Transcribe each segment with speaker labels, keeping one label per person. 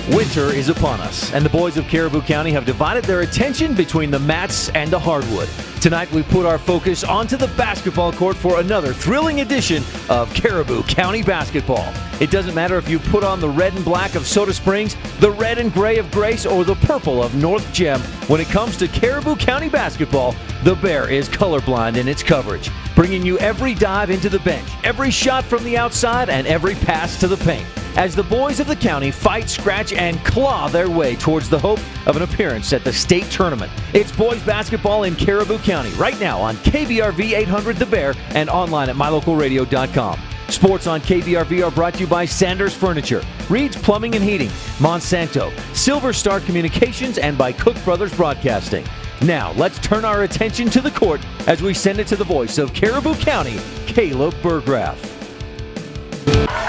Speaker 1: Winter is upon us, and the boys of Caribou County have divided their attention between the mats and the hardwood. Tonight, we put our focus onto the basketball court for another thrilling edition of Caribou County basketball. It doesn't matter if you put on the red and black of Soda Springs, the red and gray of Grace, or the purple of North Gem. When it comes to Caribou County basketball, the Bear is colorblind in its coverage, bringing you every dive into the bench, every shot from the outside, and every pass to the paint, as the boys of the county fight, scratch, and claw their way towards the hope of an appearance at the state tournament. It's boys basketball in Caribou County right now on KBRV 800 The Bear and online at mylocalradio.com. Sports on KBRV are brought to you by Sanders Furniture, Reed's Plumbing and Heating, Monsanto, Silver Star Communications, and by Cook Brothers Broadcasting. Now, let's turn our attention to the court as we send it to the voice of Caribou County, Caleb Burgraff.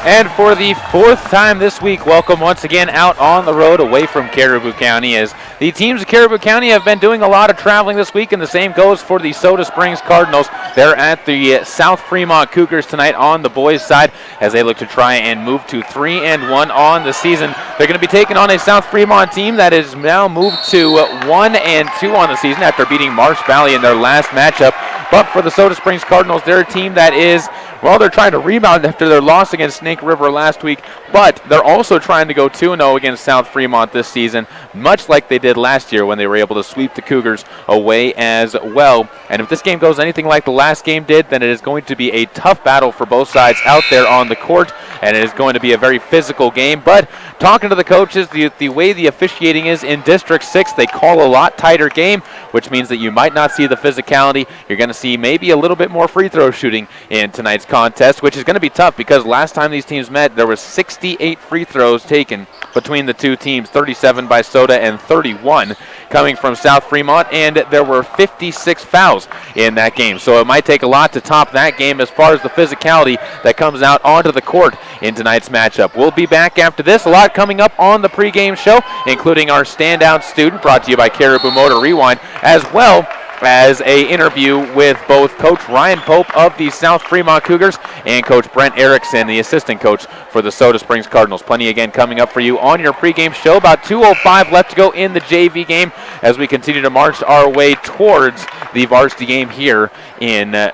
Speaker 2: And for the fourth time this week, welcome once again out on the road away from Caribou County, as the teams of Caribou County have been doing a lot of traveling this week, and the same goes for the Soda Springs Cardinals. They're at the South Fremont Cougars tonight on the boys' side as they look to try and move to 3-1 on the season. They're going to be taking on a South Fremont team that is now moved to 1-2 on the season after beating Marsh Valley in their last matchup. But for the Soda Springs Cardinals, they're a team that is, well, they're trying to rebound after their loss against Snake River last week, but they're also trying to go 2-0 against South Fremont this season, much like they did last year when they were able to sweep the Cougars away as well. And if this game goes anything like the last game did, then it is going to be a tough battle for both sides out there on the court, and it is going to be a very physical game. But talking to the coaches, the way the officiating is in District 6, they call a lot tighter game, which means that you might not see the physicality. You're going to see maybe a little bit more free throw shooting in tonight's contest, which is going to be tough because last time these teams met, there were 68 free throws taken between the two teams, 37 by Soda and 31 coming from South Fremont, and there were 56 fouls in that game. So it might take a lot to top that game as far as the physicality that comes out onto the court in tonight's matchup. We'll be back after this. A lot coming up on the pregame show, including our standout student, brought to you by Caribou Motor Rewind, as well as a interview with both Coach Ryan Pope of the South Fremont Cougars and Coach Brent Erickson, the assistant coach for the Soda Springs Cardinals. Plenty again coming up for you on your pregame show. About 2:05 left to go in the JV game as we continue to march our way towards the varsity game here in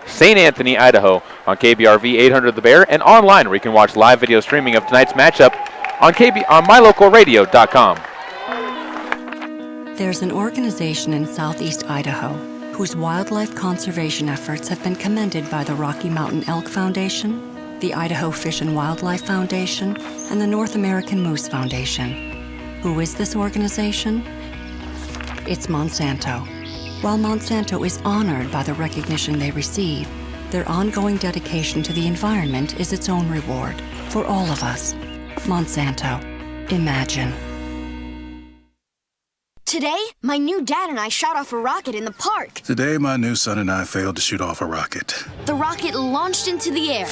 Speaker 2: St. Anthony, Idaho on KBRV 800 The Bear and online where you can watch live video streaming of tonight's matchup on mylocalradio.com.
Speaker 3: There's an organization in southeast Idaho whose wildlife conservation efforts have been commended by the Rocky Mountain Elk Foundation, the Idaho Fish and Wildlife Foundation, and the North American Moose Foundation. Who is this organization? It's Monsanto. While Monsanto is honored by the recognition they receive, their ongoing dedication to the environment is its own reward for all of us. Monsanto. Imagine.
Speaker 4: Today, my new dad and I shot off a rocket in the park.
Speaker 5: Today, my new son and I failed to shoot off a rocket.
Speaker 4: The rocket launched into the air.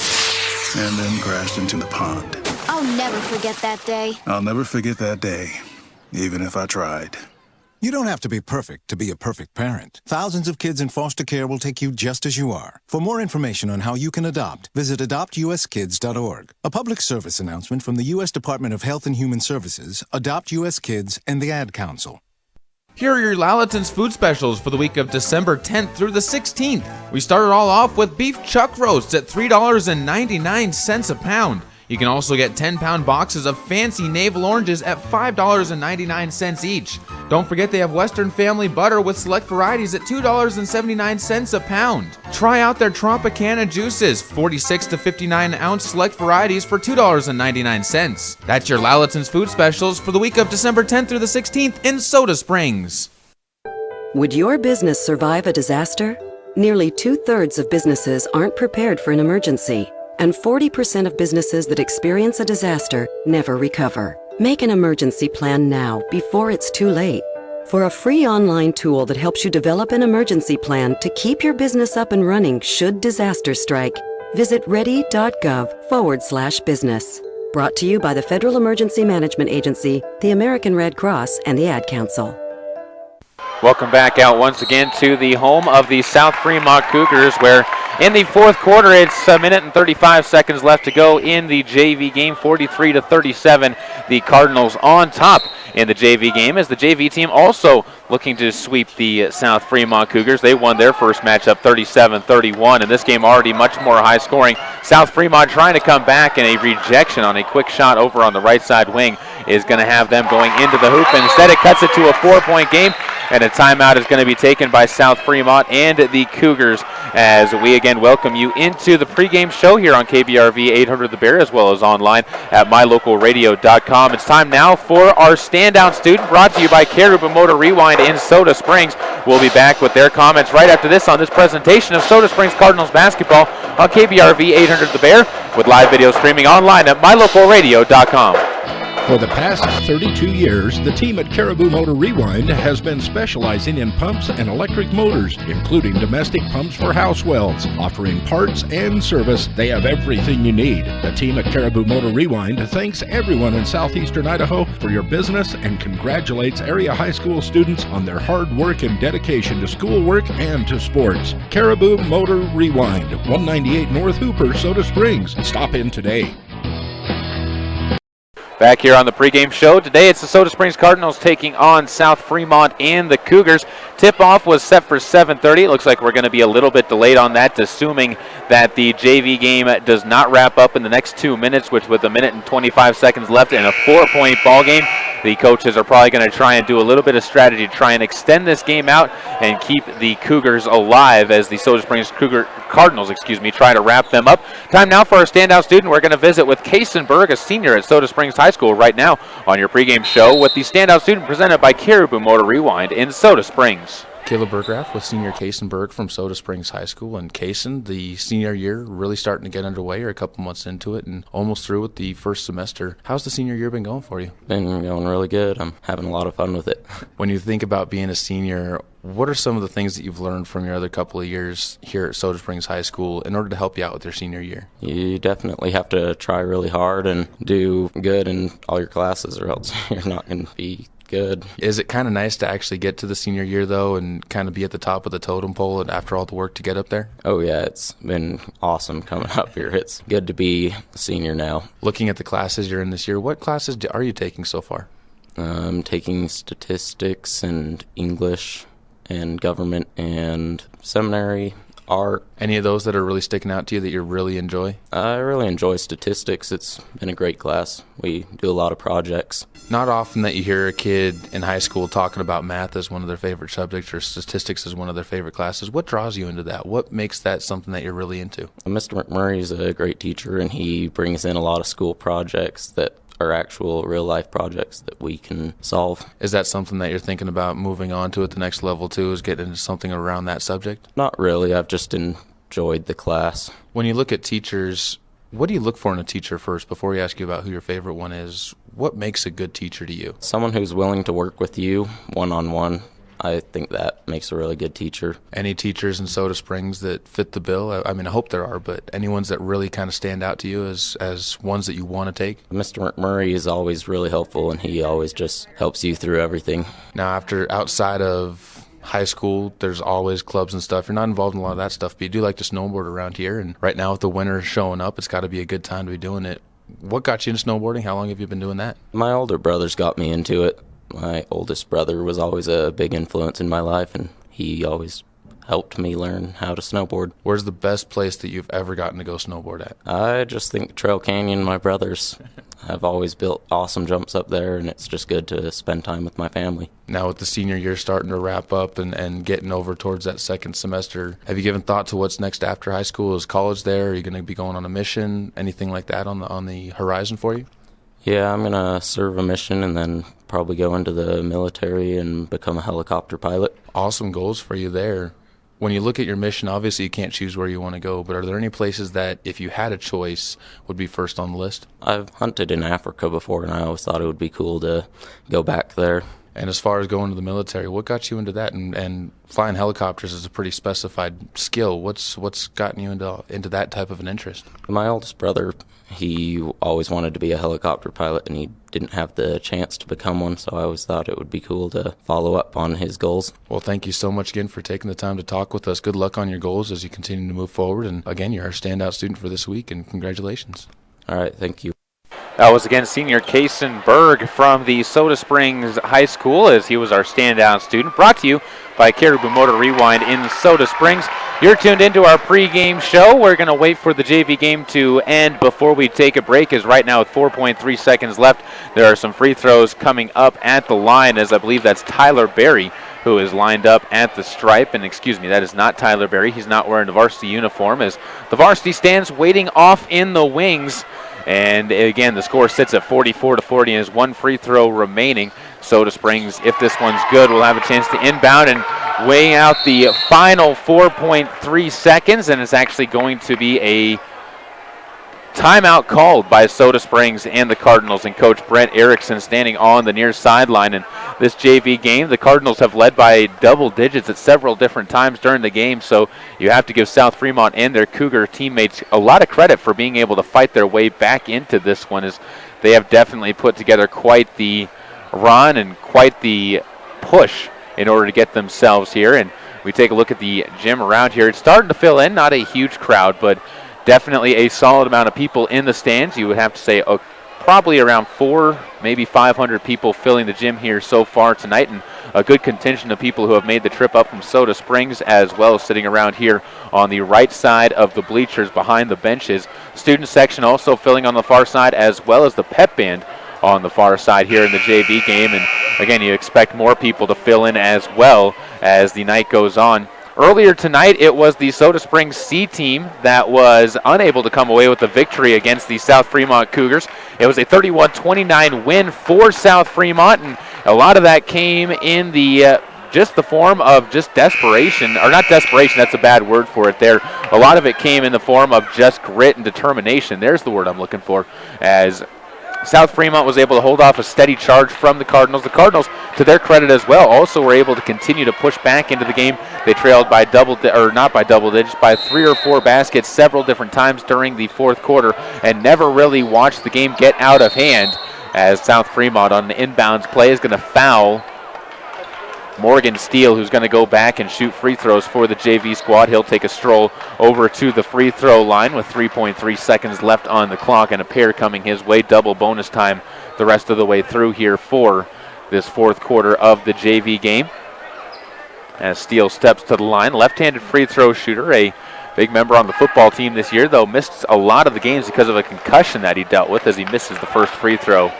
Speaker 5: And then crashed into the pond.
Speaker 4: I'll never forget that day.
Speaker 5: I'll never forget that day, even if I tried.
Speaker 6: You don't have to be perfect to be a perfect parent. Thousands of kids in foster care will take you just as you are. For more information on how you can adopt, visit adoptuskids.org. A public service announcement from the U.S. Department of Health and Human Services, Adopt U.S. Kids, and the Ad Council.
Speaker 7: Here are your Lalaton's food specials for the week of December 10th through the 16th. We started all off with beef chuck roasts at $3.99 a pound. You can also get 10-pound boxes of fancy navel oranges at $5.99 each. Don't forget they have Western Family butter with select varieties at $2.79 a pound. Try out their Tropicana juices, 46 to 59-ounce select varieties for $2.99. That's your Lalaton's food specials for the week of December 10th through the 16th in Soda Springs.
Speaker 3: Would your business survive a disaster? Nearly 2/3 of businesses aren't prepared for an emergency, and 40% of businesses that experience a disaster never recover. Make an emergency plan now before it's too late. For a free online tool that helps you develop an emergency plan to keep your business up and running should disaster strike, visit ready.gov/business. Brought to you by the Federal Emergency Management Agency, the American Red Cross, and the Ad Council.
Speaker 2: Welcome back out once again to the home of the South Fremont Cougars, where In the fourth quarter, it's a minute and 35 seconds left to go in the JV game. 43-37, the Cardinals on top in the JV game, as the JV team also looking to sweep the South Fremont Cougars. They won their first matchup 37-31, and this game already much more high scoring. South Fremont trying to come back, and a rejection on a quick shot over on the right side wing is going to have them going into the hoop. And instead it cuts it to a 4-point game, and a timeout is going to be taken by South Fremont and the Cougars, as we again welcome you into the pregame show here on KBRV 800 The Bear, as well as online at mylocalradio.com. It's time now for our standout student, brought to you by Caribou Motor Rewind in Soda Springs. We'll be back with their comments right after this on this presentation of Soda Springs Cardinals basketball on KBRV 800 The Bear, with live video streaming online at mylocalradio.com.
Speaker 8: For the past 32 years, the team at Caribou Motor Rewind has been specializing in pumps and electric motors, including domestic pumps for house wells. Offering parts and service, they have everything you need. The team at Caribou Motor Rewind thanks everyone in southeastern Idaho for your business and congratulates area high school students on their hard work and dedication to schoolwork and to sports. Caribou Motor Rewind, 198 North Hooper, Soda Springs. Stop in today.
Speaker 2: Back here on the pregame show. Today it's the Soda Springs Cardinals taking on South Fremont and the Cougars. Tip-off was set for 7:30. It looks like we're going to be a little bit delayed on that, assuming that the JV game does not wrap up in the next 2 minutes, which with a minute and 25 seconds left in a 4-point ball game, the coaches are probably going to try and do a little bit of strategy to try and extend this game out and keep the Cougars alive as the Soda Springs Cardinals try to wrap them up. Time now for our standout student. We're going to visit with Kaysen Berg, a senior at Soda Springs High School, right now on your pregame show with the standout student presented by Caribou Motor Rewind in Soda Springs.
Speaker 9: Caleb Bergraff with senior Kaysen Berg from Soda Springs High School. And Kaysen, the senior year really starting to get underway. You're a couple months into it and almost through with the first semester. How's the senior year been going for you?
Speaker 10: Been going really good. I'm having a lot of fun with it.
Speaker 9: When you think about being a senior, what are some of the things that you've learned from your other couple of years here at Soda Springs High School in order to help you out with your senior year?
Speaker 10: You definitely have to try really hard and do good in all your classes, or else you're not going to be good.
Speaker 9: Is it kind of nice to actually get to the senior year, though, and kind of be at the top of the totem pole and after all the work to get up there?
Speaker 10: Oh, yeah, it's been awesome coming up here. It's good to be a senior now.
Speaker 9: Looking at the classes you're in this year, what classes are you taking so far?
Speaker 10: I'm taking statistics and English and government and seminary, art.
Speaker 9: Any of those that are really sticking out to you that you really enjoy?
Speaker 10: I really enjoy statistics. It's been a great class. We do a lot of projects.
Speaker 9: Not often that you hear a kid in high school talking about math as one of their favorite subjects or statistics as one of their favorite classes. What draws you into that? What makes that something that you're really into?
Speaker 10: Mr. McMurray is a great teacher, and he brings in a lot of school projects that are actual real-life projects that we can solve.
Speaker 9: Is that something that you're thinking about moving on to at the next level, too, is getting into something around that subject?
Speaker 10: Not really. I've just enjoyed the class.
Speaker 9: When you look at teachers, what do you look for in a teacher first before we ask you about who your favorite one is? What makes a good teacher to you?
Speaker 10: Someone who's willing to work with you one-on-one. I think that makes a really good teacher.
Speaker 9: Any teachers in Soda Springs that fit the bill? I mean, I hope there are, but any ones that really kind of stand out to you as ones that you want to take?
Speaker 10: Mr. McMurray is always really helpful, and he always just helps you through everything.
Speaker 9: Now, outside of high school, there's always clubs and stuff. You're not involved in a lot of that stuff, but you do like to snowboard around here, and right now with the winter showing up, it's got to be a good time to be doing it. What got you into snowboarding? How long have you been doing that?
Speaker 10: My older brothers got me into it. My oldest brother was always a big influence in my life, and he always helped me learn how to snowboard.
Speaker 9: Where's the best place that you've ever gotten to go snowboard at?
Speaker 10: I just think Trail Canyon. My brothers have always built awesome jumps up there, and it's just good to spend time with my family.
Speaker 9: Now with the senior year starting to wrap up and getting over towards that second semester, have you given thought to what's next after high school? Is college there? Are you going to be going on a mission? Anything like that on the horizon for you?
Speaker 10: Yeah, I'm going to serve a mission and then probably go into the military and become a helicopter pilot.
Speaker 9: Awesome goals for you there. When you look at your mission, obviously you can't choose where you want to go, but are there any places that, if you had a choice, would be first on the list?
Speaker 10: I've hunted in Africa before, and I always thought it would be cool to go back there.
Speaker 9: And as far as going to the military, what got you into that? And flying helicopters is a pretty specified skill. What's gotten you into that type of an interest?
Speaker 10: My oldest brother, he always wanted to be a helicopter pilot, and he didn't have the chance to become one, so I always thought it would be cool to follow up on his goals.
Speaker 9: Well, thank you so much again for taking the time to talk with us. Good luck on your goals as you continue to move forward. And again, you're our standout student for this week, and congratulations.
Speaker 10: All right, thank you.
Speaker 2: That was again senior Kason Berg from the Soda Springs High School, as he was our standout student. Brought to you by Caribou Motor Rewind in Soda Springs. You're tuned into our pregame show. We're going to wait for the JV game to end before we take a break, as right now with 4.3 seconds left, there are some free throws coming up at the line, as I believe that's Tyler Berry who is lined up at the stripe. And excuse me, that is not Tyler Berry. He's not wearing the varsity uniform, as the varsity stands waiting off in the wings. And again, the score sits at 44-40, and is one free throw remaining. Soda Springs, if this one's good, will have a chance to inbound and weighing out the final 4.3 seconds, and it's actually going to be a timeout called by Soda Springs and the Cardinals, and Coach Brent Erickson standing on the near sideline. In this JV game, the Cardinals have led by double digits at several different times during the game, so you have to give South Fremont and their Cougar teammates a lot of credit for being able to fight their way back into this one, as they have definitely put together quite the run and quite the push in order to get themselves here. And we take a look at the gym around here. It's starting to fill in, not a huge crowd, but definitely a solid amount of people in the stands. You would have to say probably around 400, maybe 500 people filling the gym here so far tonight, and a good contingent of people who have made the trip up from Soda Springs, as well as sitting around here on the right side of the bleachers behind the benches. Student section also filling on the far side, as well as the pep band on the far side here in the JV game. And again, you expect more people to fill in as well as the night goes on. Earlier tonight, it was the Soda Springs C team that was unable to come away with the victory against the South Fremont Cougars. It was a 31-29 win for South Fremont, and a lot of that came in the just the form of just desperation, or not desperation, that's a bad word for it there. A lot of it came in the form of just grit and determination. There's the word I'm looking for, as South Fremont was able to hold off a steady charge from the Cardinals. The Cardinals, to their credit as well, also were able to continue to push back into the game. They trailed by not by double digits, by 3 or 4 baskets several different times during the fourth quarter, and never really watched the game get out of hand, as South Fremont on the inbounds play is going to foul Morgan Steele, who's going to go back and shoot free throws for the JV squad. He'll take a stroll over to the free throw line with 3.3 seconds left on the clock, and a pair coming his way. Double bonus time the rest of the way through here for this fourth quarter of the JV game. As Steele steps to the line, left-handed free throw shooter, a big member on the football team this year, though missed a lot of the games because of a concussion that he dealt with, as he misses the first free throw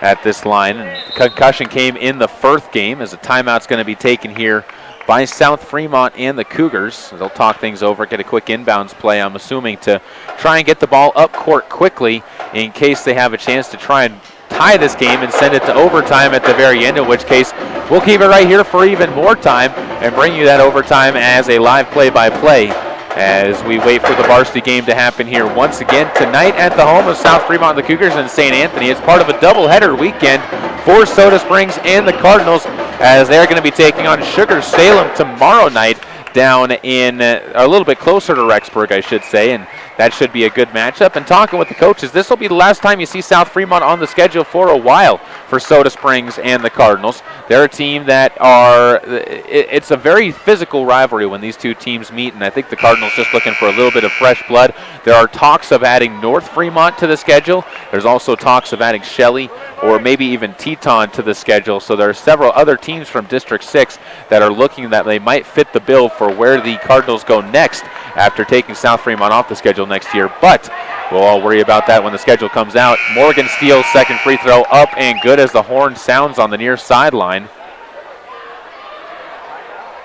Speaker 2: at this line. And the concussion came in the first game, as a timeout's going to be taken here by South Fremont and the Cougars. They'll talk things over, get a quick inbounds play, I'm assuming, to try and get the ball up court quickly in case they have a chance to try and tie this game and send it to overtime at the very end, in which case we'll keep it right here for even more time and bring you that overtime as a live play-by-play as we wait for the varsity game to happen here once again tonight at the home of South Fremont, the Cougars, and St. Anthony. It's part of a doubleheader weekend for Soda Springs and the Cardinals, as they're going to be taking on Sugar Salem tomorrow night down in a little bit closer to Rexburg, I should say, and that should be a good matchup. And talking with the coaches, this will be the last time you see South Fremont on the schedule for a while for Soda Springs and the Cardinals. They're a team that it's a very physical rivalry when these two teams meet, and I think the Cardinals just looking for a little bit of fresh blood. There are talks of adding North Fremont to the schedule. There's also talks of adding Shelley or maybe even Teton to the schedule. So there are several other teams from District 6 that are looking that they might fit the bill for where the Cardinals go next after taking South Fremont off the schedule next year. But we'll all worry about that when the schedule comes out. Morgan Steele's second free throw up and good as the horn sounds on the near sideline.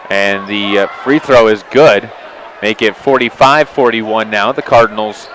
Speaker 2: And the free throw is good. Make it 45-41 now. The Cardinals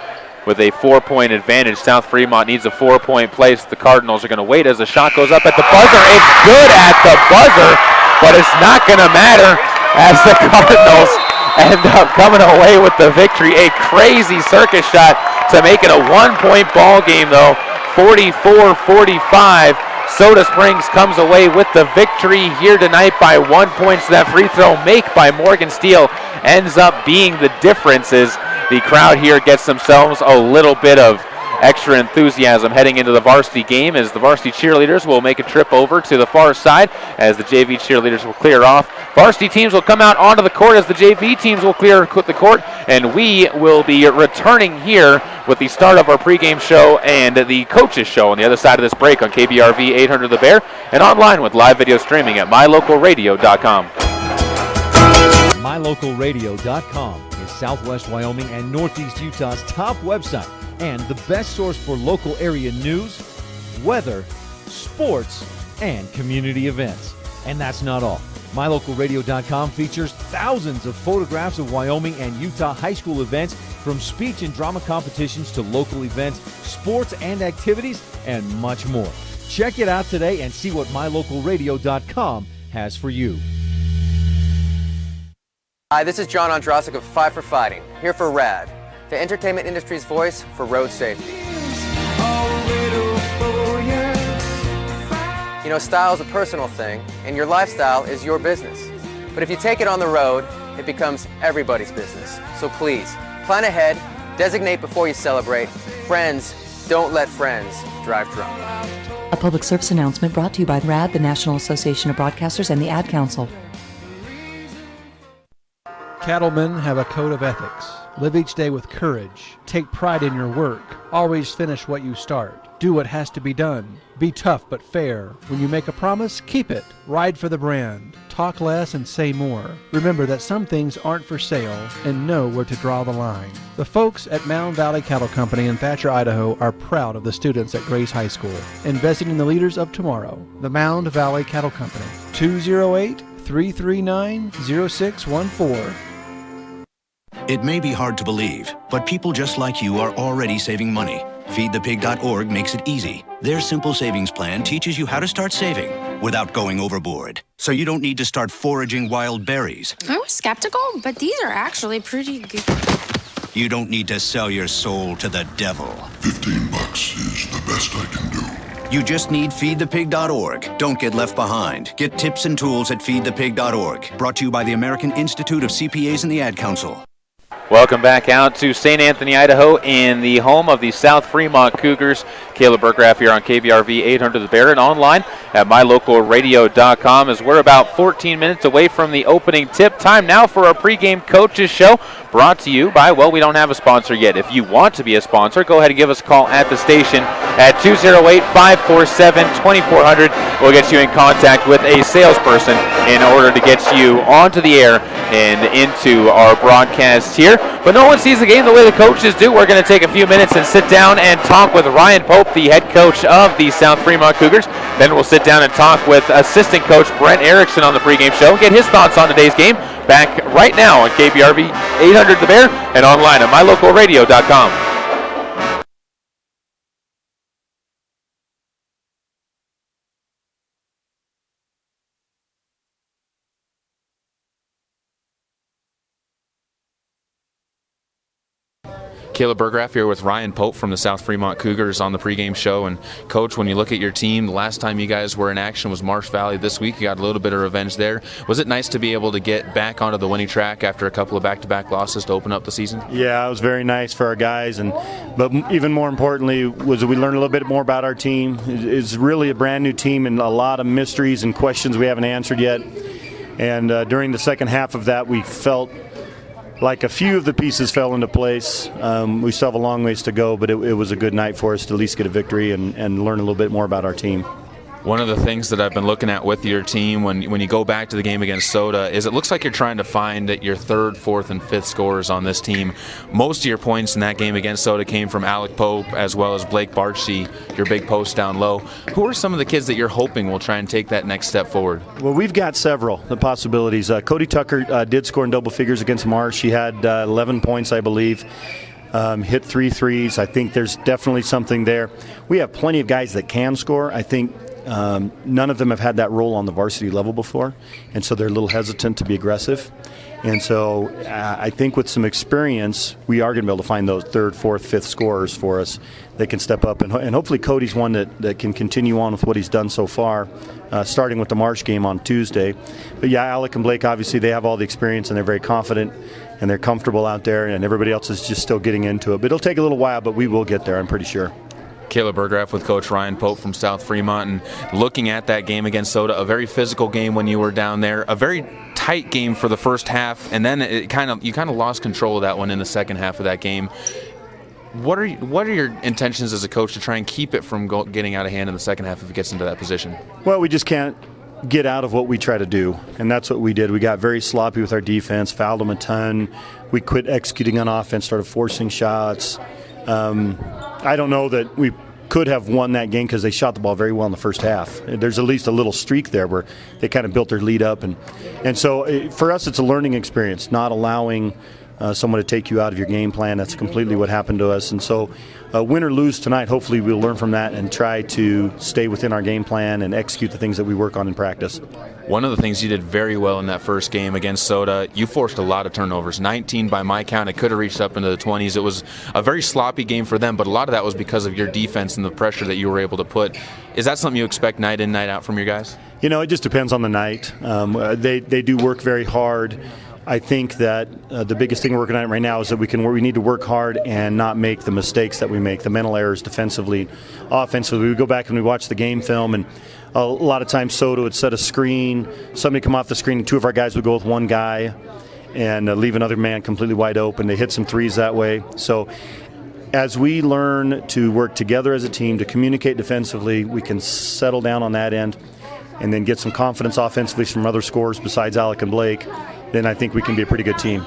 Speaker 2: with a 4-point advantage. South Fremont needs a 4-point play, so the Cardinals are going to wait as the shot goes up at the buzzer. It's good at the buzzer, but it's not going to matter as the Cardinals end up coming away with the victory. A crazy circus shot to make it a 1-point ball game, though. 44-45. Soda Springs comes away with the victory here tonight by 1 point. So that free throw make by Morgan Steele ends up being the difference as the crowd here gets themselves a little bit of extra enthusiasm heading into the varsity game, as the varsity cheerleaders will make a trip over to the far side as the JV cheerleaders will clear off. Varsity teams will come out onto the court as the JV teams will clear the court, and we will be returning here with the start of our pregame show and the coaches show on the other side of this break on KBRV 800 The Bear and online with live video streaming at mylocalradio.com.
Speaker 1: MyLocalRadio.com is Southwest Wyoming and Northeast Utah's top website and the best source for local area news, weather, sports, and community events. And that's not all. MyLocalRadio.com features thousands of photographs of Wyoming and Utah high school events, from speech and drama competitions to local events, sports and activities, and much more. Check it out today and see what MyLocalRadio.com has for you.
Speaker 11: Hi, this is John Ondrasik of Five for Fighting, here for RAD, the entertainment industry's voice for road safety. You know, style is a personal thing, and your lifestyle is your business. But if you take it on the road, it becomes everybody's business. So please, plan ahead, designate before you celebrate. Friends, don't let friends drive drunk.
Speaker 12: A public service announcement brought to you by RAD, the National Association of Broadcasters, and the Ad Council.
Speaker 13: Cattlemen have a code of ethics. Live each day with courage. Take pride in your work. Always finish what you start. Do what has to be done. Be tough but fair. When you make a promise, keep it. Ride for the brand. Talk less and say more. Remember that some things aren't for sale, and know where to draw the line. The folks at Mound Valley Cattle Company in Thatcher, Idaho are proud of the students at Grace High School, investing in the leaders of tomorrow. The Mound Valley Cattle Company, 208-339-0614.
Speaker 14: It may be hard to believe, but people just like you are already saving money. FeedThePig.org makes it easy. Their simple savings plan teaches you how to start saving without going overboard. So you don't need to start foraging wild berries.
Speaker 15: I was skeptical, but these are actually pretty good.
Speaker 14: You don't need to sell your soul to the devil.
Speaker 16: $15 is the best I can do.
Speaker 14: You just need FeedThePig.org. Don't get left behind. Get tips and tools at FeedThePig.org. Brought to you by the American Institute of CPAs and the Ad Council.
Speaker 2: Welcome back out to St. Anthony, Idaho, in the home of the South Fremont Cougars. Caleb Burgraff here on KBRV 800 The Bear and online at mylocalradio.com, as we're about 14 minutes away from the opening tip. Time now for our pregame coaches show, brought to you by, well, we don't have a sponsor yet. If you want to be a sponsor, go ahead and give us a call at the station at 208-547-2400. We'll get you in contact with a salesperson in order to get you onto the air and into our broadcast here. But no one sees the game the way the coaches do. We're going to take a few minutes and sit down and talk with Ryan Pope, the head coach of the South Fremont Cougars. Then we'll sit down and talk with assistant coach Brent Erickson on the pregame show and get his thoughts on today's game. Back right now on KBRV 800 The Bear and online at mylocalradio.com.
Speaker 9: Caleb Burgraff here with Ryan Pope from the South Fremont Cougars on the pregame show. And Coach, when you look at your team, the last time you guys were in action was Marsh Valley. This week you got a little bit of revenge there. Was it nice to be able to get back onto the winning track after a couple of back-to-back losses to open up the season?
Speaker 17: Yeah, it was very nice for our guys, but even more importantly was we learned a little bit more about our team. It's really a brand new team and a lot of mysteries and questions we haven't answered yet. And during the second half of that, we felt like a few of the pieces fell into place. We still have a long ways to go, but it was a good night for us to at least get a victory and learn a little bit more about our team.
Speaker 9: One of the things that I've been looking at with your team when you go back to the game against Soda is it looks like you're trying to find your third, fourth, and fifth scorers on this team. Most of your points in that game against Soda came from Alec Pope as well as Blake Barchi, your big post down low. Who are some of the kids that you're hoping will try and take that next step forward?
Speaker 17: Well, we've got several the possibilities. Cody Tucker did score in double figures against Marsh. He had 11 points, I believe. Hit 3 threes. I think there's definitely something there. We have plenty of guys that can score. I think none of them have had that role on the varsity level before, and so they're a little hesitant to be aggressive. And so I think with some experience, we are going to be able to find those third, fourth, fifth scorers for us that can step up. And hopefully Cody's one that can continue on with what he's done so far, starting with the Marsh game on Tuesday. But yeah, Alec and Blake, obviously they have all the experience and they're very confident and they're comfortable out there, and everybody else is just still getting into it. But it'll take a little while, but we will get there, I'm pretty sure.
Speaker 2: Caleb Burgraff with Coach Ryan Pope from South Fremont, and looking at that game against Soda, a very physical game when you were down there, a very tight game for the first half, and then you kind of lost control of that one in the second half of that game. What are your intentions as a coach to try and keep it from getting out of hand in the second half if it gets into that position?
Speaker 17: Well, we just can't get out of what we try to do, and that's what we did. We got very sloppy with our defense, fouled them a ton. We quit executing on offense, started forcing shots. I don't know that we could have won that game because they shot the ball very well in the first half. There's at least a little streak there where they kind of built their lead up. And so for us, it's a learning experience, not allowing someone to take you out of your game plan. That's completely what happened to us. And so win or lose tonight, hopefully we'll learn from that and try to stay within our game plan and execute the things that we work on in practice.
Speaker 2: One of the things you did very well in that first game against Soda, you forced a lot of turnovers. 19 by my count. It could have reached up into the 20s. It was a very sloppy game for them, but a lot of that was because of your defense and the pressure that you were able to put. Is that something you expect night in, night out from your guys?
Speaker 17: You know, it just depends on the night. They do work very hard. I think that the biggest thing we're working on right now is that we need to work hard and not make the mistakes that we make, the mental errors defensively, offensively. We go back and we watch the game film, and a lot of times Soda would set a screen, somebody come off the screen, and two of our guys would go with one guy and leave another man completely wide open. They hit some threes that way. So as we learn to work together as a team, to communicate defensively, we can settle down on that end and then get some confidence offensively from other scorers besides Alec and Blake. Then I think we can be a pretty good team.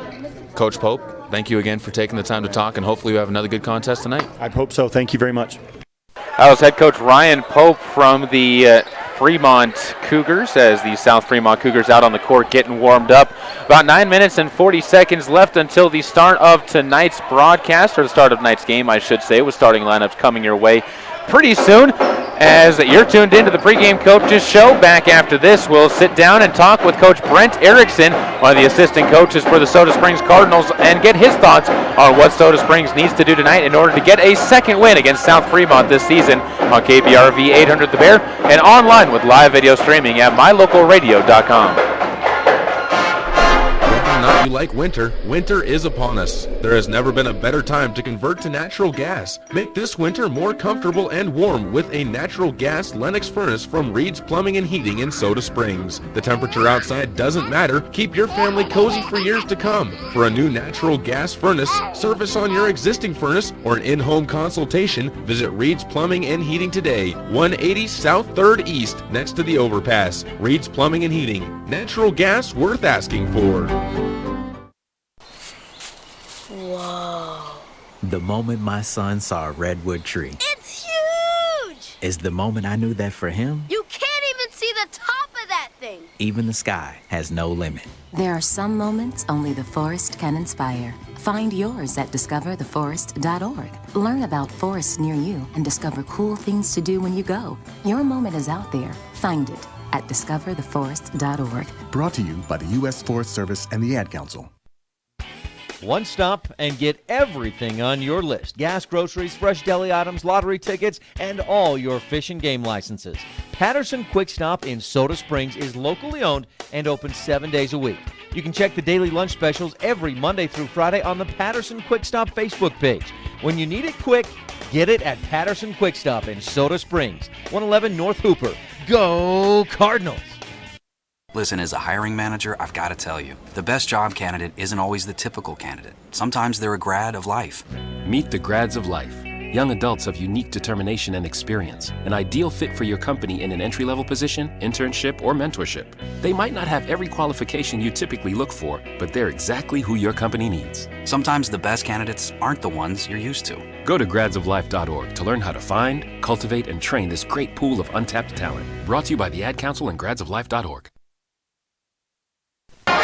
Speaker 2: Coach Pope, thank you again for taking the time to talk, and hopefully we have another good contest tonight.
Speaker 17: I hope so. Thank you very much.
Speaker 2: That was head coach Ryan Pope from the Fremont Cougars, as the South Fremont Cougars out on the court getting warmed up. About 9 minutes and 40 seconds left until the start of tonight's broadcast, or the start of tonight's game, I should say, with starting lineups coming your way pretty soon. As you're tuned into the pregame coaches show, back after this, we'll sit down and talk with Coach Brent Erickson, one of the assistant coaches for the Soda Springs Cardinals, and get his thoughts on what Soda Springs needs to do tonight in order to get a second win against South Fremont this season on KBRV 800 The Bear and online with live video streaming at mylocalradio.com.
Speaker 8: Not you like winter, winter is upon us. There has never been a better time to convert to natural gas. Make this winter more comfortable and warm with a natural gas Lennox furnace from Reed's Plumbing and Heating in Soda Springs. The temperature outside doesn't matter. Keep your family cozy for years to come. For a new natural gas furnace, service on your existing furnace, or an in-home consultation, visit Reed's Plumbing and Heating today. 180 South 3rd East, next to the overpass. Reed's Plumbing and Heating. Natural gas worth asking for.
Speaker 18: Whoa. The moment my son saw a redwood tree.
Speaker 4: It's huge!
Speaker 18: Is the moment I knew that for him,
Speaker 4: You can't even see the top of that thing.
Speaker 18: even the sky has no limit.
Speaker 12: There are some moments only the forest can inspire. Find yours at discovertheforest.org. Learn about forests near you and discover cool things to do when you go. Your moment is out there. Find it at discovertheforest.org.
Speaker 19: Brought to you by the U.S. Forest Service and the Ad Council.
Speaker 1: One stop and get everything on your list. Gas, groceries, fresh deli items, lottery tickets, and all your fish and game licenses. Patterson Quick Stop in Soda Springs is locally owned and open 7 days a week. You can check the daily lunch specials every Monday through Friday on the Patterson Quick Stop Facebook page. When you need it quick, get it at Patterson Quick Stop in Soda Springs, 111 North Hooper. Go Cardinals!
Speaker 20: Listen, as a hiring manager, I've got to tell you, the best job candidate isn't always the typical candidate. Sometimes they're a grad of life.
Speaker 21: Meet the grads of life. Young adults of unique determination and experience, an ideal fit for your company in an entry-level position, internship, or mentorship. They might not have every qualification you typically look for, but they're exactly who your company needs.
Speaker 20: Sometimes the best candidates aren't the ones you're used to.
Speaker 21: Go to gradsoflife.org to learn how to find, cultivate, and train this great pool of untapped talent. Brought to you by the Ad Council and gradsoflife.org.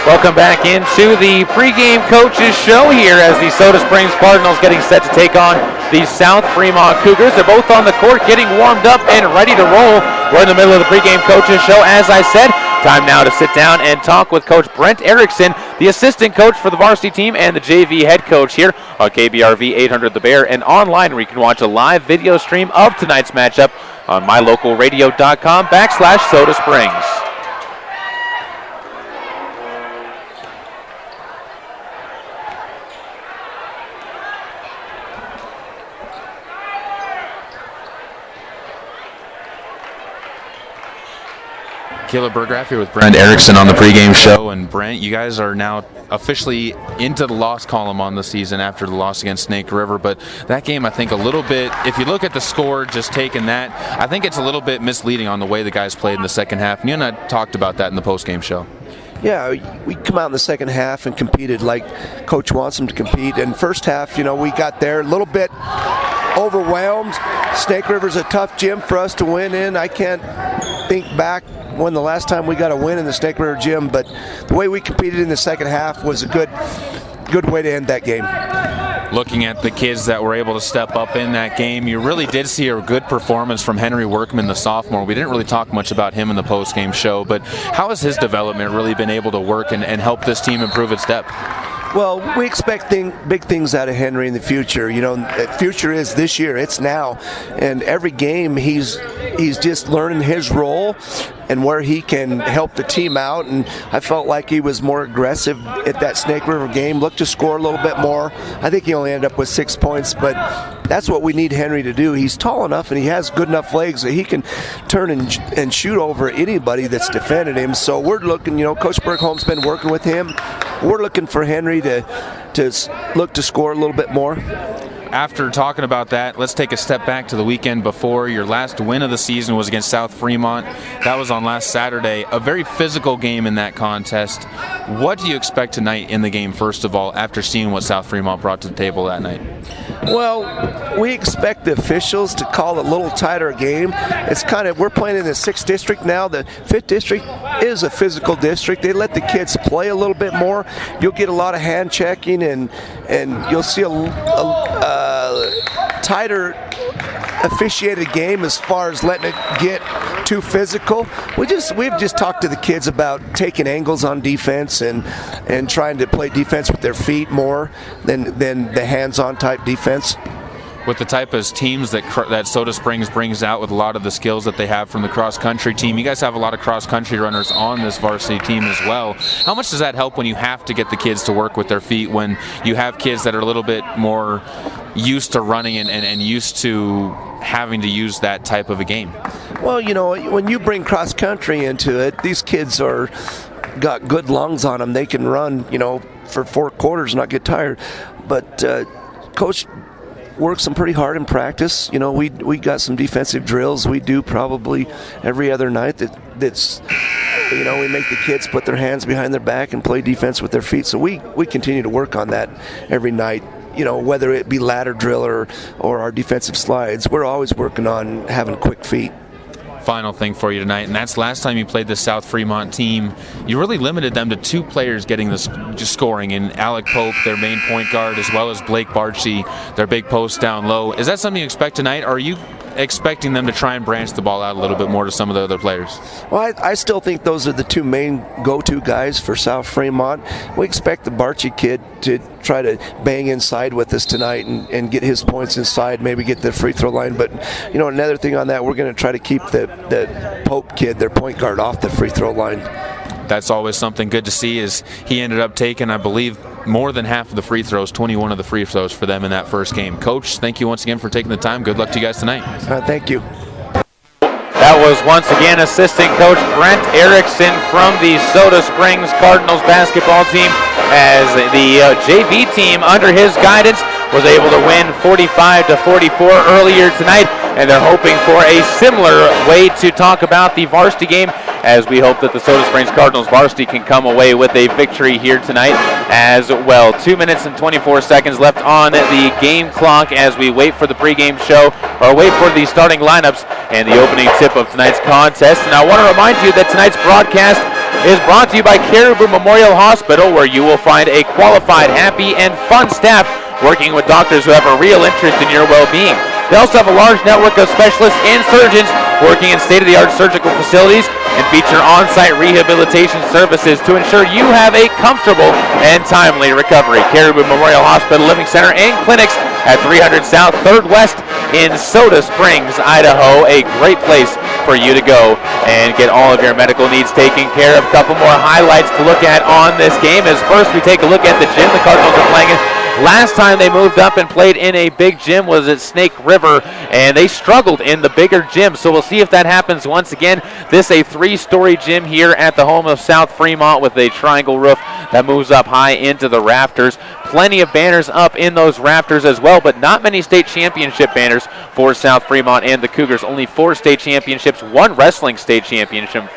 Speaker 2: Welcome back into the pregame coaches show here as the Soda Springs Cardinals getting set to take on the South Fremont Cougars. They're both on the court getting warmed up and ready to roll. We're in the middle of the pregame coaches show, as I said. Time now to sit down and talk with Coach Brent Erickson, the assistant coach for the varsity team and the JV head coach here on KBRV 800 The Bear, and online where you can watch a live video stream of tonight's matchup on mylocalradio.com/Soda Springs.
Speaker 9: Caleb Burgraff here with Brent Erickson on the pregame show. And Brent, you guys are now officially into the loss column on the season after the loss against Snake River. But that game, I think a little bit, if you look at the score, just taking that, I think it's a little bit misleading on the way the guys played in the second half. And you and I talked about that in the postgame show.
Speaker 5: Yeah, we come out in the second half and competed like Coach wants them to compete. And first half, we got there a little bit overwhelmed. Snake River's a tough gym for us to win in. I can't think back when the last time we got a win in the Snake River gym, but the way we competed in the second half was a good way to end that game.
Speaker 9: Looking at the kids that were able to step up in that game, you really did see a good performance from Henry Workman, the sophomore. We didn't really talk much about him in the postgame show, but how has his development really been able to work and help this team improve its depth?
Speaker 5: Well, we expect big things out of Henry in the future. The future is this year. It's now. And every game he's just learning his role and where he can help the team out. And I felt like he was more aggressive at that Snake River game, looked to score a little bit more. I think he only ended up with 6 points, but that's what we need Henry to do. He's tall enough and he has good enough legs that he can turn and shoot over anybody that's defended him. So we're looking, Coach Bergholm's been working with him. We're looking for Henry to look to score a little bit more.
Speaker 9: After talking about that, let's take a step back to the weekend before. Your last win of the season was against South Fremont. That was on last Saturday. A very physical game in that contest. What do you expect tonight in the game, first of all, after seeing what South Fremont brought to the table that night?
Speaker 5: Well, we expect the officials to call a little tighter game. It's we're playing in the 6th district now. The 5th district is a physical district. They let the kids play a little bit more. You'll get a lot of hand checking and you'll see a tighter officiated game as far as letting it get too physical. We've just talked to the kids about taking angles on defense and trying to play defense with their feet more than the hands-on type defense.
Speaker 9: With the type of teams that Soda Springs brings out with a lot of the skills that they have from the cross-country team, you guys have a lot of cross-country runners on this varsity team as well. How much does that help when you have to get the kids to work with their feet, when you have kids that are a little bit more used to running and used to having to use that type of a game? Well,
Speaker 5: when you bring cross-country into it, these kids got good lungs on them. They can run, for 4 quarters and not get tired. But Coach works them pretty hard in practice. We got some defensive drills we do probably every other night that's we make the kids put their hands behind their back and play defense with their feet. So we continue to work on that every night. Whether it be ladder drill or our defensive slides, we're always working on having quick feet.
Speaker 9: Final thing for you tonight, and that's last time you played the South Fremont team, you really limited them to 2 players getting this scoring, in Alec Pope, their main point guard, as well as Blake Barchi, their big post down low. Is that something you expect tonight, or are you expecting them to try and branch the ball out a little bit more to some of the other players?
Speaker 5: Well, I still think those are the 2 main go-to guys for South Fremont. We expect the Barchi kid to try to bang inside with us tonight and get his points inside, maybe get the free throw line. But, another thing on that, we're going to try to keep the Pope kid, their point guard, off the free throw line.
Speaker 9: That's always something good to see, is he ended up taking, I believe, more than half of the free throws, 21 of the free throws for them in that first game. Coach, thank you once again for taking the time. Good luck to you guys tonight.
Speaker 5: Thank you.
Speaker 2: That was once again assistant coach Brent Erickson from the Soda Springs Cardinals basketball team, as the JV team under his guidance was able to win 45-44 earlier tonight, and they're hoping for a similar way to talk about the varsity game, as we hope that the Soda Springs Cardinals varsity can come away with a victory here tonight as well. 2 minutes and 24 seconds left on the game clock as we wait for the pregame show, or wait for the starting lineups and the opening tip of tonight's contest. And I want to remind you that tonight's broadcast is brought to you by Caribou Memorial Hospital, where you will find a qualified, happy, and fun staff working with doctors who have a real interest in your well-being. They also have a large network of specialists and surgeons working in state-of-the-art surgical facilities and feature on-site rehabilitation services to ensure you have a comfortable and timely recovery. Caribou Memorial Hospital Living Center and clinics at 300 South 3rd West in Soda Springs, Idaho. A great place for you to go and get all of your medical needs taken care of. A couple more highlights to look at on this game as first we take a look at the gym the Cardinals are playing in. Last time they moved up and played in a big gym was at Snake River, and they struggled in the bigger gym. So we'll see if that happens once again. This a 3-story gym here at the home of South Fremont with a triangle roof that moves up high into the rafters. Plenty of banners up in those rafters as well, but not many state championship banners for South Fremont and the Cougars. Only 4 state championships, 1 wrestling state championship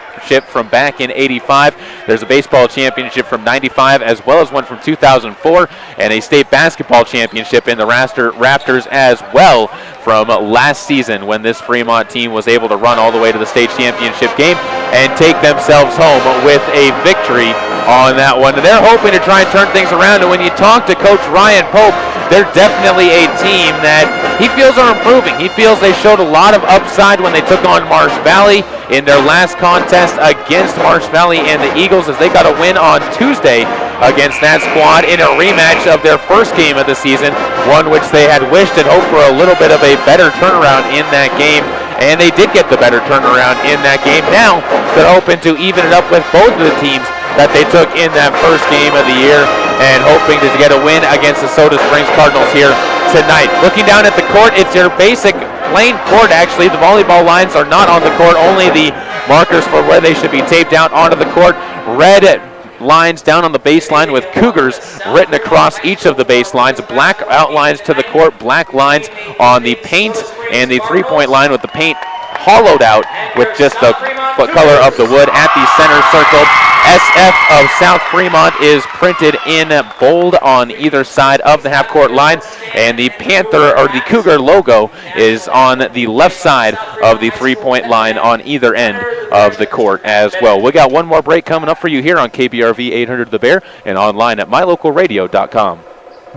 Speaker 2: from back in '85. There's a baseball championship from '95 as well as one from 2004, and a state basketball championship in the Raptors as well from last season when this Fremont team was able to run all the way to the state championship game and take themselves home with a victory on that one. They're hoping to try and turn things around, and when you talk to Coach Ryan Pope, they're definitely a team that he feels are improving. He feels they showed a lot of upside when they took on Marsh Valley in their last contest against Marsh Valley and the Eagles, as they got a win on Tuesday against that squad in a rematch of their first game of the season, one which they had wished and hoped for a little bit of a better turnaround in that game. And they did get the better turnaround in that game. Now they're hoping to even it up with both of the teams that they took in that first game of the year and hoping to get a win against the Soda Springs Cardinals here tonight. Looking down at the court, it's your basic plain court actually. The volleyball lines are not on the court, only the markers for where they should be taped out onto the court. Red lines down on the baseline with Cougars written across each of the baselines. Black outlines to the court, black lines on the paint, and the three-point line with the paint hollowed out with just the color of the wood at the center circle. SF of South Fremont is printed in bold on either side of the half-court line, and the Panther or the Cougar logo is on the left side of the three-point line on either end of the court as well. We got one more break coming up for you here on KBRV 800 The Bear and online at mylocalradio.com.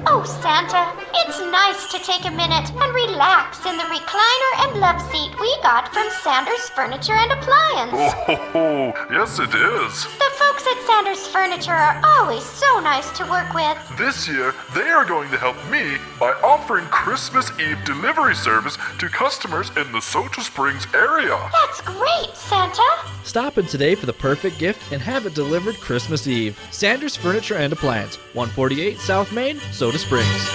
Speaker 6: Oh, Santa, it's nice to take a minute and relax in the recliner and love seat we got from Sanders Furniture and Appliance.
Speaker 16: Oh, yes it is.
Speaker 6: The folks at Sanders Furniture are always so nice to work with.
Speaker 16: This year, they are going to help me by offering Christmas Eve delivery service to customers in the Soda Springs area.
Speaker 6: That's great, Santa.
Speaker 22: Stop in today for the perfect gift and have it delivered Christmas Eve. Sanders Furniture and Appliance, 148 South Main, Soda Springs.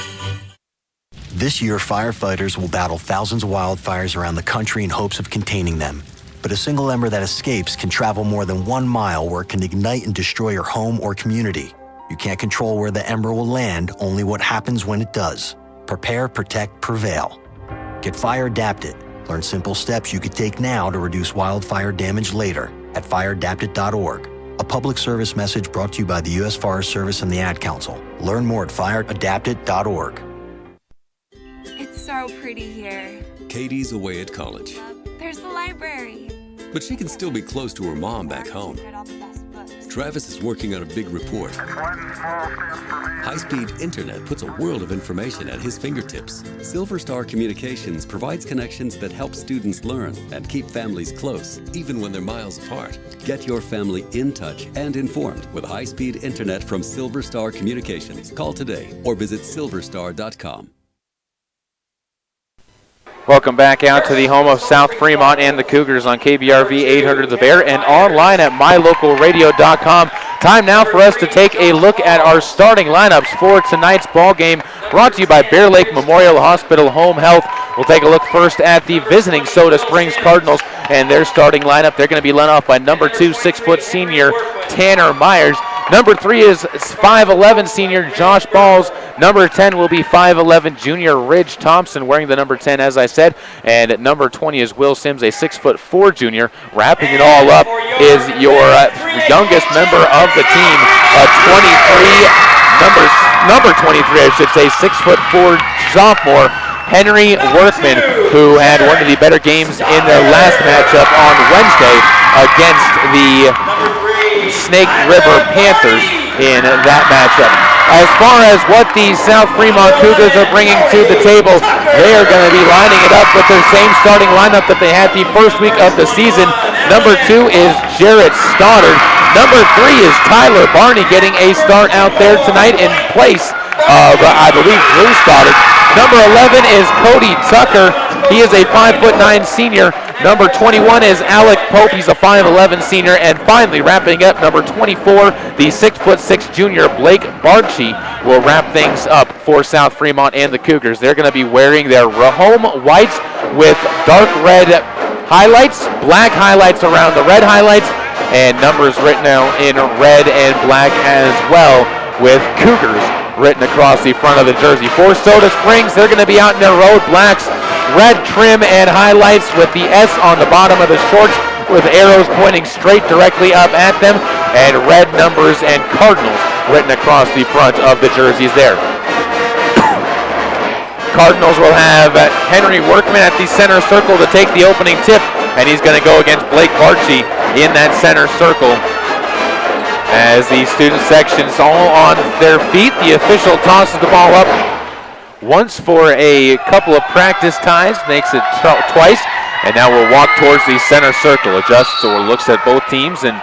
Speaker 23: This year, firefighters will battle thousands of wildfires around the country in hopes of containing them. But a single ember that escapes can travel more than 1 mile, where it can ignite and destroy your home or community. You can't control where the ember will land, only what happens when it does. Prepare, protect, prevail. Get fire adapted. Learn simple steps you could take now to reduce wildfire damage later at fireadapted.org. A public service message brought to you by the U.S. Forest Service and the Ad Council. Learn more at fireadapted.org.
Speaker 24: It's so pretty here.
Speaker 25: Katie's away at college,
Speaker 24: There's the library.
Speaker 25: but she can still be close to her mom back home. Travis is working on a big report. High-speed internet puts a world of information at his fingertips. Silver Star Communications provides connections that help students learn and keep families close, even when they're miles apart. Get your family in touch and informed with high-speed internet from Silver Star Communications. Call today or visit silverstar.com.
Speaker 2: Welcome back out to the home of South Fremont and the Cougars on KBRV 800 The Bear and online at mylocalradio.com. Time now for us to take a look at our starting lineups for tonight's ball game, brought to you by Bear Lake Memorial Hospital Home Health. We'll take a look first at the visiting Soda Springs Cardinals and their starting lineup. They're going to be led off by number 2, 6-foot senior Tanner Myers. Number 3 is 5'11" senior Josh Balls. Number 10 will be 5'11" junior Ridge Thompson, wearing the number 10, as I said. And at number 20 is Will Sims, a 6'4" junior. Wrapping it all up is your youngest member of the team, number 23, I should say, 6'4" sophomore Henry Workman, who had one of the better games in their last matchup on Wednesday against the Snake River Panthers in that matchup. As far as what the South Fremont Cougars are bringing to the table, They are going to be lining it up with their same starting lineup that they had the first week of the season. Number 2 is Jarrett Stoddard. Number 3 is Tyler Barney getting a start out there tonight in place of, I believe, Drew Stoddard. Number 11 is Cody Tucker. He is a 5'9" senior. Number 21 is Alec Pope. He's a 5'11" senior. And finally, wrapping up, number 24, the 6'6" junior, Blake Barchi, will wrap things up for South Fremont and the Cougars. They're going to be wearing their home whites with dark red highlights, black highlights around the red highlights, and numbers written out in red and black as well, with Cougars written across the front of the jersey. For Soda Springs, they're going to be out in their road blacks, red trim and highlights with the S on the bottom of the shorts with arrows pointing straight directly up at them, and red numbers and Cardinals written across the front of the jerseys there. Cardinals will have Henry Workman at the center circle to take the opening tip, and he's going to go against Blake Barchi in that center circle. As the student section's all on their feet, the official tosses the ball up once for a couple of practice ties, makes it twice, and now we'll walk towards the center circle. Adjusts or looks at both teams and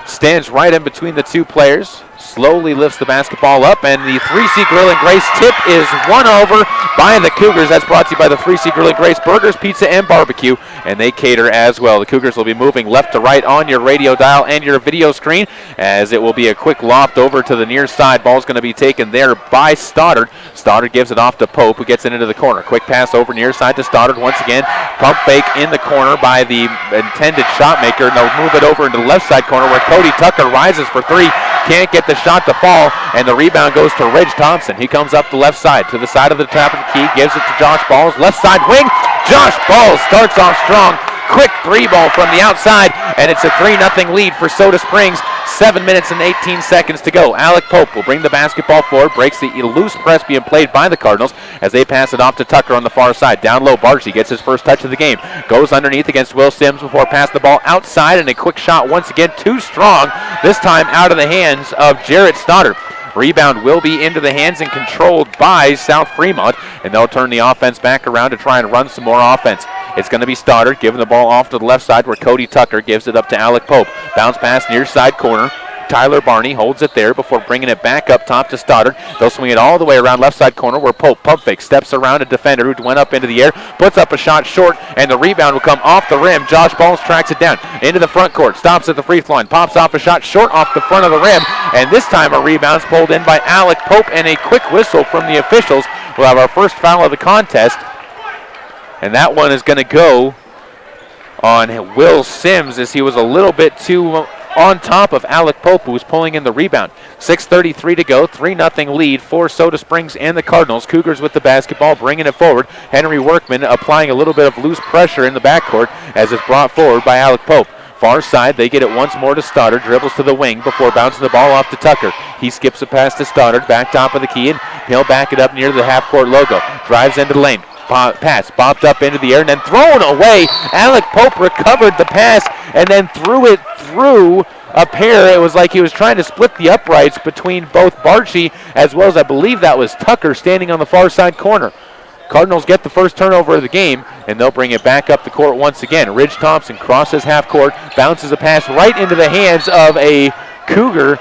Speaker 2: stands right in between the two players. Slowly lifts the basketball up, and the 3C Grill and Grace tip is won over by the Cougars. That's brought to you by the 3C Grill and Grace Burgers, Pizza, and Barbecue, and they cater as well. The Cougars will be moving left to right on your radio dial and your video screen, as it will be a quick loft over to the near side. Ball's going to be taken there by Stoddard. Stoddard gives it off to Pope, who gets it into the corner. Quick pass over near side to Stoddard once again. Pump fake in the corner by the intended shot maker, and they'll move it over into the left side corner where Cody Tucker rises for three. Can't get the shot to fall, and the rebound goes to Ridge Thompson. He comes up the left side to the side of the top of the key, gives it to Josh Balls, left side wing. Josh Balls starts off strong. Quick three ball from the outside, and it's a 3-0 lead for Soda Springs. 7 minutes and 18 seconds to go. Alec Pope will bring the basketball forward, breaks the loose press being played by the Cardinals as they pass it off to Tucker on the far side. Down low, Barchi gets his first touch of the game. Goes underneath against Will Sims before passing the ball outside, and a quick shot once again too strong, this time out of the hands of Jarrett Stoddard. Rebound will be into the hands and controlled by South Fremont, and they'll turn the offense back around to try and run some more offense. It's going to be Stoddard giving the ball off to the left side where Cody Tucker gives it up to Alec Pope. Bounce pass near side corner. Tyler Barney holds it there before bringing it back up top to Stoddard. They'll swing it all the way around left side corner where Pope pump fake steps around a defender who went up into the air, puts up a shot short, and the rebound will come off the rim. Josh Balls tracks it down into the front court, stops at the free throw line, pops off a shot short off the front of the rim, and this time a rebound's pulled in by Alec Pope, and a quick whistle from the officials. We'll have our first foul of the contest, and that one is going to go on Will Sims as he was a little bit too on top of Alec Pope, who was pulling in the rebound. 6:33 to go, 3-0 lead for Soda Springs and the Cardinals. Cougars with the basketball, bringing it forward. Henry Workman applying a little bit of loose pressure in the backcourt as it's brought forward by Alec Pope. Far side, they get it once more to Stoddard, dribbles to the wing before bouncing the ball off to Tucker. He skips a pass to Stoddard, back top of the key, and he'll back it up near the half-court logo. Drives into the lane. Pass bopped up into the air and then thrown away. Alec Pope recovered the pass and then threw it through a pair. It was like he was trying to split the uprights between both Barchi as well as I believe that was Tucker standing on the far side corner. Cardinals get the first turnover of the game, and they'll bring it back up the court once again. Ridge Thompson crosses half court, bounces a pass right into the hands of a Cougar.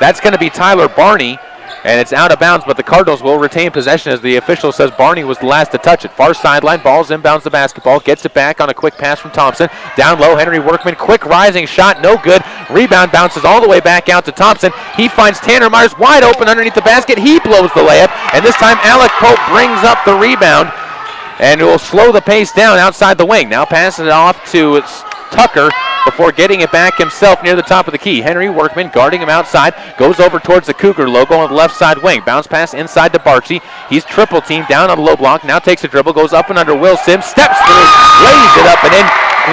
Speaker 2: That's going to be Tyler Barney. And it's out of bounds, but the Cardinals will retain possession as the official says Barney was the last to touch it. Far sideline, Balls inbounds the basketball, gets it back on a quick pass from Thompson. Down low, Henry Workman, quick rising shot, no good. Rebound bounces all the way back out to Thompson. He finds Tanner Myers wide open underneath the basket. He blows the layup, and this time Alec Pope brings up the rebound, and it will slow the pace down outside the wing. Now passes it off to Tucker before getting it back himself near the top of the key. Henry Workman guarding him outside, goes over towards the Cougar logo on the left side wing. Bounce pass inside to Barchi. He's triple teamed down on the low block, now takes a dribble, goes up and under Will Sims, steps through, lays it up and in.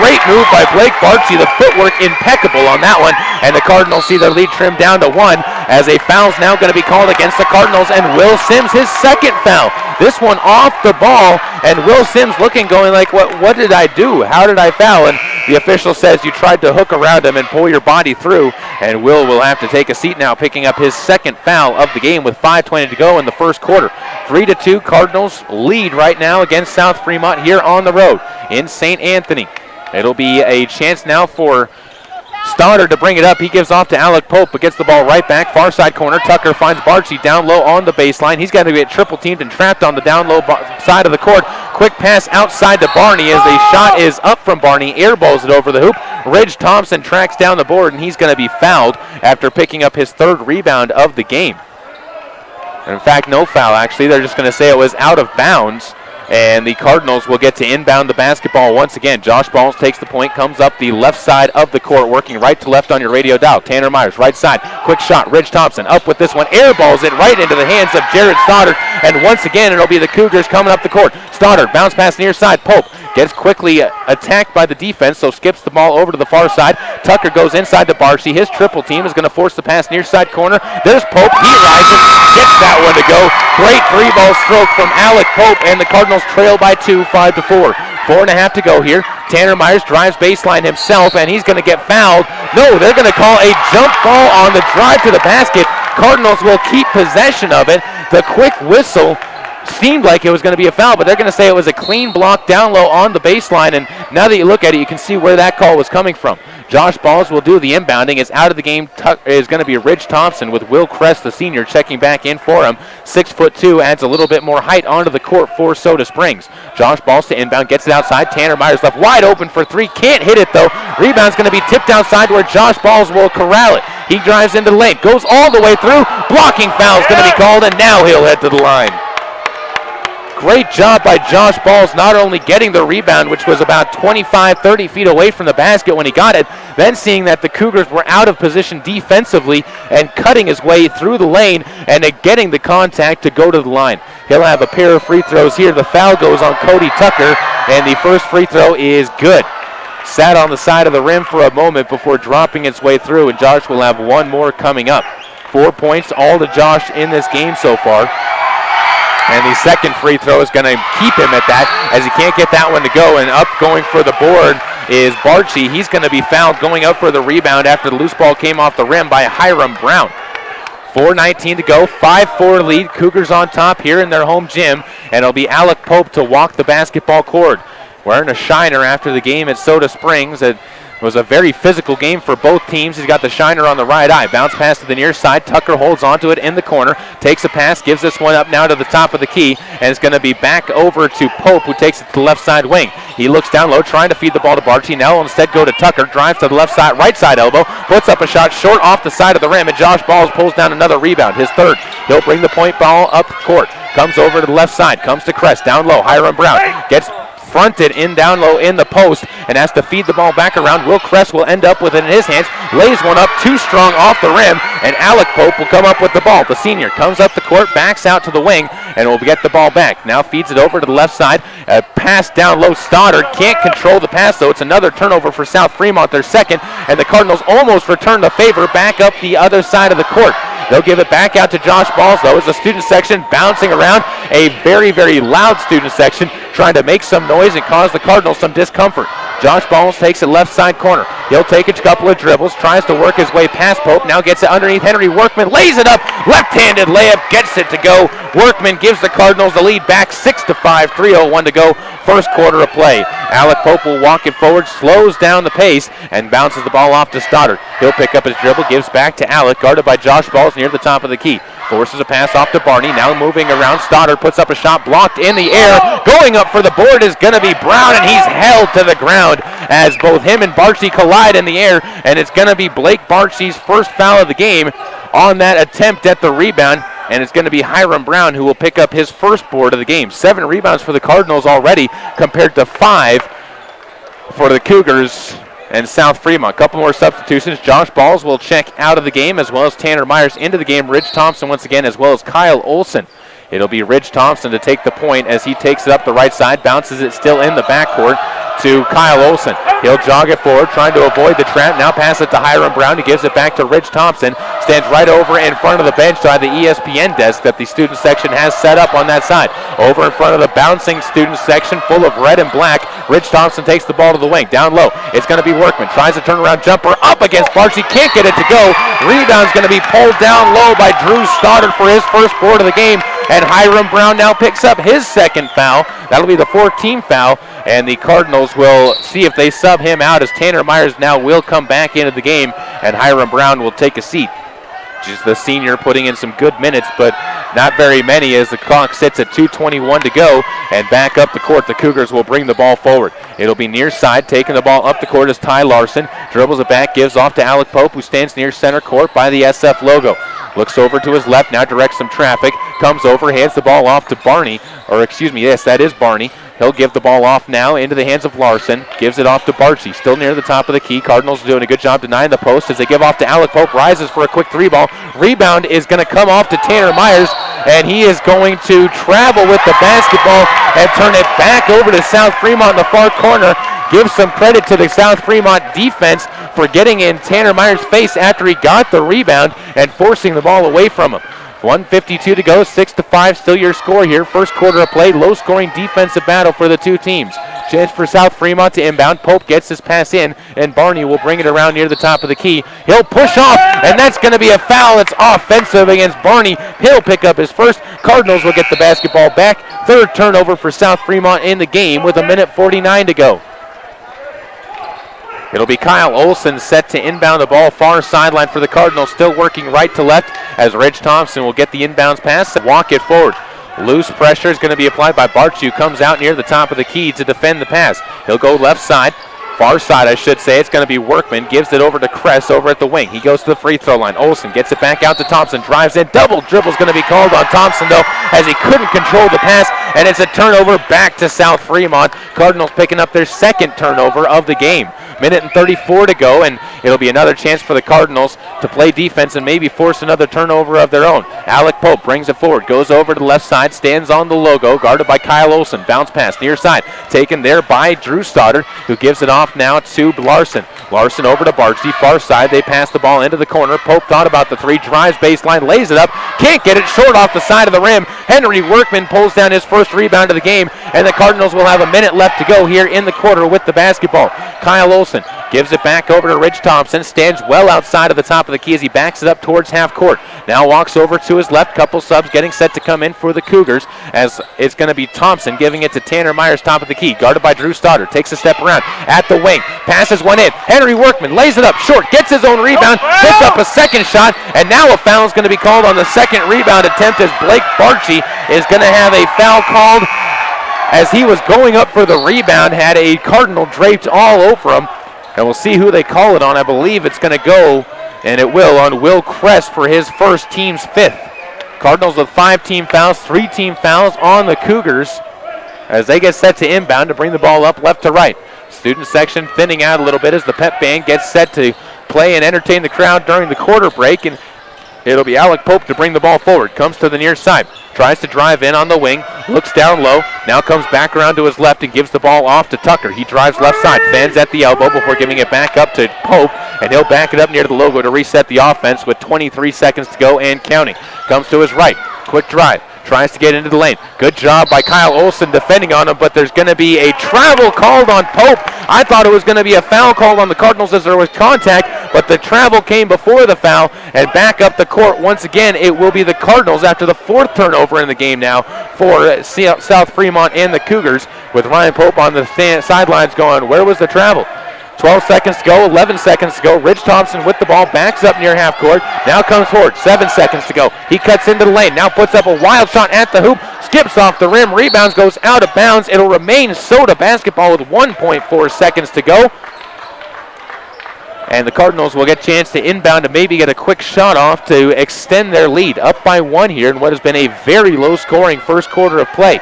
Speaker 2: Great move by Blake Barchi. The footwork impeccable on that one, and the Cardinals see their lead trimmed down to 1 as a foul's now going to be called against the Cardinals, and Will Sims, his second foul. This one off the ball, and Will Sims looking, going like, what did I do? How did I foul? And the official says you tried to hook around him and pull your body through, and Will have to take a seat now, picking up his second foul of the game with 5:20 to go in the first quarter. 3-2 Cardinals lead right now against South Fremont here on the road in St. Anthony. It'll be a chance now for Stoddard to bring it up. He gives off to Alec Pope, but gets the ball right back. Far side corner. Tucker finds Barchi down low on the baseline. He's got to get triple teamed and trapped on the down low side of the court. Quick pass outside to Barney as the shot is up from Barney. Airballs it over the hoop. Ridge Thompson tracks down the board, and he's going to be fouled after picking up his third rebound of the game. In fact, no foul, actually. They're just going to say it was out of bounds. And the Cardinals will get to inbound the basketball once again. Josh Balls takes the point, comes up the left side of the court, working right to left on your radio dial. Tanner Myers, right side, quick shot. Ridge Thompson up with this one, airballs it right into the hands of Jared Stoddard. And once again, it'll be the Cougars coming up the court. Stoddard, bounce pass near side. Pope gets quickly attacked by the defense, so skips the ball over to the far side. Tucker goes inside to Barcy. His triple team is going to force the pass near side corner. There's Pope. He rises, gets that one to go. Great three-ball stroke from Alec Pope, and the Cardinals trail by 2, 5-4. 4.5 to go here. Tanner Myers drives baseline himself, and he's going to get fouled. No, they're going to call a jump ball on the drive to the basket. Cardinals will keep possession of it. The quick whistle seemed like it was going to be a foul, but they're going to say it was a clean block down low on the baseline, and now that you look at it, you can see where that call was coming from. Josh Balls will do the inbounding. It's out of the game. Is going to be Ridge Thompson with Will Crest, the senior, checking back in for him. 6'2", adds a little bit more height onto the court for Soda Springs. Josh Balls to inbound, gets it outside. Tanner Myers left wide open for three. Can't hit it, though. Rebound's going to be tipped outside where Josh Balls will corral it. He drives into the lane, goes all the way through. Blocking foul's going to be called, and now he'll head to the line. Great job by Josh Balls, not only getting the rebound, which was about 25, 30 feet away from the basket when he got it, then seeing that the Cougars were out of position defensively and cutting his way through the lane and getting the contact to go to the line. He'll have a pair of free throws here. The foul goes on Cody Tucker, and the first free throw is good. Sat on the side of the rim for a moment before dropping its way through, and Josh will have one more coming up. 4 points all to Josh in this game so far. And the second free throw is going to keep him at that, as he can't get that one to go. And up going for the board is Barchi. He's going to be fouled going up for the rebound after the loose ball came off the rim by Hiram Brown. 4:19 to go, 5-4 lead. Cougars on top here in their home gym. And it'll be Alec Pope to walk the basketball court. Wearing a shiner after the game at Soda Springs. It was a very physical game for both teams. He's got the shiner on the right eye. Bounce pass to the near side. Tucker holds onto it in the corner. Takes a pass, gives this one up now to the top of the key. And it's going to be back over to Pope, who takes it to the left side wing. He looks down low, trying to feed the ball to Barchi. Now will instead go to Tucker. Drives to the left side, right side elbow. Puts up a shot short off the side of the rim. And Josh Balls pulls down another rebound, his third. He'll bring the point ball up court. Comes over to the left side. Comes to Crest. Down low. Hiram Brown gets fronted in down low in the post and has to feed the ball back around. Will Crest will end up with it in his hands. Lays one up too strong off the rim, and Alec Pope will come up with the ball. The senior comes up the court, backs out to the wing, and will get the ball back. Now feeds it over to the left side. A pass down low. Stoddard can't control the pass, though. It's another turnover for South Fremont, their second, and the Cardinals almost return the favor back up the other side of the court. They'll give it back out to Josh Balls, though, as the student section bouncing around. A very, very loud student section trying to make some noise and cause the Cardinals some discomfort. Josh Balls takes it left side corner. He'll take a couple of dribbles, tries to work his way past Pope, now gets it underneath Henry Workman, lays it up, left-handed layup, gets it to go. Workman gives the Cardinals the lead back 6-5, 3:01 to go, first quarter of play. Alec Pope will walk it forward, slows down the pace, and bounces the ball off to Stoddard. He'll pick up his dribble, gives back to Alec, guarded by Josh Balls near the top of the key. Forces a pass off to Barney, now moving around. Stoddard puts up a shot, blocked in the air. Going up for the board is going to be Brown, and he's held to the ground as both him and Barchi collide in the air, and it's going to be Blake Barchi's first foul of the game on that attempt at the rebound, and it's going to be Hiram Brown who will pick up his first board of the game. 7 rebounds for the Cardinals already compared to 5 for the Cougars and South Fremont. A couple more substitutions. Josh Balls will check out of the game, as well as Tanner Myers into the game. Ridge Thompson once again, as well as Kyle Olson. It'll be Ridge Thompson to take the point as he takes it up the right side, bounces it still in the backcourt to Kyle Olson. He'll jog it forward, trying to avoid the trap. Now pass it to Hiram Brown. He gives it back to Rich Thompson. Stands right over in front of the bench by the ESPN desk that the student section has set up on that side. Over in front of the bouncing student section full of red and black. Rich Thompson takes the ball to the wing. Down low. It's going to be Workman. Tries a turnaround jumper up against Barchi. Can't get it to go. Rebound's going to be pulled down low by Drew Stoddard for his first board of the game. And Hiram Brown now picks up his second foul. That'll be the 14th foul. And the Cardinals will see if they sub him out, as Tanner Myers now will come back into the game. And Hiram Brown will take a seat. Just the senior putting in some good minutes, but not very many, as the clock sits at 2:21 to go. And back up the court, the Cougars will bring the ball forward. It'll be near side. Taking the ball up the court is Ty Larson. Dribbles it back, gives off to Alec Pope, who stands near center court by the SF logo. Looks over to his left, now directs some traffic. Comes over, hands the ball off to Barney. Or excuse me, yes, that is Barney. He'll give the ball off now into the hands of Larson. Gives it off to Barchi. Still near the top of the key. Cardinals doing a good job denying the post as they give off to Alec Pope. Rises for a quick three ball. Rebound is going to come off to Tanner Myers, and he is going to travel with the basketball and turn it back over to South Fremont in the far corner. Give some credit to the South Fremont defense for getting in Tanner Myers' face after he got the rebound and forcing the ball away from him. 1:52 to go, 6-5, still your score here. First quarter of play, low-scoring defensive battle for the two teams. Chance for South Fremont to inbound. Pope gets his pass in, and Barney will bring it around near the top of the key. He'll push off, and that's going to be a foul. It's offensive against Barney. He'll pick up his first. Cardinals will get the basketball back. Third turnover for South Fremont in the game with 1:49 to go. It'll be Kyle Olson set to inbound the ball far sideline for the Cardinals, still working right to left as Rich Thompson will get the inbounds pass and walk it forward. Loose pressure is going to be applied by Barchi, who comes out near the top of the key to defend the pass. He'll go left side. Far side, I should say. It's going to be Workman. Gives it over to Kress over at the wing. He goes to the free throw line. Olson gets it back out to Thompson. Drives in. Double dribble is going to be called on Thompson, though, as he couldn't control the pass. And it's a turnover back to South Fremont. Cardinals picking up their second turnover of the game. 1:34 to go, and it'll be another chance for the Cardinals to play defense and maybe force another turnover of their own. Alec Pope brings it forward. Goes over to the left side. Stands on the logo. Guarded by Kyle Olson. Bounce pass near side. Taken there by Drew Stoddard, who gives it off now to Larson. Larson over to Barchi, far side. They pass the ball into the corner. Pope thought about the three, drives baseline, lays it up. Can't get it, short off the side of the rim. Henry Workman pulls down his first rebound of the game, and the Cardinals will have a minute left to go here in the quarter with the basketball. Kyle Olson gives it back over to Rich Thompson. Stands well outside of the top of the key as he backs it up towards half court. Now walks over to his left. Couple subs getting set to come in for the Cougars, as it's going to be Thompson giving it to Tanner Myers, top of the key. Guarded by Drew Stoddard. Takes a step around at the wing. Passes one in. Henry Workman lays it up short. Gets his own rebound. Picks up a second shot. And now a foul is going to be called on the second rebound attempt, as Blake Barchi is going to have a foul called as he was going up for the rebound. Had a Cardinal draped all over him. And we'll see who they call it on. I believe it's going to go, and it will, on Will Kress for his first, team's fifth. Cardinals with 5 team fouls, 3 team fouls on the Cougars as they get set to inbound to bring the ball up left to right. Student section thinning out a little bit as the pep band gets set to play and entertain the crowd during the quarter break. And it'll be Alec Pope to bring the ball forward. Comes to the near side. Tries to drive in on the wing. Looks down low. Now comes back around to his left and gives the ball off to Tucker. He drives left side. Fans at the elbow before giving it back up to Pope. And he'll back it up near the logo to reset the offense with 23 seconds to go and counting. Comes to his right. Quick drive. Tries to get into the lane. Good job by Kyle Olson defending on him, but there's going to be a travel called on Pope. I thought it was going to be a foul called on the Cardinals as there was contact, but the travel came before the foul, and back up the court once again. It will be the Cardinals after the 4th turnover in the game now for South Fremont and the Cougars, with Ryan Pope on the sidelines going, where was the travel? 12 seconds to go, 11 seconds to go. Rich Thompson with the ball, backs up near half court. Now comes forward, 7 seconds to go. He cuts into the lane, now puts up a wild shot at the hoop, skips off the rim, rebounds, goes out of bounds. It'll remain Soda basketball with 1.4 seconds to go. And the Cardinals will get a chance to inbound and maybe get a quick shot off to extend their lead. Up by 1 here in what has been a very low-scoring first quarter of play.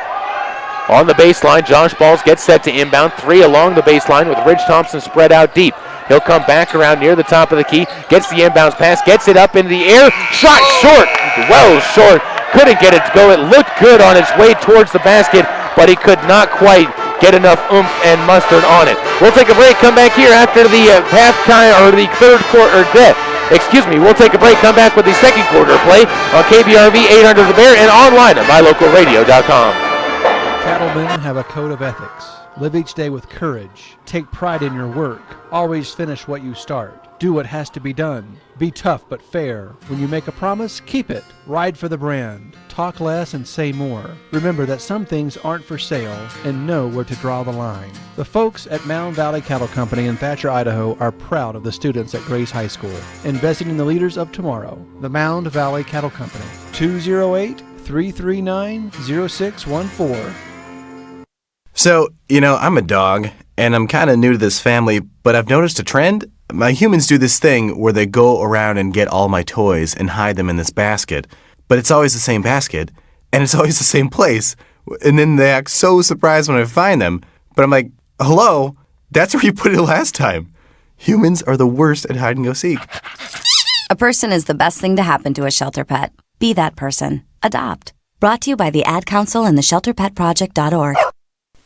Speaker 2: On the baseline, Josh Balls gets set to inbound. 3 along the baseline with Rich Thompson spread out deep. He'll come back around near the top of the key, gets the inbounds pass, gets it up into the air. Shot short, well short. Couldn't get it to go. It looked good on its way towards the basket, but he could not quite get enough oomph and mustard on it. We'll take a break, come back here after the halftime or the third quarter. We'll take a break, come back with the second quarter play on KBRV 800 The Bear and online at mylocalradio.com.
Speaker 3: Cattlemen have a code of ethics. Live each day with courage. Take pride in your work. Always finish what you start. Do what has to be done. Be tough but fair. When you make a promise, keep it. Ride for the brand. Talk less and say more. Remember that some things aren't for sale and know where to draw the line. The folks at Mound Valley Cattle Company in Thatcher, Idaho are proud of the students at Grace High School, investing in the leaders of tomorrow. The Mound Valley Cattle Company, 208-339-0614.
Speaker 7: So, I'm a dog, and I'm kind of new to this family, but I've noticed a trend. My humans do this thing where they go around and get all my toys and hide them in this basket, but it's always the same basket, and it's always the same place, and then they act so surprised when I find them, but I'm like, hello, that's where you put it last time. Humans are the worst at hide and go seek.
Speaker 10: A person is the best thing to happen to a shelter pet. Be that person. Adopt. Brought to you by the Ad Council and the ShelterPetProject.org.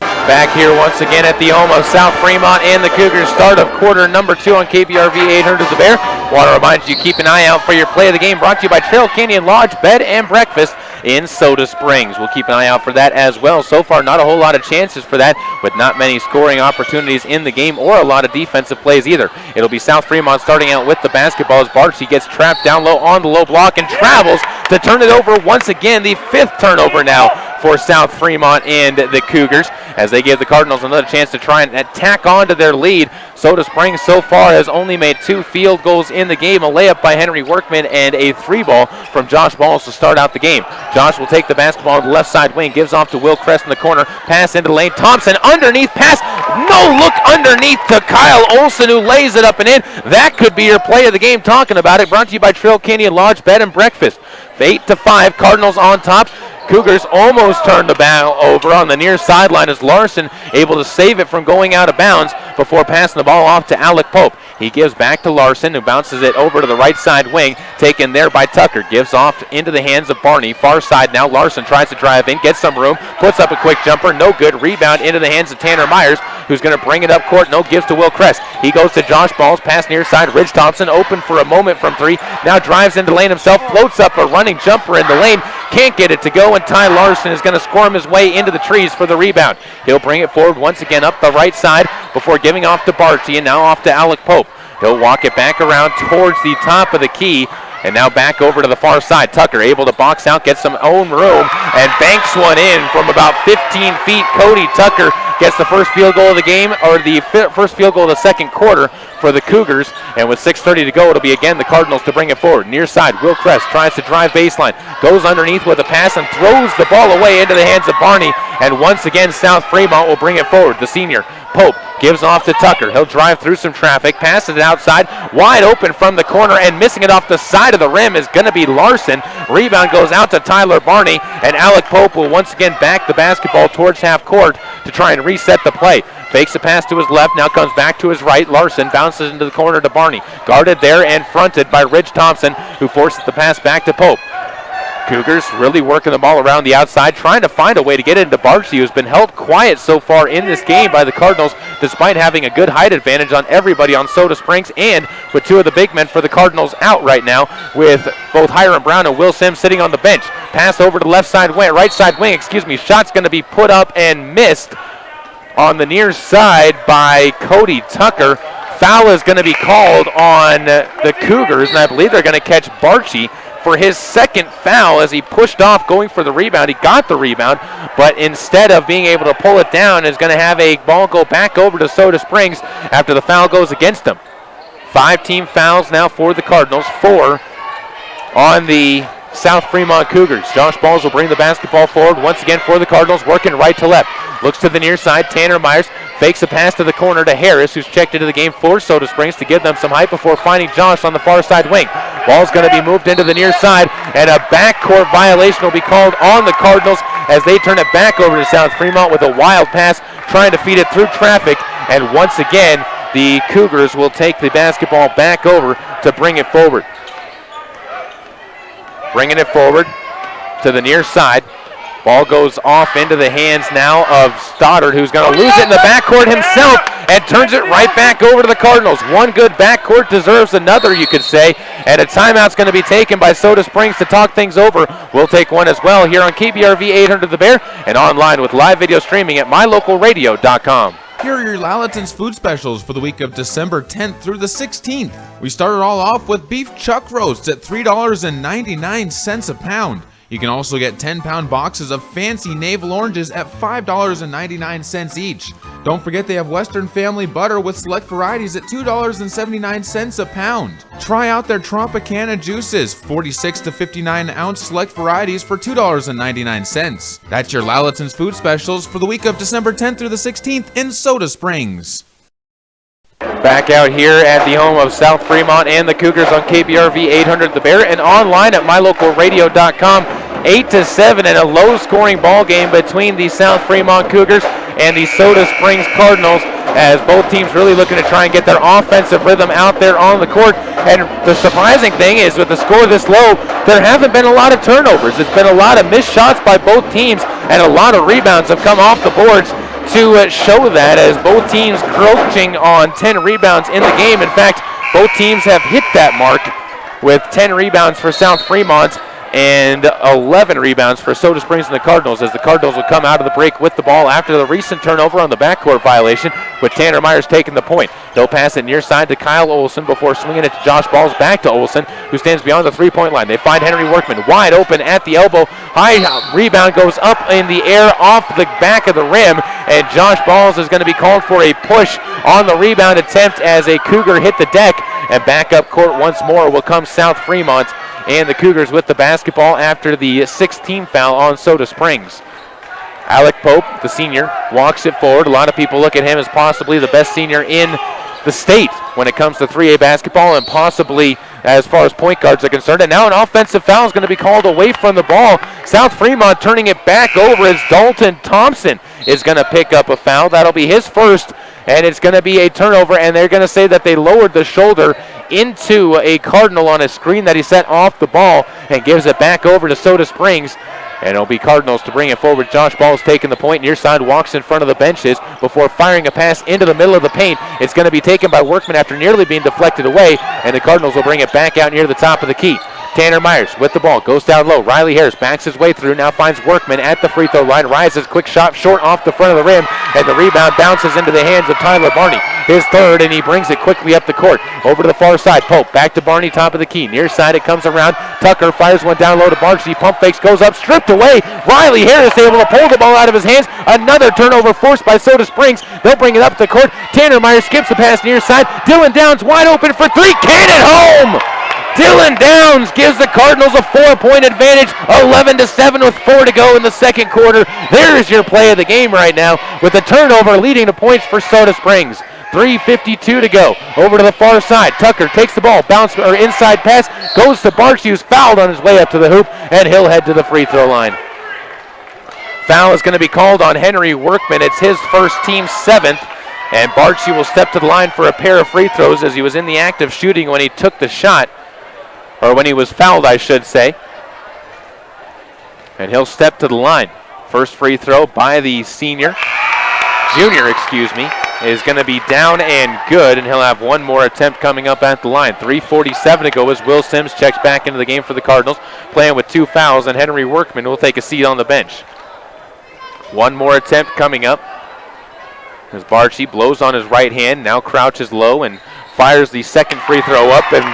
Speaker 2: Back here once again at the home of South Fremont and the Cougars. Start of quarter number 2 on KBRV 800 The Bear. Want to remind you, keep an eye out for your play of the game, brought to you by Trail Canyon Lodge Bed and Breakfast in Soda Springs. We'll keep an eye out for that as well. So far, not a whole lot of chances for that, with not many scoring opportunities in the game or a lot of defensive plays either. It'll be South Fremont starting out with the basketball as Barchi gets trapped down low on the low block and travels to turn it over once again. The 5th turnover now for South Fremont and the Cougars, as they give the Cardinals another chance to try and tack on to their lead. Soda Springs so far has only made 2 field goals in the game, a layup by Henry Workman and a 3-ball from Josh Balls to start out the game. Josh will take the basketball on the left side wing, gives off to Will Crest in the corner, pass into the lane. Thompson underneath, pass, no look underneath to Kyle Olson, who lays it up and in. That could be your play of the game. Talking about it, brought to you by Trail Canyon Lodge Bed and Breakfast. 8-5, Cardinals on top. Cougars almost turned the ball over on the near sideline as Larson able to save it from going out of bounds before passing the ball off to Alec Pope. He gives back to Larson, who bounces it over to the right side wing, taken there by Tucker. Gives off into the hands of Barney. Far side now, Larson tries to drive in, gets some room, puts up a quick jumper, no good. Rebound into the hands of Tanner Myers, who's going to bring it up court. No, gives to Will Crest. He goes to Josh Balls, pass near side. Ridge Thompson open for a moment from 3. Now drives into lane himself, floats up a running jumper in the lane. Can't get it to go, and Ty Larson is going to squirm his way into the trees for the rebound. He'll bring it forward once again up the right side before giving off to Barchi, and now off to Alec Pope. He'll walk it back around towards the top of the key, and now back over to the far side. Tucker able to box out, get some own room, and banks one in from about 15 feet. Cody Tucker gets the first field goal of the game, or the first field goal of the second quarter for the Cougars. And with 6:30 to go, it'll be again the Cardinals to bring it forward. Near side, Will Crest tries to drive baseline, goes underneath with a pass and throws the ball away into the hands of Barney. And once again, South Fremont will bring it forward. The senior, Pope, gives off to Tucker. He'll drive through some traffic, passes it outside, wide open from the corner, and missing it off the side of the rim is going to be Larson. Rebound goes out to Tyler Barney, and Alec Pope will once again back the basketball towards half court to try and reset the play. Fakes a pass to his left, now comes back to his right. Larson bounces into the corner to Barney. Guarded there and fronted by Ridge Thompson, who forces the pass back to Pope. Cougars really working the ball around the outside, trying to find a way to get into Barchi, who's been held quiet so far in this game by the Cardinals, despite having a good height advantage on everybody on Soda Springs, and with 2 of the big men for the Cardinals out right now, with both Hiram Brown and Will Sims sitting on the bench. Pass over to right side wing, shot's going to be put up and missed on the near side by Cody Tucker. Foul is going to be called on the Cougars, and I believe they're going to catch Barchi for his second foul as he pushed off going for the rebound. He got the rebound, but instead of being able to pull it down, is going to have a ball go back over to Soda Springs after the foul goes against him. 5 team fouls now for the Cardinals, 4 on the South Fremont Cougars. Josh Balls will bring the basketball forward once again for the Cardinals, working right to left. Looks to the near side, Tanner Myers fakes a pass to the corner to Harris, who's checked into the game for Soda Springs to give them some height before finding Josh on the far side wing. Ball's going to be moved into the near side, and a backcourt violation will be called on the Cardinals as they turn it back over to South Fremont with a wild pass, trying to feed it through traffic. And once again, the Cougars will take the basketball back over to bring it forward. Bringing it forward to the near side. Ball goes off into the hands now of Stoddard, who's going to lose it in the backcourt himself and turns it right back over to the Cardinals. One good backcourt deserves another, you could say, and a timeout's going to be taken by Soda Springs to talk things over. We'll take one as well here on KBRV 800 The Bear and online with live video streaming at mylocalradio.com.
Speaker 11: Here are your Lalaton's food specials for the week of December 10th through the 16th. We started all off with beef chuck roasts at $3.99 a pound. You can also get 10-pound boxes of fancy navel oranges at $5.99 each. Don't forget they have Western Family butter with select varieties at $2.79 a pound. Try out their Tropicana juices, 46 to 59 ounce select varieties for $2.99. That's your Lalaton's food specials for the week of December 10th through the 16th in Soda Springs.
Speaker 2: Back out here at the home of South Fremont and the Cougars on KBRV 800 The Bear and online at mylocalradio.com. 8-7 and a low-scoring ball game between the South Fremont Cougars and the Soda Springs Cardinals, as both teams really looking to try and get their offensive rhythm out there on the court. And the surprising thing is, with the score this low, there haven't been a lot of turnovers. It's been a lot of missed shots by both teams, and a lot of rebounds have come off the boards to show that, as both teams crouching on 10 rebounds in the game. In fact, both teams have hit that mark with 10 rebounds for South Fremont and 11 rebounds for Soda Springs and the Cardinals, as the Cardinals will come out of the break with the ball after the recent turnover on the backcourt violation, with Tanner Myers taking the point. He'll pass it near side to Kyle Olson before swinging it to Josh Balls back to Olson, who stands beyond the three-point line. They find Henry Workman wide open at the elbow. High rebound goes up in the air off the back of the rim, and Josh Balls is going to be called for a push on the rebound attempt as a Cougar hit the deck, and back up court once more will come South Fremont, and the Cougars with the basketball after the 16th foul on Soda Springs. Alec Pope, the senior, walks it forward. A lot of people look at him as possibly the best senior in the state when it comes to 3A basketball, and possibly as far as point guards are concerned. And now an offensive foul is going to be called away from the ball. South Fremont turning it back over as Dalton Thompson is going to pick up a foul. That'll be his first, and it's going to be a turnover, and they're going to say that they lowered the shoulder into a Cardinal on a screen that he set off the ball, and gives it back over to Soda Springs. And it'll be Cardinals to bring it forward. Josh Ball's taking the point near side, walks in front of the benches before firing a pass into the middle of the paint. It's going to be taken by Workman after nearly being deflected away, and the Cardinals will bring it back out near the top of the key. Tanner Myers with the ball, goes down low. Riley Harris backs his way through, now finds Workman at the free throw line, rises, quick shot short off the front of the rim, and the rebound bounces into the hands of Tyler Barney. His third, and he brings it quickly up the court. Over to the far side, Pope back to Barney, top of the key. Near side, it comes around. Tucker fires one down low to Barnes. He pump fakes, goes up, stripped away. Riley Harris able to pull the ball out of his hands. Another turnover forced by Soda Springs. They'll bring it up the court. Tanner Myers skips the pass near side. Dylan Downs wide open for three. Cannon home! Dylan Downs gives the Cardinals a 4-point advantage, 11-7 with 4 to go in the second quarter. There's your play of the game right now, with the turnover leading to points for Soda Springs. 3:52 to go. Over to the far side. Tucker takes the ball, bounce or inside pass, goes to Barchi, who's fouled on his way up to the hoop, and he'll head to the free throw line. Foul is going to be called on Henry Workman. It's his first, team 7th, and Barchi will step to the line for a pair of free throws, as he was in the act of shooting when he took the shot, or when he was fouled, I should say. And he'll step to the line. First free throw by the junior, is going to be down and good, and he'll have one more attempt coming up at the line. 3:47 to go as Will Sims checks back into the game for the Cardinals, playing with 2 fouls, and Henry Workman will take a seat on the bench. One more attempt coming up as Barchi blows on his right hand, now crouches low and fires the second free throw up and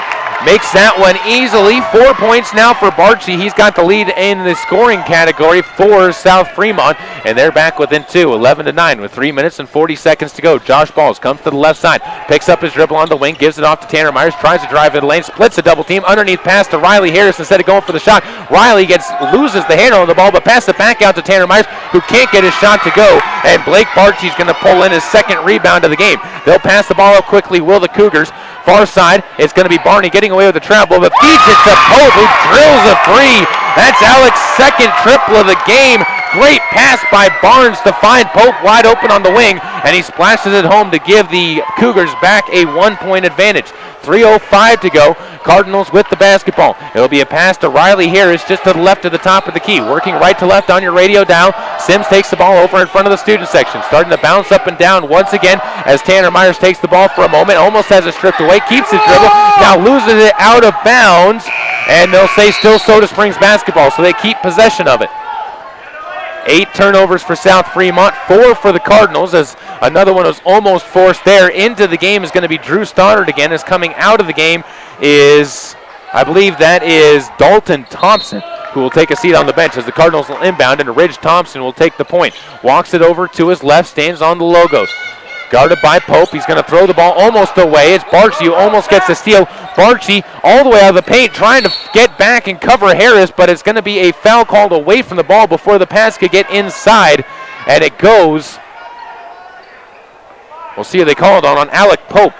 Speaker 2: makes that one easily. 4 points now for Barchi. He's got the lead in the scoring category for South Fremont, and they're back within 2, 11-9 with 3 minutes and 40 seconds to go. Josh Balls comes to the left side, picks up his dribble on the wing, gives it off to Tanner Myers, tries to drive in the lane, splits a double team, underneath pass to Riley Harris instead of going for the shot. Riley loses the handle on the ball, but passes it back out to Tanner Myers, who can't get his shot to go, and Blake Barchi's going to pull in his second rebound of the game. They'll pass the ball up quickly, will the Cougars. Far side, it's going to be Barney getting away with the travel, but feeds it to Pope, who drills a three. That's Alex's second triple of the game. Great pass by Barnes to find Pope wide open on the wing, and he splashes it home to give the Cougars back a 1-point advantage. 3:05 to go. Cardinals with the basketball. It'll be a pass to Riley Harris just to the left of the top of the key. Working right to left on your radio dial. Sims takes the ball over in front of the student section. Starting to bounce up and down once again as Tanner Myers takes the ball for a moment. Almost has it stripped away. Keeps his dribble. Now loses it out of bounds. And they'll say still Soda Springs basketball, so they keep possession of it. 8 turnovers for South Fremont, 4 for the Cardinals, as another one was almost forced there. Into the game is going to be Drew Stoddard again, as coming out of the game is, I believe that is Dalton Thompson, who will take a seat on the bench as the Cardinals will inbound, and Ridge Thompson will take the point. Walks it over to his left, stands on the logos. Guarded by Pope. He's going to throw the ball almost away. It's Barchi who almost gets a steal. Barchi all the way out of the paint trying to get back and cover Harris, but it's going to be a foul called away from the ball before the pass could get inside, and it goes. We'll see who they call it on Alec Pope.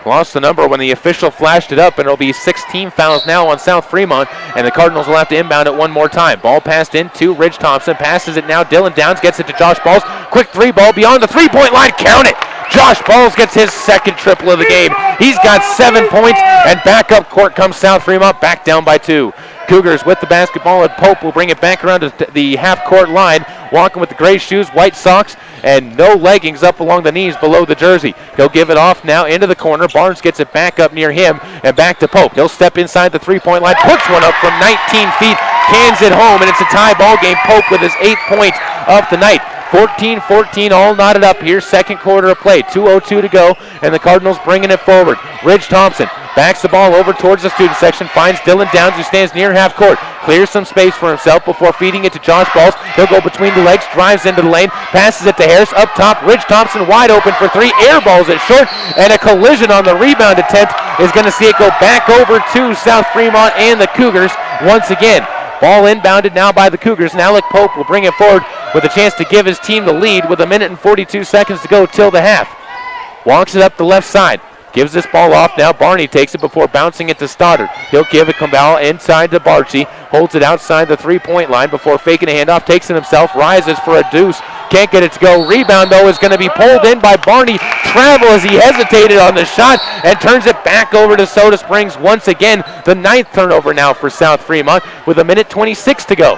Speaker 2: Lost the number when the official flashed it up, and it'll be 16 fouls now on South Fremont, and the Cardinals will have to inbound it one more time. Ball passed in to Ridge Thompson. Passes it now. Dylan Downs gets it to Josh Balls. Quick 3 ball beyond the 3-point line. Count it! Josh Balls gets his second triple of the game. He's got 7 points, and back up court comes South Fremont, back down by 2. Cougars with the basketball, and Pope will bring it back around to the half-court line, walking with the gray shoes, white socks, and no leggings up along the knees below the jersey. He'll give it off now into the corner. Barnes gets it back up near him, and back to Pope. He'll step inside the 3-point line, puts one up from 19 feet, cans it home, and it's a tie ball game. Pope with his 8th point of the night. 14-14, all knotted up here. Second quarter of play. 2:02 to go, and the Cardinals bringing it forward. Ridge Thompson backs the ball over towards the student section, finds Dylan Downs, who stands near half court. Clears some space for himself before feeding it to Josh Balls. He'll go between the legs, drives into the lane, passes it to Harris. Up top, Ridge Thompson wide open for 3. Air balls it short, and a collision on the rebound attempt is going to see it go back over to South Fremont and the Cougars once again. Ball inbounded now by the Cougars, and Alec Pope will bring it forward with a chance to give his team the lead with 1 minute and 42 seconds to go till the half. Walks it up the left side. Gives this ball off now. Barney takes it before bouncing it to Stoddard. He'll give it ball inside to Barchi. Holds it outside the 3-point line before faking a handoff. Takes it himself. Rises for a deuce. Can't get it to go. Rebound, though, is going to be pulled in by Barney. Travel as he hesitated on the shot and turns it back over to Soda Springs once again. The 9th turnover now for South Fremont with 1 minute 26 to go.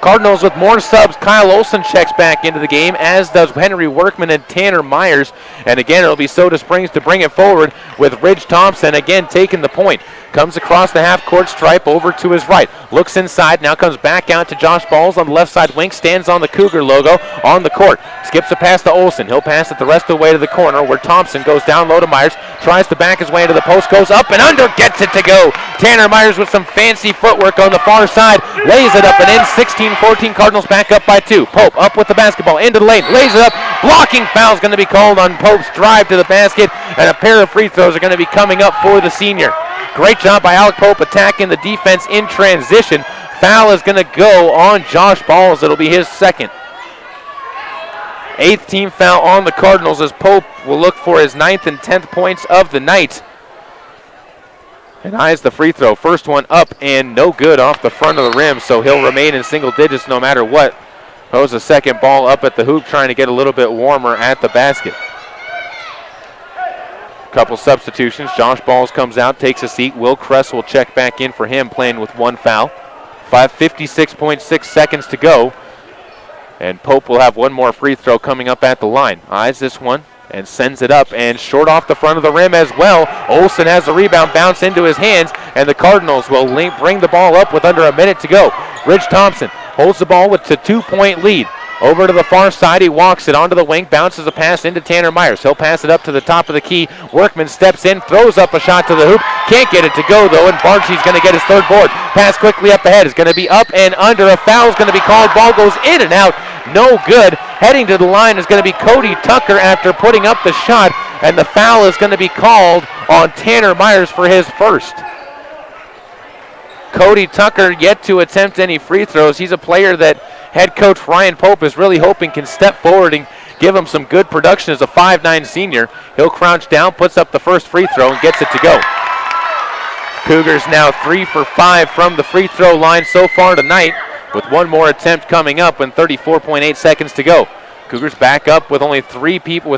Speaker 2: Cardinals with more subs. Kyle Olson checks back into the game, as does Henry Workman and Tanner Myers. And again, it'll be Soda Springs to bring it forward with Ridge Thompson again taking the point. Comes across the half-court stripe over to his right. Looks inside, now comes back out to Josh Balls on the left side wing. Stands on the Cougar logo on the court. Skips a pass to Olson. He'll pass it the rest of the way to the corner where Thompson goes down low to Myers. Tries to back his way into the post. Goes up and under. Gets it to go. Tanner Myers with some fancy footwork on the far side. Lays it up and in. 16-14. Cardinals back up by 2. Pope up with the basketball. Into the lane. Lays it up. Blocking foul is going to be called on Pope's drive to the basket. And a pair of free throws are going to be coming up for the senior. Great job by Alec Pope attacking the defense in transition. Foul is going to go on Josh Balls. It'll be his second. 8th team foul on the Cardinals as Pope will look for his 9th and 10th points of the night. And eyes the free throw. First one up and no good off the front of the rim, so he'll remain in single digits no matter what. Throws a second ball up at the hoop, trying to get a little bit warmer at the basket. Couple substitutions. Josh Balls comes out, takes a seat. Will Kress will check back in for him, playing with 1 foul. 56.6 seconds to go. And Pope will have one more free throw coming up at the line. Eyes this one and sends it up and short off the front of the rim as well. Olsen has the rebound bounce into his hands, and the Cardinals will bring the ball up with under a minute to go. Ridge Thompson holds the ball with a 2-point lead. Over to the far side, he walks it onto the wing, bounces a pass into Tanner Myers. He'll pass it up to the top of the key. Workman steps in, throws up a shot to the hoop. Can't get it to go, though, and Barchi's going to get his 3rd board. Pass quickly up ahead. Is going to be up and under. A foul is going to be called. Ball goes in and out. No good. Heading to the line is going to be Cody Tucker after putting up the shot, and the foul is going to be called on Tanner Myers for his 1st. Cody Tucker yet to attempt any free throws. He's a player that head coach Ryan Pope is really hoping can step forward and give him some good production as a 5'9 senior. He'll crouch down, puts up the first free throw, and gets it to go. Cougars now 3 for 5 from the free throw line so far tonight, with one more attempt coming up and 34.8 seconds to go. Cougars back up with only three people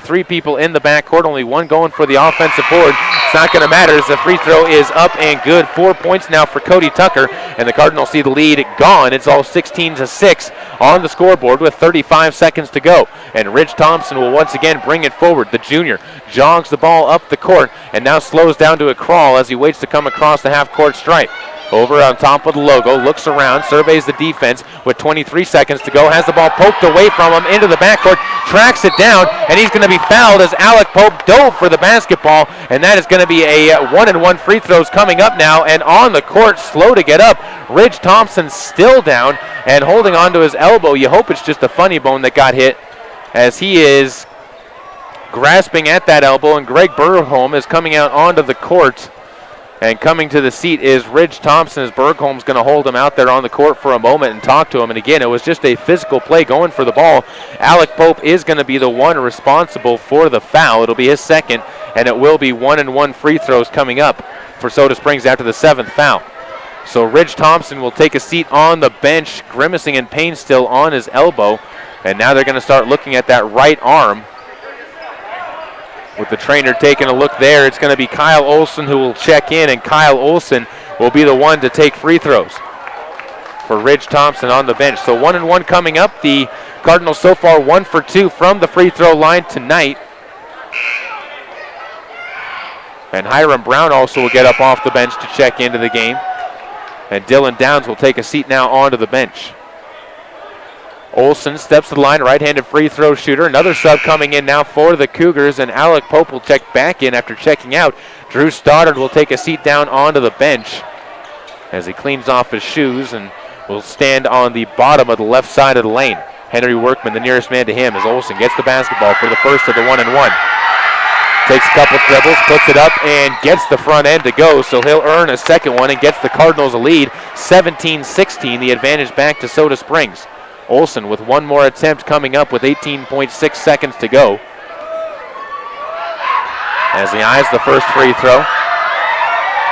Speaker 2: in the backcourt, only one going for the offensive board. It's not going to matter as the free throw is up and good. 4 points now for Cody Tucker, and the Cardinals see the lead gone. It's all 16-6 on the scoreboard with 35 seconds to go. And Ridge Thompson will once again bring it forward. The junior jogs the ball up the court and now slows down to a crawl as he waits to come across the half-court stripe. Over on top of the logo, looks around, surveys the defense with 23 seconds to go, has the ball poked away from him into the backcourt, tracks it down, and he's going to be fouled as Alec Pope dove for the basketball, and that is going to be a 1-and-1 free throws coming up now, and on the court, slow to get up. Ridge Thompson still down and holding on to his elbow. You hope it's just a funny bone that got hit as he is grasping at that elbow, and Greg Bergholm is coming out onto the court. And coming to the seat is Ridge Thompson as Bergholm's going to hold him out there on the court for a moment and talk to him. And again, it was just a physical play going for the ball. Alec Pope is going to be the one responsible for the foul. It'll be his second, and it will be 1-and-1 free throws coming up for Soda Springs after the 7th foul. So Ridge Thompson will take a seat on the bench, grimacing in pain still on his elbow. And now they're going to start looking at that right arm. With the trainer taking a look there, it's going to be Kyle Olson who will check in, and Kyle Olson will be the one to take free throws for Ridge Thompson on the bench. So 1-and-1 coming up. The Cardinals so far 1 for 2 from the free throw line tonight. And Hiram Brown also will get up off the bench to check into the game. And Dylan Downs will take a seat now onto the bench. Olson steps to the line, right-handed free throw shooter. Another sub coming in now for the Cougars, and Alec Pope will check back in after checking out. Drew Stoddard will take a seat down onto the bench as he cleans off his shoes and will stand on the bottom of the left side of the lane. Henry Workman, the nearest man to him, as Olson gets the basketball for the first of the 1-and-1. Takes a couple dribbles, puts it up, and gets the front end to go, so he'll earn a second one and gets the Cardinals a lead, 17-16, the advantage back to Soda Springs. Olson with one more attempt coming up with 18.6 seconds to go. As he eyes the first free throw.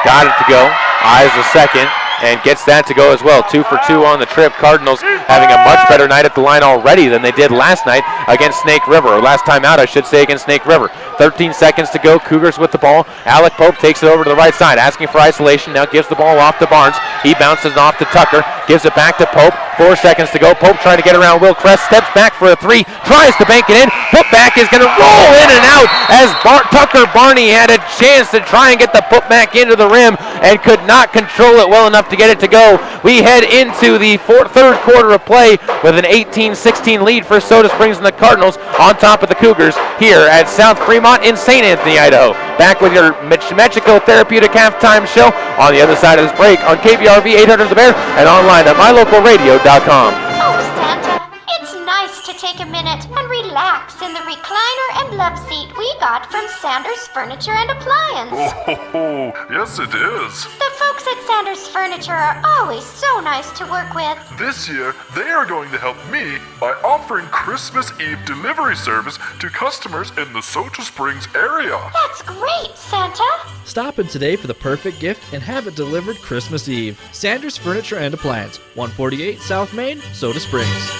Speaker 2: Got it to go. Eyes the second and gets that to go as well. 2 for 2 on the trip. Cardinals having a much better night at the line already than they did last night against Snake River. Or last time out, I should say, against Snake River. 13 seconds to go. Cougars with the ball. Alec Pope takes it over to the right side, asking for isolation. Now gives the ball off to Barnes. He bounces off to Tucker. Gives it back to Pope. 4 seconds to go. Pope trying to get around Will Crest. Steps back for a 3. Tries to bank it in. Putback is going to roll in and out as Tucker Barney had a chance to try and get the putback into the rim and could not control it well enough to get it to go. We head into the third quarter of play with an 18-16 lead for Soda Springs and the Cardinals on top of the Cougars here at South Fremont in St. Anthony, Idaho. Back with your Mexico Therapeutic halftime show on the other side of this break on KBRV 800 The Bear and online at mylocalradio.com.
Speaker 6: Oh, Santa, it's nice to take a minute and relax in the recliner and love seat we got from Sanders Furniture and Appliance.
Speaker 16: Oh, yes it is.
Speaker 6: The folks at Sanders Furniture are always so nice to work with.
Speaker 16: This year, they are going to help me by offering Christmas Eve delivery service to customers in the Soda Springs area.
Speaker 6: That's great, Santa.
Speaker 22: Stop in today for the perfect gift and have it delivered Christmas Eve. Sanders Furniture and Appliance, 148 South Main, Soda Springs.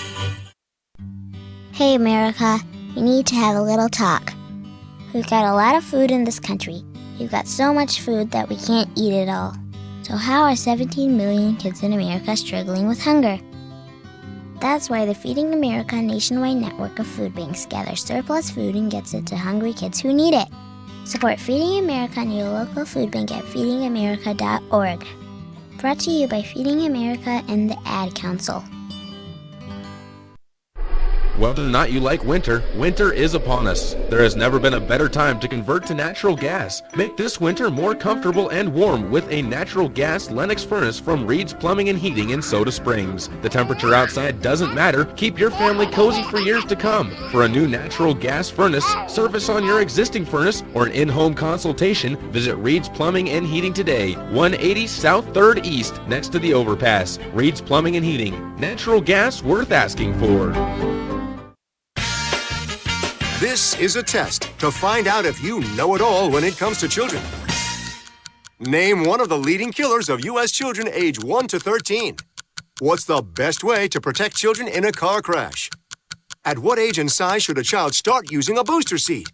Speaker 8: Hey America, we need to have a little talk. We've got a lot of food in this country. We've got so much food that we can't eat it all. So how are 17 million kids in America struggling with hunger? That's why the Feeding America nationwide network of food banks gathers surplus food and gets it to hungry kids who need it. Support Feeding America and your local food bank at feedingamerica.org. Brought to you by Feeding America and the Ad Council.
Speaker 11: Whether or not you like winter, winter is upon us. There has never been a better time to convert to natural gas. Make this winter more comfortable and warm with a natural gas Lennox furnace from Reed's Plumbing and Heating in Soda Springs. The temperature outside doesn't matter. Keep your family cozy for years to come. For a new natural gas furnace, service on your existing furnace, or an in-home consultation, visit Reed's Plumbing and Heating today. 180 South 3rd East, next to the overpass. Reed's Plumbing and Heating. Natural gas worth asking for.
Speaker 13: This is a test to find out if you know it all when it comes to children. Name one of the leading killers of U.S. children age 1 to 13. What's the best way to protect children in a car crash? At what age and size should a child start using a booster seat?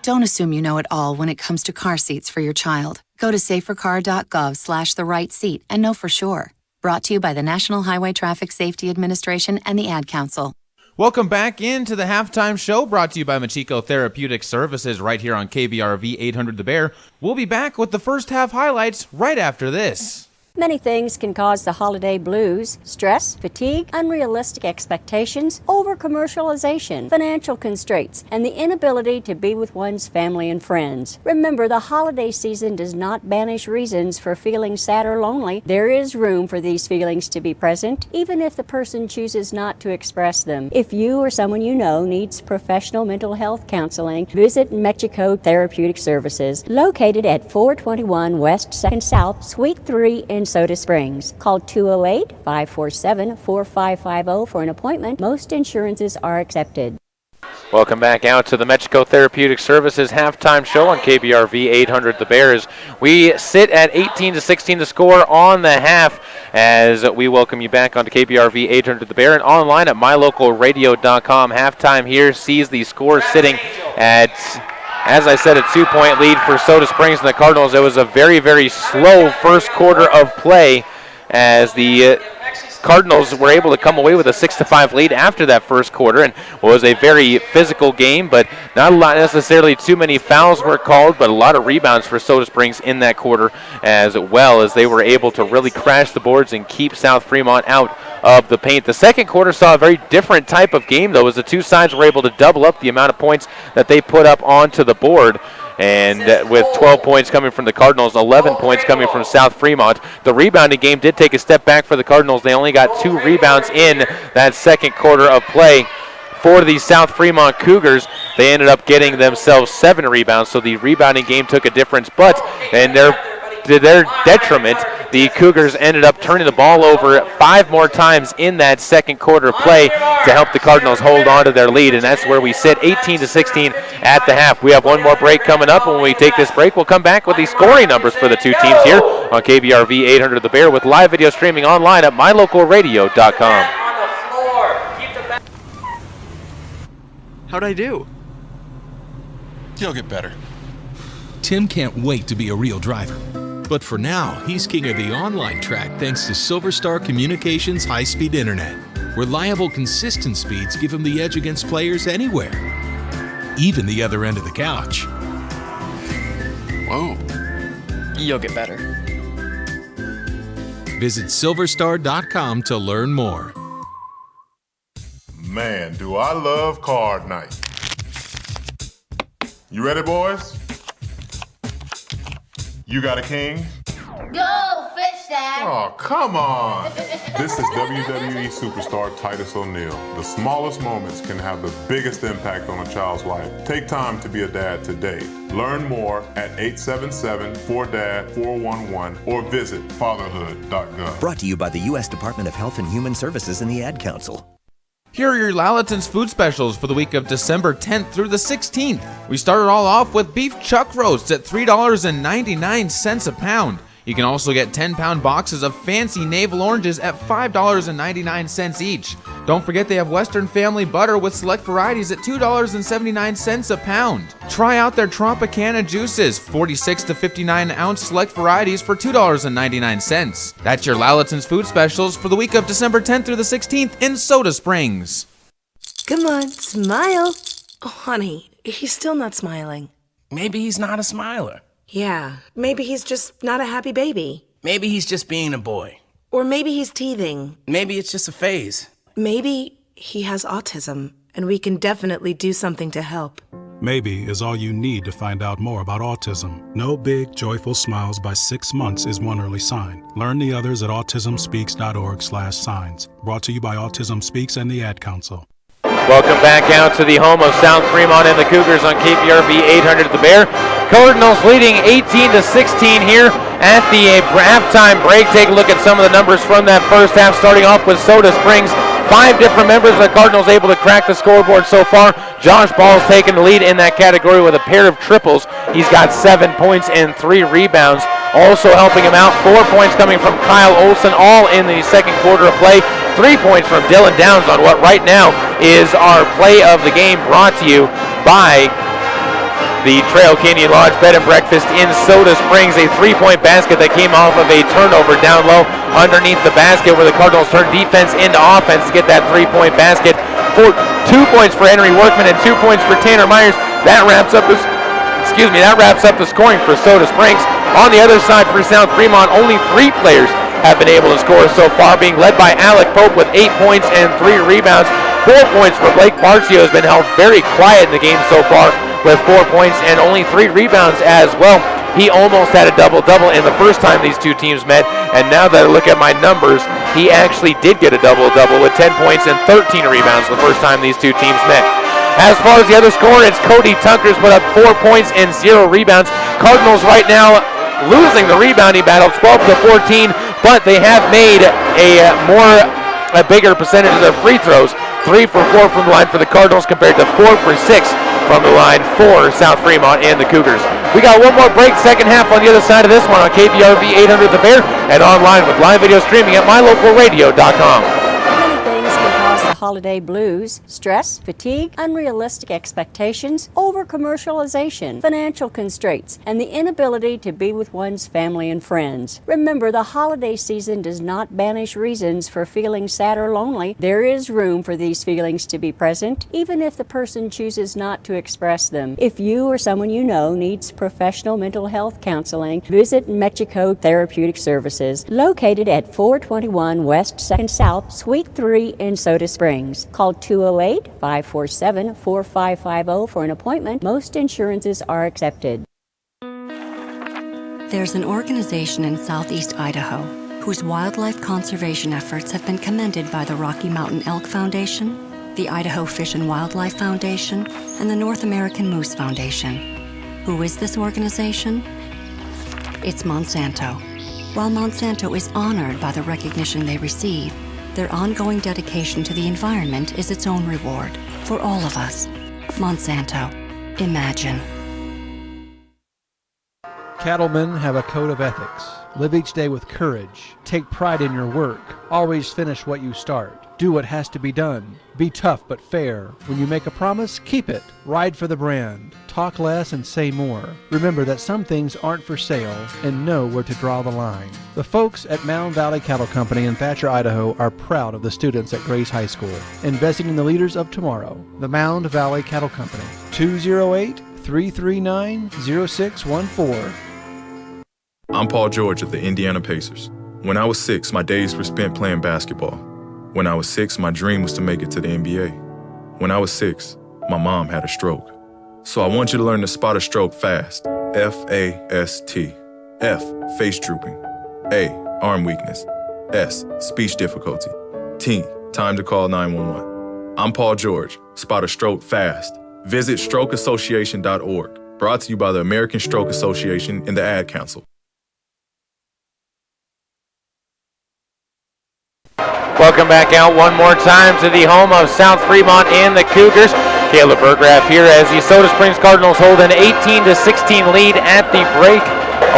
Speaker 4: Don't assume you know it all when it comes to car seats for your child. Go to safercar.gov/the-right-seat and know for sure. Brought to you by the National Highway Traffic Safety Administration and the Ad Council.
Speaker 11: Welcome back into the halftime show, brought to you by Machiko Therapeutic Services right here on KBRV 800 The Bear. We'll be back with the first half highlights right after this.
Speaker 14: Many things can cause the holiday blues: stress, fatigue, unrealistic expectations, over-commercialization, financial constraints, and the inability to be with one's family and friends. Remember, the holiday season does not banish reasons for feeling sad or lonely. There is room for these feelings to be present, even if the person chooses not to express them. If you or someone you know needs professional mental health counseling, visit Mexico Therapeutic Services, located at 421 West 2nd South, Suite 3 in Soda Springs. Call 208-547-4550 for an appointment. Most insurances are accepted.
Speaker 2: Welcome back out to the Mexico Therapeutic Services halftime show on KBRV 800 The Bears. We sit at 18-16 to score on the half as we welcome you back onto KBRV 800 The Bear and online at mylocalradio.com. Halftime here sees the score sitting at, as I said, a 2-point lead for Soda Springs and the Cardinals. It was a very, very slow first quarter of play as the Cardinals were able to come away with a 6-5 lead after that first quarter, and it was a very physical game, but not a lot necessarily too many fouls were called, but a lot of rebounds for Soda Springs in that quarter, as well as they were able to really crash the boards and keep South Fremont out of the paint. The second quarter saw a very different type of game, though, as the two sides were able to double up the amount of points that they put up onto the board. And with 12 points coming from the Cardinals, 11 points coming from South Fremont. The rebounding game did take a step back for the Cardinals. They only got 2 rebounds in that second quarter of play. For the South Fremont Cougars, they ended up getting themselves 7 rebounds, so the rebounding game took a difference. But to their detriment, the Cougars ended up turning the ball over 5 more times in that second quarter play to help the Cardinals hold on to their lead, and that's where we sit, 18-16 at the half. We have one more break coming up, and when we take this break, we'll come back with the scoring numbers for the two teams here on KBRV 800 The Bear with live video streaming online at mylocalradio.com.
Speaker 15: How'd I do?
Speaker 17: You'll get better.
Speaker 18: Tim can't wait to be a real driver. But for now, he's king of the online track thanks to Silver Star Communications high-speed internet. Reliable, consistent speeds give him the edge against players anywhere, even the other end of the couch.
Speaker 17: Whoa.
Speaker 15: You'll get better.
Speaker 18: Visit silverstar.com to learn more.
Speaker 16: Man, do I love card night. You ready, boys? You got a king?
Speaker 6: Go, fish dad!
Speaker 16: Oh, come on! This is WWE superstar Titus O'Neil. The smallest moments can have the biggest impact on a child's life. Take time to be a dad today. Learn more at 877-4DAD-411 or visit fatherhood.gov.
Speaker 26: Brought to you by the U.S. Department of Health and Human Services and the Ad Council.
Speaker 11: Here are your Lalaton's food specials for the week of December 10th through the 16th. We started all off with beef chuck roasts at $3.99 a pound. You can also get 10-pound boxes of fancy navel oranges at $5.99 each. Don't forget they have Western Family butter with select varieties at $2.79 a pound. Try out their Tropicana juices, 46 to 59-ounce select varieties for $2.99. That's your Lalaton's food specials for the week of December 10th through the 16th in Soda Springs.
Speaker 27: Come on, smile. Oh, honey, he's still not smiling.
Speaker 28: Maybe he's not a smiler.
Speaker 27: Yeah, maybe he's just not a happy baby.
Speaker 28: Maybe he's just being a boy.
Speaker 27: Or maybe he's teething.
Speaker 28: Maybe it's just a phase.
Speaker 27: Maybe he has autism, and we can definitely do something to help.
Speaker 29: Maybe is all you need to find out more about autism. No big, joyful smiles by 6 months is one early sign. Learn the others at autismspeaks.org/signs. Brought to you by Autism Speaks and the Ad Council.
Speaker 2: Welcome back out to the home of South Fremont and the Cougars on KBRV 800 The Bear. Cardinals leading 18-16 here at the halftime break. Take a look at some of the numbers from that first half, starting off with Soda Springs. 5 different members of the Cardinals able to crack the scoreboard so far. Josh Ball's taken the lead in that category with a pair of triples. He's got 7 points and 3 rebounds. Also helping him out, 4 points coming from Kyle Olson, all in the second quarter of play. 3 points from Dylan Downs on what right now is our play of the game, brought to you by the Trail Canyon Lodge Bed and Breakfast in Soda Springs. A 3-point basket that came off of a turnover down low underneath the basket, where the Cardinals turned defense into offense to get that 3-point basket. 2 points for Henry Workman and 2 points for Tanner Myers. That wraps up the scoring for Soda Springs. On the other side for South Fremont, only 3 players have been able to score so far, being led by Alec Pope with 8 points and 3 rebounds. 4 points for Blake Barcio has been held very quiet in the game so far with 4 points and only 3 rebounds as well. He almost had a double-double in the first time these two teams met, and now that I look at my numbers, he actually did get a double-double with 10 points and 13 rebounds the first time these two teams met. As far as the other score, it's Cody Tunkers put up 4 points and 0 rebounds. Cardinals right now losing the rebounding battle 12-14, but they have made a bigger percentage of their free throws. 3 for 4 from the line for the Cardinals compared to 4 for 6 from the line for South Fremont and the Cougars. We got one more break, second half on the other side of this one on KBRV 800 The Bear and online with live video streaming at mylocalradio.com.
Speaker 14: Holiday blues, stress, fatigue, unrealistic expectations, over-commercialization, financial constraints, and the inability to be with one's family and friends. Remember, the holiday season does not banish reasons for feeling sad or lonely. There is room for these feelings to be present, even if the person chooses not to express them. If you or someone you know needs professional mental health counseling, visit Mexico Therapeutic Services, located at 421 West 2nd South, Suite 3 in Soda Springs. Call 208-547-4550 for an appointment. Most insurances are accepted.
Speaker 4: There's an organization in southeast Idaho whose wildlife conservation efforts have been commended by the Rocky Mountain Elk Foundation, the Idaho Fish and Wildlife Foundation, and the North American Moose Foundation. Who is this organization? It's Monsanto. While Monsanto is honored by the recognition they receive, their ongoing dedication to the environment is its own reward for all of us. Monsanto. Imagine.
Speaker 3: Cattlemen have a code of ethics. Live each day with courage. Take pride in your work. Always finish what you start. Do what has to be done. Be tough but fair. When you make a promise, keep it. Ride for the brand. Talk less and say more. Remember that some things aren't for sale and know where to draw the line. The folks at Mound Valley Cattle Company in Thatcher, Idaho are proud of the students at Grace High School, investing in the leaders of tomorrow. The Mound Valley Cattle Company, 208-339-0614.
Speaker 1: I'm Paul George of the Indiana Pacers. When I was 6, my days were spent playing basketball. When I was 6, my dream was to make it to the NBA. When I was 6, my mom had a stroke. So I want you to learn to spot a stroke fast. F-A-S-T. F, face drooping. A, arm weakness. S, speech difficulty. T, time to call 911. I'm Paul George. Spot a stroke fast. Visit strokeassociation.org. Brought to you by the American Stroke Association and the Ad Council.
Speaker 2: Welcome back out one more time to the home of South Fremont and the Cougars. Caleb Burgraff here as the Soda Springs Cardinals hold an 18-16 lead at the break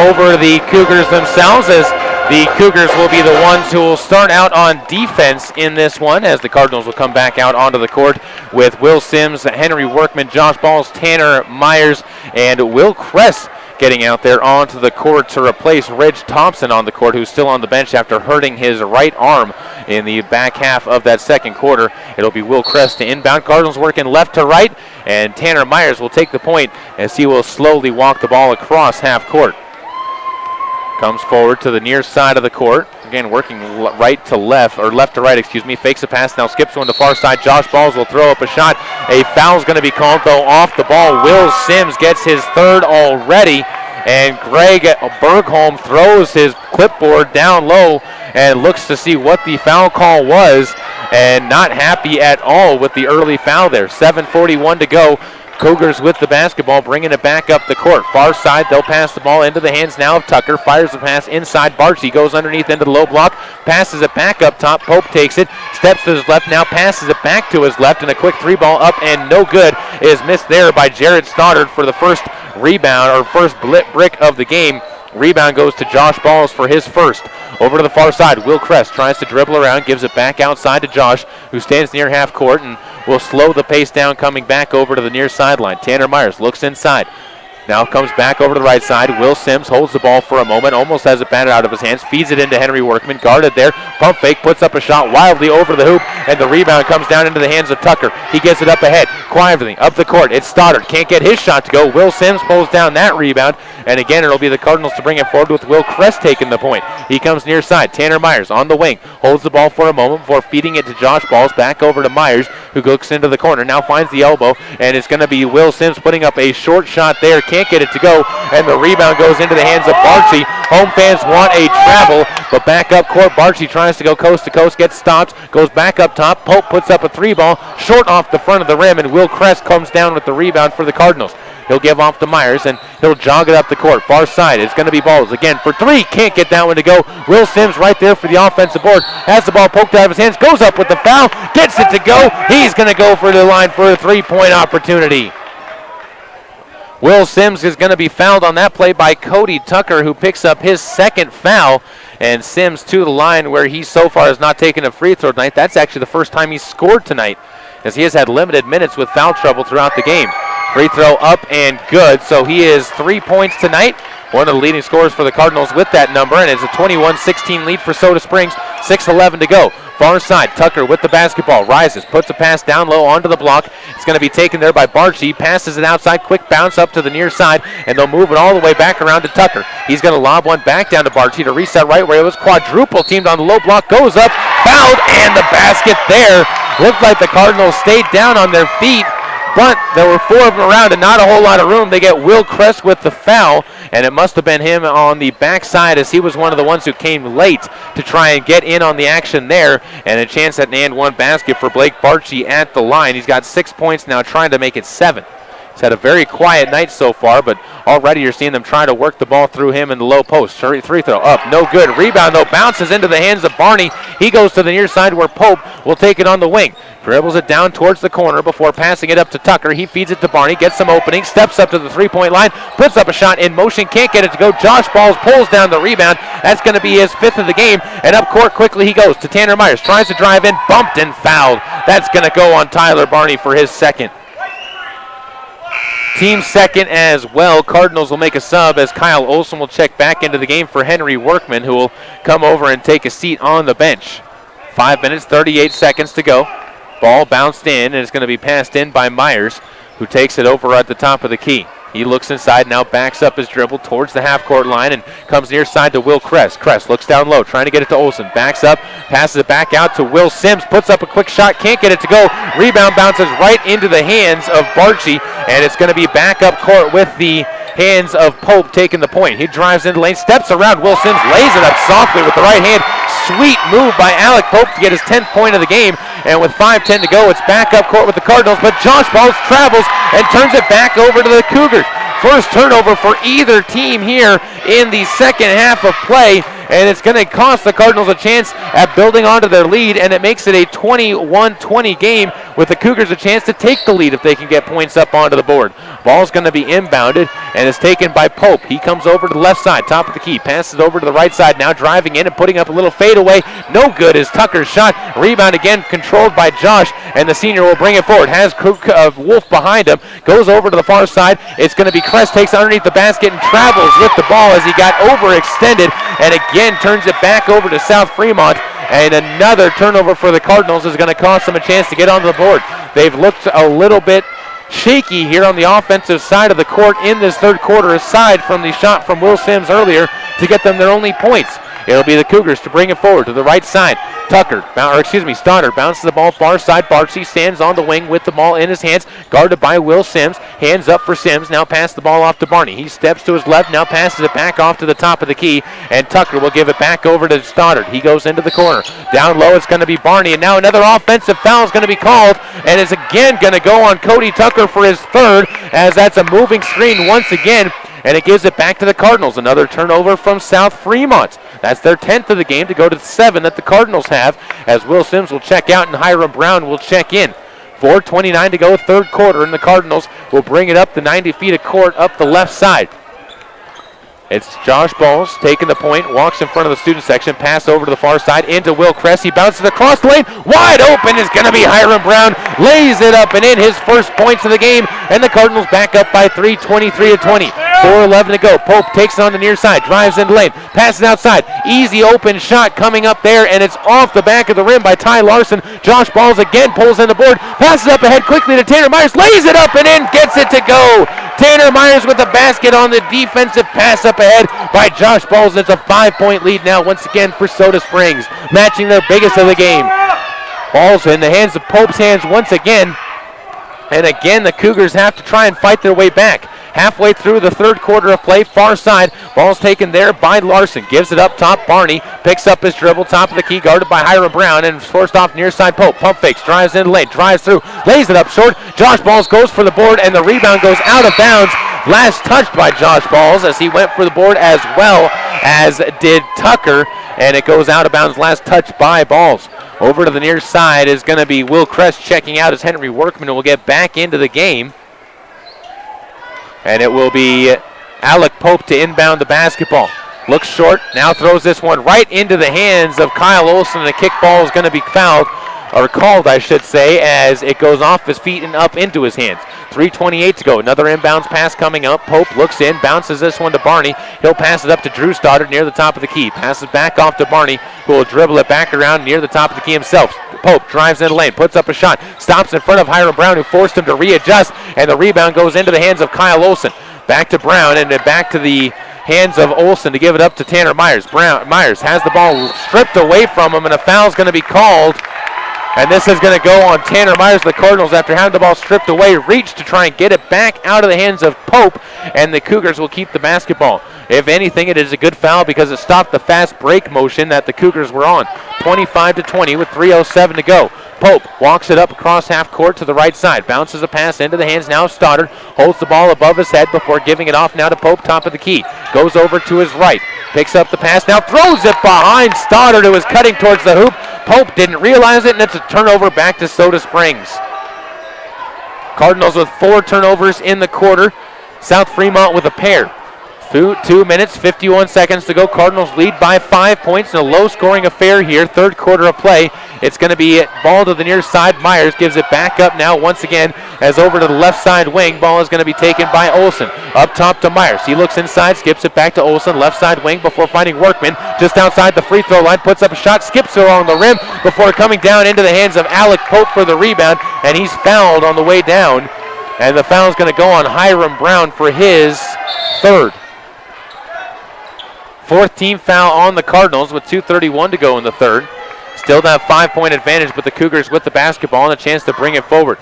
Speaker 2: over the Cougars themselves, as the Cougars will be the ones who will start out on defense in this one, as the Cardinals will come back out onto the court with Will Sims, Henry Workman, Josh Balls, Tanner Myers, and Will Kress getting out there onto the court to replace Reg Thompson on the court, who's still on the bench after hurting his right arm in the back half of that second quarter. It'll be Will Kress to inbound. Cardinals working left to right, and Tanner Myers will take the point as he will slowly walk the ball across half court. Comes forward to the near side of the court. Again, working right to left, or left to right, excuse me. Fakes a pass, now skips one to far side. Josh Balls will throw up a shot. A foul's going to be called, though, off the ball. Will Sims gets his third already, and Greg Bergholm throws his clipboard down low and looks to see what the foul call was, and not happy at all with the early foul there. 7:41 to go. Cougars with the basketball, bringing it back up the court. Far side, they'll pass the ball into the hands now of Tucker. Fires the pass inside. Barchi goes underneath into the low block. Passes it back up top. Pope takes it. Steps to his left now. Passes it back to his left. And a quick three ball up and no good is missed there by Jared Stoddard for the first rebound, or first brick of the game Rebound goes to Josh Balls for his first. Over to the far side, Will Crest tries to dribble around, gives it back outside to Josh, who stands near half court and will slow the pace down coming back over to the near sideline. Tanner Myers looks inside. Now comes back over to the right side. Will Sims holds the ball for a moment, almost has it batted out of his hands, feeds it into Henry Workman, guarded there, pump fake, puts up a shot wildly over the hoop, and the rebound comes down into the hands of Tucker. He gets it up ahead, quietly, up the court. It's Stoddard, can't get his shot to go. Will Sims pulls down that rebound, and again it'll be the Cardinals to bring it forward with Will Crest taking the point. He comes near side. Tanner Myers on the wing, holds the ball for a moment before feeding it to Josh Balls, back over to Myers, who looks into the corner, now finds the elbow, and it's going to be Will Sims putting up a short shot there, can't get it to go, and the rebound goes into the hands of Barchi. Home fans want a travel, but back up court, Barchi tries to go coast to coast, gets stopped, goes back up top. Pope puts up a three ball, short off the front of the rim, and Will Crest comes down with the rebound for the Cardinals. He'll give off to Myers, and he'll jog it up the court. Far side, it's going to be Balls again for three. Can't get that one to go. Will Sims right there for the offensive board. Has the ball poked out of his hands, goes up with the foul, gets it to go. He's going to go for the line for a three-point opportunity. Will Sims is going to be fouled on that play by Cody Tucker, who picks up his second foul. And Sims to the line where he so far has not taken a free throw tonight. That's actually the first time he's scored tonight, as he has had limited minutes with foul trouble throughout the game. Free throw up and good, so he is 3 points tonight. One of the leading scorers for the Cardinals with that number, and it's a 21-16 lead for Soda Springs. 6:11 to go. Far side, Tucker with the basketball, rises, puts a pass down low onto the block. It's going to be taken there by Barchi, passes it outside, quick bounce up to the near side, and they'll move it all the way back around to Tucker. He's going to lob one back down to Barchi to reset right where it was quadruple teamed on the low block, goes up, fouled, and the basket there. Looked like the Cardinals stayed down on their feet, but there were four of them around and not a whole lot of room. They get Will Crest with the foul, and it must have been him on the backside, as he was one of the ones who came late to try and get in on the action there, and a chance at an and one basket for Blake Barchi at the line. He's got 6 points now, trying to make it 7. He's had a very quiet night so far, but already you're seeing them trying to work the ball through him in the low post. Free throw up, no good. Rebound, though, bounces into the hands of Barney. He goes to the near side where Pope will take it on the wing. Dribbles it down towards the corner before passing it up to Tucker. He feeds it to Barney, gets some opening, steps up to the three-point line, puts up a shot in motion, can't get it to go. Josh Balls pulls down the rebound. That's going to be his 5th of the game, and up court quickly he goes to Tanner Myers. Tries to drive in, bumped and fouled. That's going to go on Tyler Barney for his second. Team second as well. Cardinals will make a sub as Kyle Olson will check back into the game for Henry Workman, who will come over and take a seat on the bench. 5 minutes, 38 seconds to go. Ball bounced in, and it's going to be passed in by Myers, who takes it over at the top of the key. He looks inside, now backs up his dribble towards the half-court line and comes near side to Will Crest. Crest looks down low, trying to get it to Olsen. Backs up, passes it back out to Will Sims, puts up a quick shot, can't get it to go. Rebound bounces right into the hands of Barchi, and it's going to be back up court with the hands of Pope taking the point. He drives into the lane, steps around Will Sims, lays it up softly with the right hand. Sweet move by Alec Pope to get his 10th point of the game, and with 5:10 to go, it's back up court with the Cardinals, but Josh Balls travels and turns it back over to the Cougars. First turnover for either team here in the second half of play, and it's going to cost the Cardinals a chance at building onto their lead, and it makes it a 21-20 game with the Cougars a chance to take the lead if they can get points up onto the board. Ball's going to be inbounded, and it's taken by Pope. He comes over to the left side, top of the key, passes over to the right side, now driving in and putting up a little fadeaway. No good is Tucker's shot. Rebound again controlled by Josh, and the senior will bring it forward. Has Wolf behind him, goes over to the far side. It's going to be Crest, takes underneath the basket and travels with the ball as he got overextended, and again turns it back over to South Fremont. And another turnover for the Cardinals is going to cost them a chance to get onto the board. They've looked a little bit shaky here on the offensive side of the court in this third quarter, aside from the shot from Will Sims earlier to get them their only points. It'll be the Cougars to bring it forward to the right side. Stoddard bounces the ball far side. Barchi stands on the wing with the ball in his hands, guarded by Will Sims. Hands up for Sims, now pass the ball off to Barney. He steps to his left, now passes it back off to the top of the key, and Tucker will give it back over to Stoddard. He goes into the corner. Down low, it's going to be Barney, and now another offensive foul is going to be called, and it's again going to go on Cody Tucker for his third, as that's a moving screen once again, and it gives it back to the Cardinals. Another turnover from South Fremont. That's their 10th of the game to go to 7 that the Cardinals have, as Will Sims will check out and Hiram Brown will check in. 4:29 to go, third quarter, and the Cardinals will bring it up the 90 feet of court up the left side. It's Josh Balls taking the point, walks in front of the student section, pass over to the far side into Will Kress. He bounces across the lane, wide open is going to be Hiram Brown, lays it up and in, his first points of the game, and the Cardinals back up by 3, 23-20. 4:11 to go. Pope takes it on the near side, drives into lane, passes outside, easy open shot coming up there, and it's off the back of the rim by Ty Larson. Josh Balls again pulls in the board, passes up ahead quickly to Tanner Myers, lays it up and in, gets it to go. Tanner Myers with the basket on the defensive pass up ahead by Josh Balls. It's a 5-point lead now once again for Soda Springs, matching their biggest of the game. Balls in the hands of Pope's hands once again, and again the Cougars have to try and fight their way back. Halfway through the third quarter of play, far side, ball's taken there by Larson, gives it up top, Barney picks up his dribble, top of the key, guarded by Hiram Brown, and forced off near side Pope, pump fakes, drives in the lane, drives through, lays it up short, Josh Balls goes for the board, and the rebound goes out of bounds, last touched by Josh Balls as he went for the board as well as did Tucker, and it goes out of bounds, last touch by Balls. Over to the near side is going to be Will Kress checking out as Henry Workman will get back into the game. And it will be Alec Pope to inbound the basketball. Looks short, now throws this one right into the hands of Kyle Olson, and the kickball is going to be fouled, or called I should say, as it goes off his feet and up into his hands. 3:28 to go, another inbounds pass coming up. Pope looks in, bounces this one to Barney. He'll pass it up to Drew Stoddard near the top of the key. Passes back off to Barney, who will dribble it back around near the top of the key himself. Pope drives in the lane, puts up a shot, stops in front of Hiram Brown, who forced him to readjust, and the rebound goes into the hands of Kyle Olson. Back to Brown, and then back to the hands of Olson to give it up to Tanner Myers. Myers has the ball stripped away from him, and a foul's going to be called. And this is going to go on Tanner Myers. The Cardinals, after having the ball stripped away, reach to try and get it back out of the hands of Pope, and the Cougars will keep the basketball. If anything, it is a good foul because it stopped the fast break motion that the Cougars were on. 25-20 with 3:07 to go. Pope walks it up across half court to the right side. Bounces a pass into the hands now of Stoddard. Holds the ball above his head before giving it off now to Pope, top of the key. Goes over to his right. Picks up the pass, now throws it behind Stoddard, who was cutting towards the hoop. Pope didn't realize it, and it's a turnover back to Soda Springs. Cardinals with 4 turnovers in the quarter. South Fremont with a pair. 2 minutes, 51 seconds to go. Cardinals lead by 5 points in a low-scoring affair here. Third quarter of play. It's going to be ball to the near side. Myers gives it back up now once again as over to the left side wing. Ball is going to be taken by Olson. Up top to Myers. He looks inside, skips it back to Olson. Left side wing before finding Workman. Just outside the free throw line. Puts up a shot, skips along the rim before coming down into the hands of Alec Pope for the rebound. And he's fouled on the way down. And the foul is going to go on Hiram Brown for his third. Fourth team foul on the Cardinals with 2:31 to go in the third. Still that 5-point advantage, but the Cougars with the basketball and a chance to bring it forward.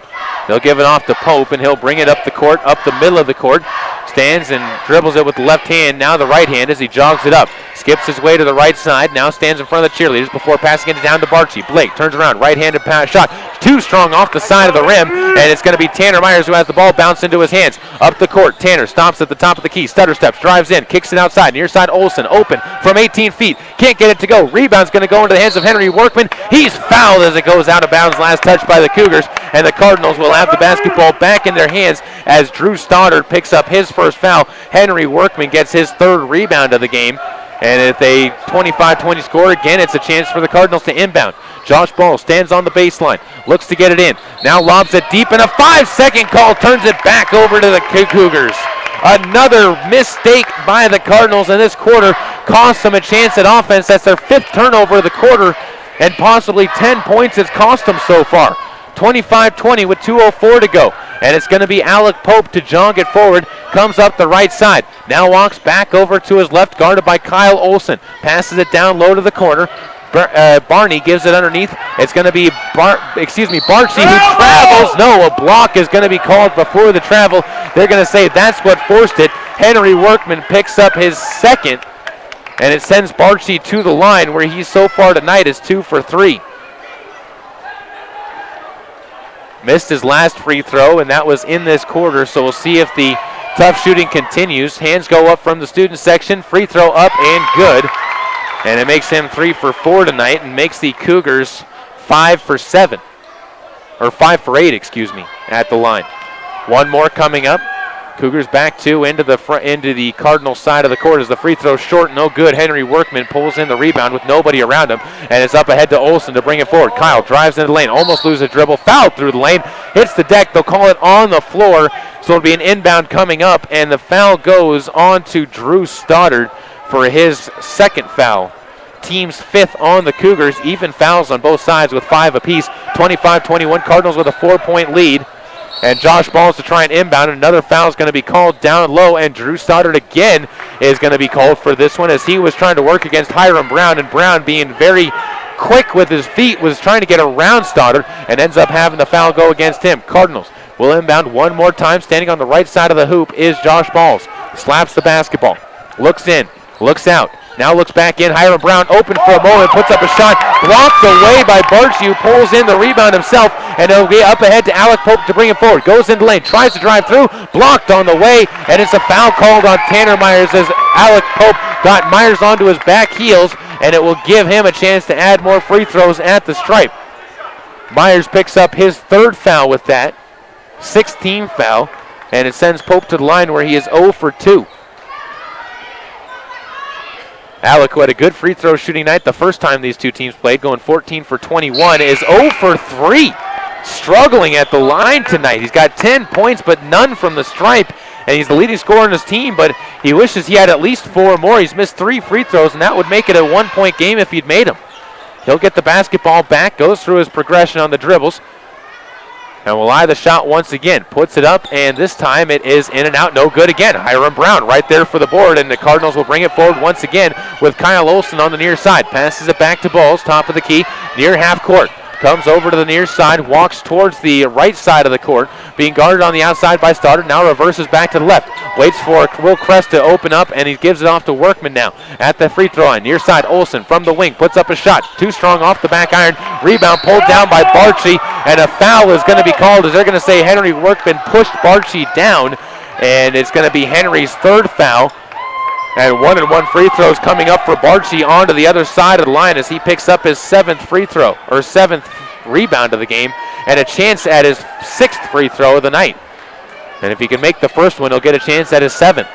Speaker 2: They'll give it off to Pope, and he'll bring it up the court, up the middle of the court. Stands and dribbles it with the left hand, now the right hand as he jogs it up. Skips his way to the right side, now stands in front of the cheerleaders before passing it down to Barchi. Blake turns around, right-handed pass shot. Too strong off the side of the rim, and it's going to be Tanner Myers who has the ball bounce into his hands. Up the court, Tanner stops at the top of the key, stutter steps, drives in, kicks it outside. Near side Olson, open from 18 feet. Can't get it to go. Rebound's going to go into the hands of Henry Workman. He's fouled as it goes out of bounds. Last touch by the Cougars, and the Cardinals will have the basketball back in their hands as Drew Stoddard picks up his first foul. Henry Workman gets his third rebound of the game. And if a 25-20 score, again, it's a chance for the Cardinals to inbound. Josh Ball stands on the baseline, looks to get it in. Now lobs it deep, and a 5-second call turns it back over to the Cougars. Another mistake by the Cardinals in this quarter cost them a chance at offense. That's their 5th turnover of the quarter, and possibly 10 points it's cost them so far. 25-20 with 2:04 to go. And it's going to be Alec Pope to jog it forward. Comes up the right side. Now walks back over to his left, guarded by Kyle Olson. Passes it down low to the corner. Barney gives it underneath. It's going to be Barchi who travels. No, a block is going to be called before the travel. They're going to say that's what forced it. Henry Workman picks up his second, and it sends Barchi to the line where he so far tonight is 2 for 3. Missed his last free throw, and that was in this quarter, so we'll see if the tough shooting continues. Hands go up from the student section. Free throw up and good. And it makes him 3 for 4 tonight and makes the Cougars 5 for 7. Or 5 for 8, excuse me, at the line. One more coming up. Cougars back 2 into the Cardinal side of the court as the free throw short, no good. Henry Workman pulls in the rebound with nobody around him, and it's up ahead to Olsen to bring it forward. Kyle drives into the lane, almost loses a dribble, fouled through the lane, hits the deck. They'll call it on the floor, so it'll be an inbound coming up, and the foul goes on to Drew Stoddard for his second foul. Team's 5th on the Cougars, even fouls on both sides with 5 apiece. 25-21, Cardinals with a 4-point lead. And Josh Balls to try and inbound. Another foul is going to be called down low, and Drew Stoddard again is going to be called for this one as he was trying to work against Hiram Brown, and Brown, being very quick with his feet, was trying to get around Stoddard and ends up having the foul go against him. Cardinals will inbound one more time. Standing on the right side of the hoop is Josh Balls. Slaps the basketball. Looks in. Looks out. Now looks back in. Hiram Brown open for a moment. Puts up a shot. Blocked away by Barchi, who pulls in the rebound himself. And it'll be up ahead to Alec Pope to bring it forward. Goes into lane. Tries to drive through. Blocked on the way. And it's a foul called on Tanner Myers as Alec Pope got Myers onto his back heels. And it will give him a chance to add more free throws at the stripe. Myers picks up his 3rd foul with that. 16th foul. And it sends Pope to the line where he is 0 for 2. Alec, who had a good free throw shooting night the first time these two teams played, going 14 for 21, is 0 for 3. Struggling at the line tonight. He's got 10 points, but none from the stripe. And he's the leading scorer in his team, but he wishes he had at least 4 more. He's missed 3 free throws, and that would make it a 1-point game if he'd made them. He'll get the basketball back, goes through his progression on the dribbles, and will eye the shot once again. Puts it up, and this time it is in and out. No good again. Hiram Brown right there for the board, and the Cardinals will bring it forward once again with Kyle Olsen on the near side. Passes it back to Balls, top of the key, near half court. Comes over to the near side, walks towards the right side of the court, being guarded on the outside by Stoddard. Now reverses back to the left. Waits for Will Crest to open up, and he gives it off to Workman now at the free throw line. Near side, Olsen from the wing puts up a shot. Too strong off the back iron. Rebound pulled down by Barchi, and a foul is going to be called as they're going to say Henry Workman pushed Barchi down, and it's going to be Henry's 3rd foul. And 1-and-1 free throws coming up for Barchi onto the other side of the line as he picks up his 7th free throw, or 7th rebound of the game, and a chance at his 6th free throw of the night. And if he can make the first one, he'll get a chance at his 7th.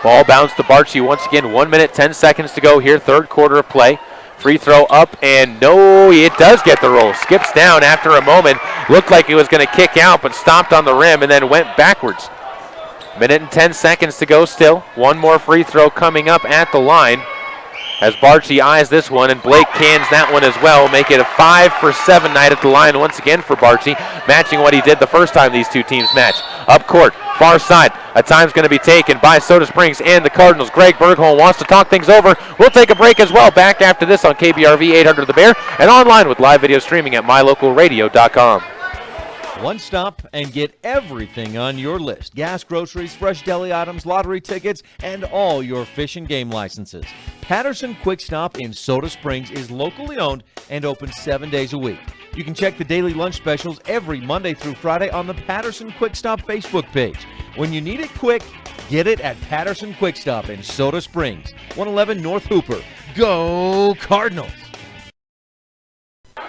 Speaker 2: Ball bounced to Barchi once again. 1 minute, 10 seconds to go here, 3rd quarter of play. Free throw up, and no, it does get the roll. Skips down after a moment. Looked like he was going to kick out, but stopped on the rim and then went backwards. Minute and 10 seconds to go still. 1 more free throw coming up at the line as Barchi eyes this one, and Blake cans that one as well. Make it a 5 for 7 night at the line once again for Barchi, matching what he did the first time these two teams matched. Up court, far side. A time's going to be taken by Soda Springs and the Cardinals. Greg Bergholm wants to talk things over. We'll take a break as well. Back after this on KBRV 800 The Bear and online with live video streaming at mylocalradio.com.
Speaker 5: One stop and get everything on your list. Gas, groceries, fresh deli items, lottery tickets, and all your fish and game licenses. Patterson Quick Stop in Soda Springs is locally owned and open 7 days a week. You can check the daily lunch specials every Monday through Friday on the Patterson Quick Stop Facebook page. When you need it quick, get it at Patterson Quick Stop in Soda Springs, 111 North Hooper. Go Cardinals!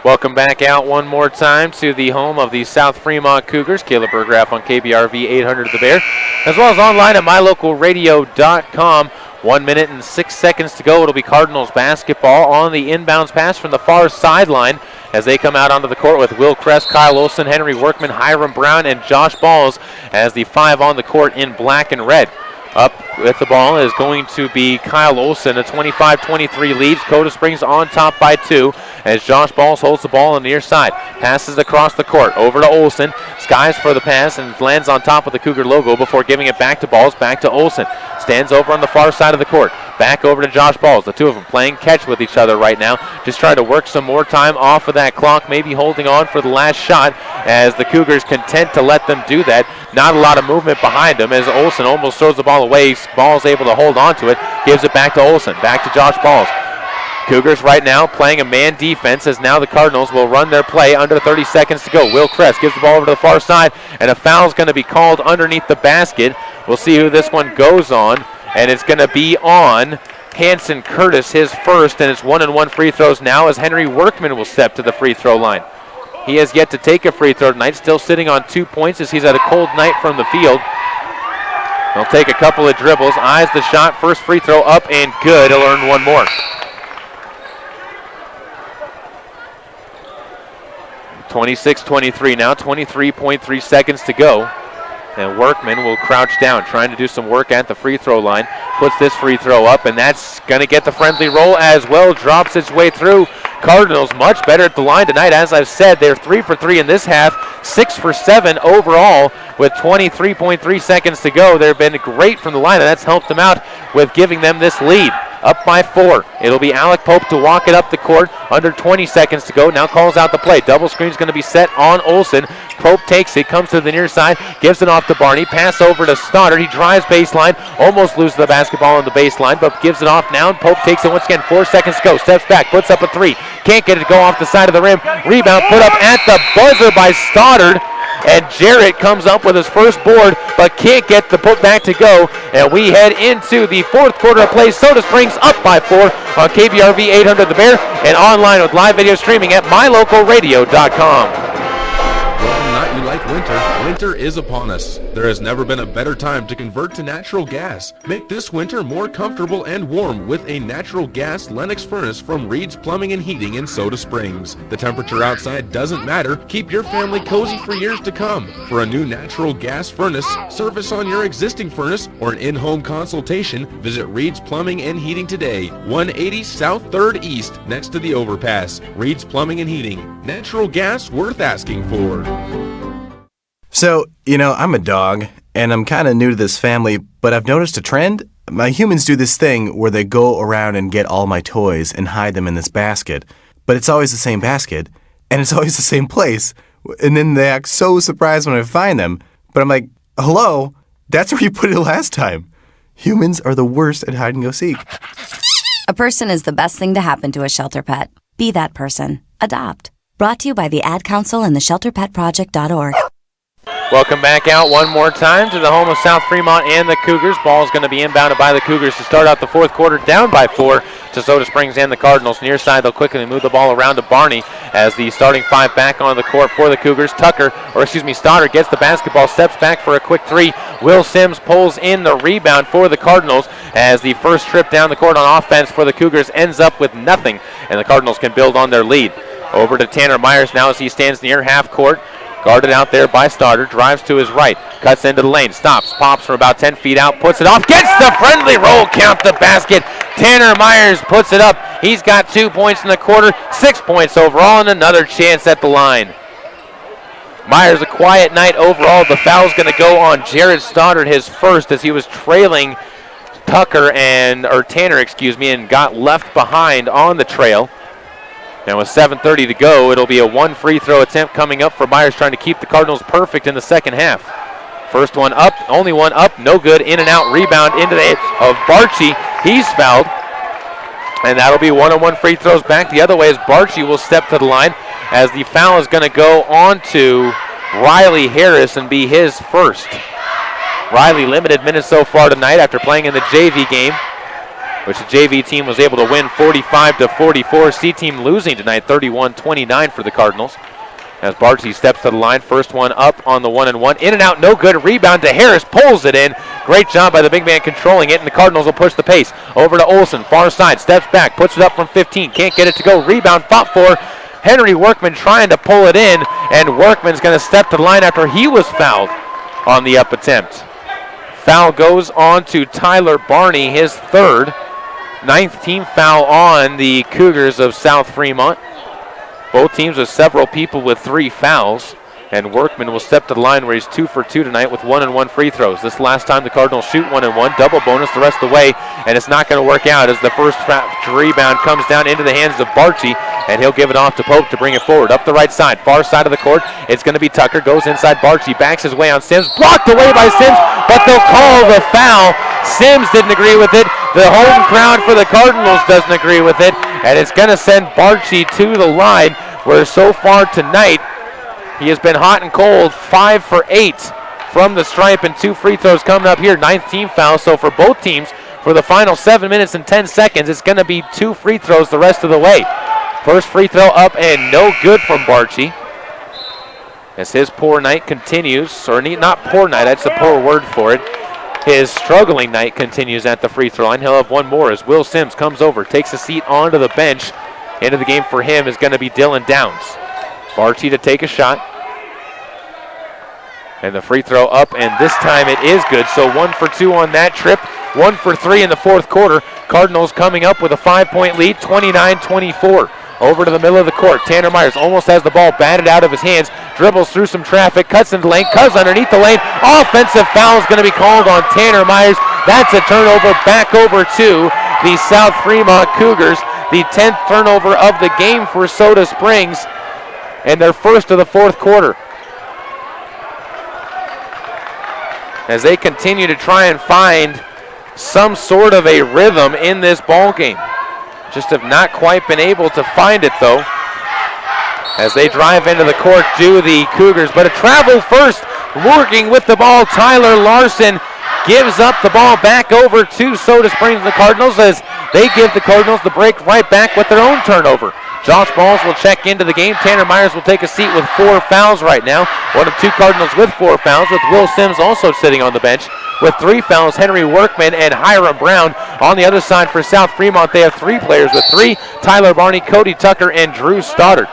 Speaker 2: Welcome back out one more time to the home of the South Fremont Cougars. Caleb Berggraf on KBRV 800 The Bear, as well as online at mylocalradio.com. 1 minute and 6 seconds to go. It'll be Cardinals basketball on the inbounds pass from the far sideline as they come out onto the court with Will Crest, Kyle Olsen, Henry Workman, Hiram Brown, and Josh Balls as the 5 on the court in black and red. Up with the ball is going to be Kyle Olsen, a 25-23 lead. Soda Springs on top by 2 as Josh Balls holds the ball on the near side. Passes across the court over to Olsen. Skies for the pass and lands on top of the Cougar logo before giving it back to Balls. Back to Olsen. Stands over on the far side of the court. Back over to Josh Balls. The two of them playing catch with each other right now. Just trying to work some more time off of that clock. Maybe holding on for the last shot as the Cougars content to let them do that. Not a lot of movement behind him as Olsen almost throws the ball away. Balls able to hold on to it. Gives it back to Olsen. Back to Josh Balls. Cougars right now playing a man defense as now the Cardinals will run their play under 30 seconds to go. Will Crest gives the ball over to the far side, and a foul is going to be called underneath the basket. We'll see who this one goes on, and it's going to be on Hanson Curtis, his first, and it's 1-and-1 free throws now as Henry Workman will step to the free throw line. He has yet to take a free throw tonight, still sitting on 2 points as he's had a cold night from the field. He'll take a couple of dribbles, eyes the shot, first free throw up and good. He'll earn one more. 26-23 now, 23.3 seconds to go. And Workman will crouch down, trying to do some work at the free throw line. Puts this free throw up, and that's going to get the friendly roll as well. Drops its way through. Cardinals much better at the line tonight. As I've said, they're 3 for 3 in this half, 6 for 7 overall with 23.3 seconds to go. They've been great from the line, and that's helped them out with giving them this lead. Up by 4. It'll be Alec Pope to walk it up the court. Under 20 seconds to go. Now calls out the play. Double screen's going to be set on Olsen. Pope takes it, comes to the near side, gives it off to Barney. Pass over to Stoddard. He drives baseline, almost loses the basketball on the baseline, but gives it off now. And Pope takes it once again. 4 seconds to go. Steps back, puts up a 3. Can't get it to go off the side of the rim. Rebound put up at the buzzer by Stoddard. And Jarrett comes up with his first board, but can't get the putback to go. And we head into the fourth quarter of play. Soda Springs up by 4 on KBRV 800 The Bear and online with live video streaming at mylocalradio.com.
Speaker 18: Well, not you like winter. Winter is upon us. There has never been a better time to convert to natural gas. Make this winter more comfortable and warm with a natural gas Lennox furnace from Reed's Plumbing and Heating in Soda Springs. The temperature outside doesn't matter. Keep your family cozy for years to come. For a new natural gas furnace, service on your existing furnace, or an in-home consultation, visit Reed's Plumbing and Heating today. 180 South 3rd East, next to the overpass. Reed's Plumbing and Heating. Natural gas worth asking for.
Speaker 7: So, I'm a dog, and I'm kind of new to this family, but I've noticed a trend. My humans do this thing where they go around and get all my toys and hide them in this basket, but it's always the same basket, and it's always the same place, and then they act so surprised when I find them, but I'm like, hello, that's where you put it last time. Humans are the worst at hide and go seek.
Speaker 10: A person is the best thing to happen to a shelter pet. Be that person. Adopt. Brought to you by the Ad Council and the ShelterPetProject.org.
Speaker 2: Welcome back out one more time to the home of South Fremont and the Cougars. Ball is going to be inbounded by the Cougars to start out the fourth quarter, down by 4 to Soda Springs and the Cardinals. Near side, they'll quickly move the ball around to Barney as the starting 5 back on the court for the Cougars. Stoddard gets the basketball, steps back for a quick 3. Will Sims pulls in the rebound for the Cardinals as the first trip down the court on offense for the Cougars ends up with nothing, and the Cardinals can build on their lead. Over to Tanner Myers now as he stands near half court. Guarded out there by Stoddard, drives to his right, cuts into the lane, stops, pops from about 10 feet out, puts it off, gets the friendly roll, count the basket. Tanner Myers puts it up. He's got 2 points in the quarter, 6 points overall, and another chance at the line. Myers, a quiet night overall. The foul's going to go on Jared Stoddard, his first, as he was trailing Tanner, and got left behind on the trail. And with 7:30 to go, it'll be a 1 free throw attempt coming up for Myers, trying to keep the Cardinals perfect in the second half. First one up, only one up, no good. In and out, rebound into the hit of Barchi. He's fouled. And that'll be 1-on-1 free throws back the other way as Barchi will step to the line, as the foul is going to go on to Riley Harris and be his first. Riley limited minutes so far tonight after playing in the JV game, which the JV team was able to win 45-44. C team losing tonight 31-29 for the Cardinals. As Barchi steps to the line, first one up on the 1-and-1. In and out, no good. Rebound to Harris, pulls it in. Great job by the big man controlling it, and the Cardinals will push the pace. Over to Olsen, far side, steps back, puts it up from 15. Can't get it to go. Rebound fought for. Henry Workman trying to pull it in, and Workman's going to step to the line after he was fouled on the up attempt. Foul goes on to Tyler Barney, his third. 9th team foul on the Cougars of South Fremont. Both teams with several people with 3 fouls. And Workman will step to the line where he's 2 for 2 tonight with 1-and-1 free throws. This last time the Cardinals shoot 1-and-1, double bonus the rest of the way, and it's not going to work out as the first rebound comes down into the hands of Barchi, and he'll give it off to Pope to bring it forward. Up the right side, far side of the court, it's going to be Tucker, goes inside Barchi, backs his way on Sims, blocked away by Sims, but they'll call the foul. Sims didn't agree with it. The home crowd for the Cardinals doesn't agree with it, and it's going to send Barchi to the line, where so far tonight, he has been hot and cold, 5 for 8 from the stripe, and 2 free throws coming up here. 9th team foul, so for both teams, for the final 7 minutes and 10 seconds, it's going to be 2 free throws the rest of the way. First free throw up and no good from Barchi. as his poor night continues, or not poor night, that's a poor word for it. His struggling night continues at the free throw line. He'll have one more as Will Sims comes over, takes a seat onto the bench. End of the game for him is going to be Dylan Downs. Barchi to take a shot. And the free throw up, and this time it is good. So 1 for 2 on that trip, 1 for 3 in the fourth quarter. Cardinals coming up with a 5-point lead, 29-24. Over to the middle of the court. Tanner Myers almost has the ball batted out of his hands. Dribbles through some traffic, cuts into the lane, cuts underneath the lane. Offensive foul is going to be called on Tanner Myers. That's a turnover back over to the South Fremont Cougars. The 10th turnover of the game for Soda Springs, and their first of the fourth quarter. As they continue to try and find some sort of a rhythm in this ball game. Just have not quite been able to find it, though, as they drive into the court, do the Cougars. But a travel first, working with the ball, Tyler Larson gives up the ball back over to Soda Springs, the Cardinals, as they give the Cardinals the break right back with their own turnover. Josh Balls will check into the game. Tanner Myers will take a seat with 4 fouls right now. One of 2 Cardinals with 4 fouls, with Will Sims also sitting on the bench with 3 fouls. Henry Workman and Hiram Brown. On the other side for South Fremont, they have 3 players with 3. Tyler Barney, Cody Tucker, and Drew Stoddard.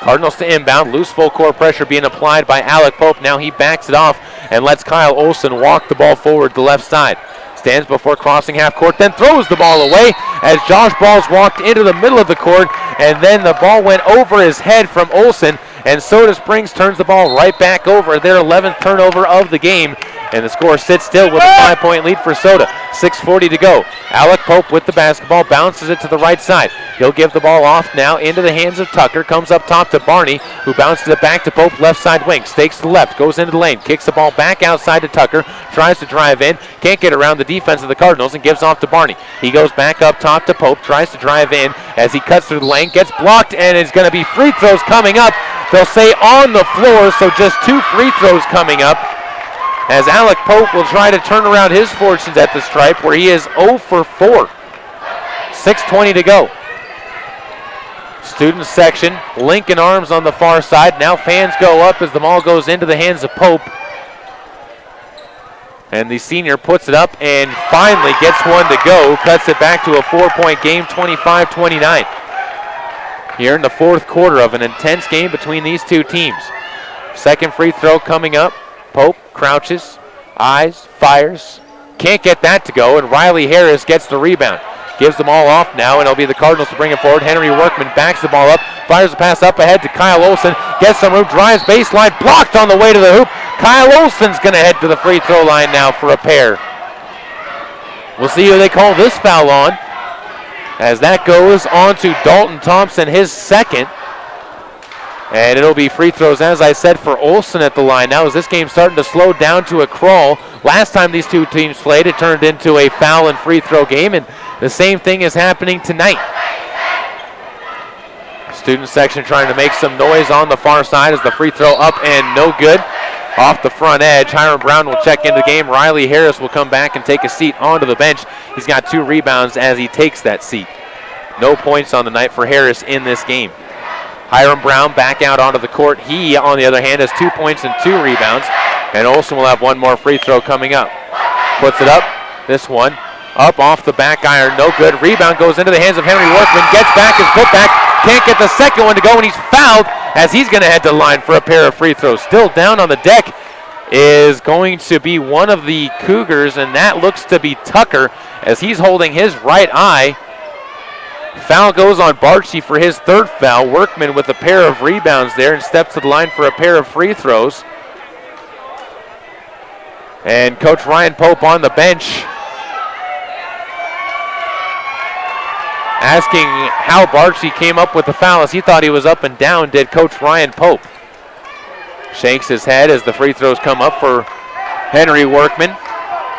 Speaker 2: Cardinals to inbound. Loose full court pressure being applied by Alec Pope. Now he backs it off and lets Kyle Olson walk the ball forward to the left side. Stands before crossing half court, then throws the ball away as Josh Balls walked into the middle of the court, and then the ball went over his head from Olson, and Soda Springs turns the ball right back over, their 11th turnover of the game, and the score sits still with a 5-point lead for Soda. 6:40 to go. Alec Pope with the basketball, bounces it to the right side. He'll give the ball off now into the hands of Tucker, comes up top to Barney, who bounces it back to Pope, left side wing, stakes to the left, goes into the lane, kicks the ball back outside to Tucker, tries to drive in, can't get around the defense of the Cardinals, and gives off to Barney. He goes back up top to Pope, tries to drive in as he cuts through the lane, gets blocked, and it's going to be free throws coming up. They'll say on the floor, so just 2 free throws coming up, as Alec Pope will try to turn around his fortunes at the stripe, where he is 0 for 4. 6:20 to go. Student section, Lincoln Arms on the far side. Now fans go up as the ball goes into the hands of Pope. And the senior puts it up and finally gets one to go. Cuts it back to a 4-point game, 25-29. Here in the fourth quarter of an intense game between these two teams. Second free throw coming up. Pope crouches, eyes, fires. Can't get that to go, and Riley Harris gets the rebound. Gives them all off now, and it'll be the Cardinals to bring it forward. Henry Workman backs the ball up, fires the pass up ahead to Kyle Olson. Gets some room, drives baseline, blocked on the way to the hoop. Kyle Olson's going to head to the free throw line now for a pair. We'll see who they call this foul on, as that goes on to Dalton Thompson, his second. And it'll be free throws, as I said, for Olson at the line now, as this game's starting to slow down to a crawl. Last time these two teams played, it turned into a foul and free throw game, and the same thing is happening tonight. Student section trying to make some noise on the far side as the free throw up and no good. Off the front edge, Hiram Brown will check into the game. Riley Harris will come back and take a seat onto the bench. He's got 2 rebounds as he takes that seat. No points on the night for Harris in this game. Hiram Brown back out onto the court. He, on the other hand, has 2 points and 2 rebounds. And Olson will have one more free throw coming up. Puts it up. This one up off the back iron. No good. Rebound goes into the hands of Henry Workman. Gets back his putback. Can't get the second one to go, and he's fouled as he's going to head to the line for a pair of free throws. Still down on the deck is going to be one of the Cougars, and that looks to be Tucker as he's holding his right eye. Foul goes on Barchi for his 3rd foul. Workman with a pair of rebounds there and steps to the line for a pair of free throws. And Coach Ryan Pope on the bench asking how Barchi came up with the foul, as he thought he was up and down, did Coach Ryan Pope. Shakes his head as the free throws come up for Henry Workman.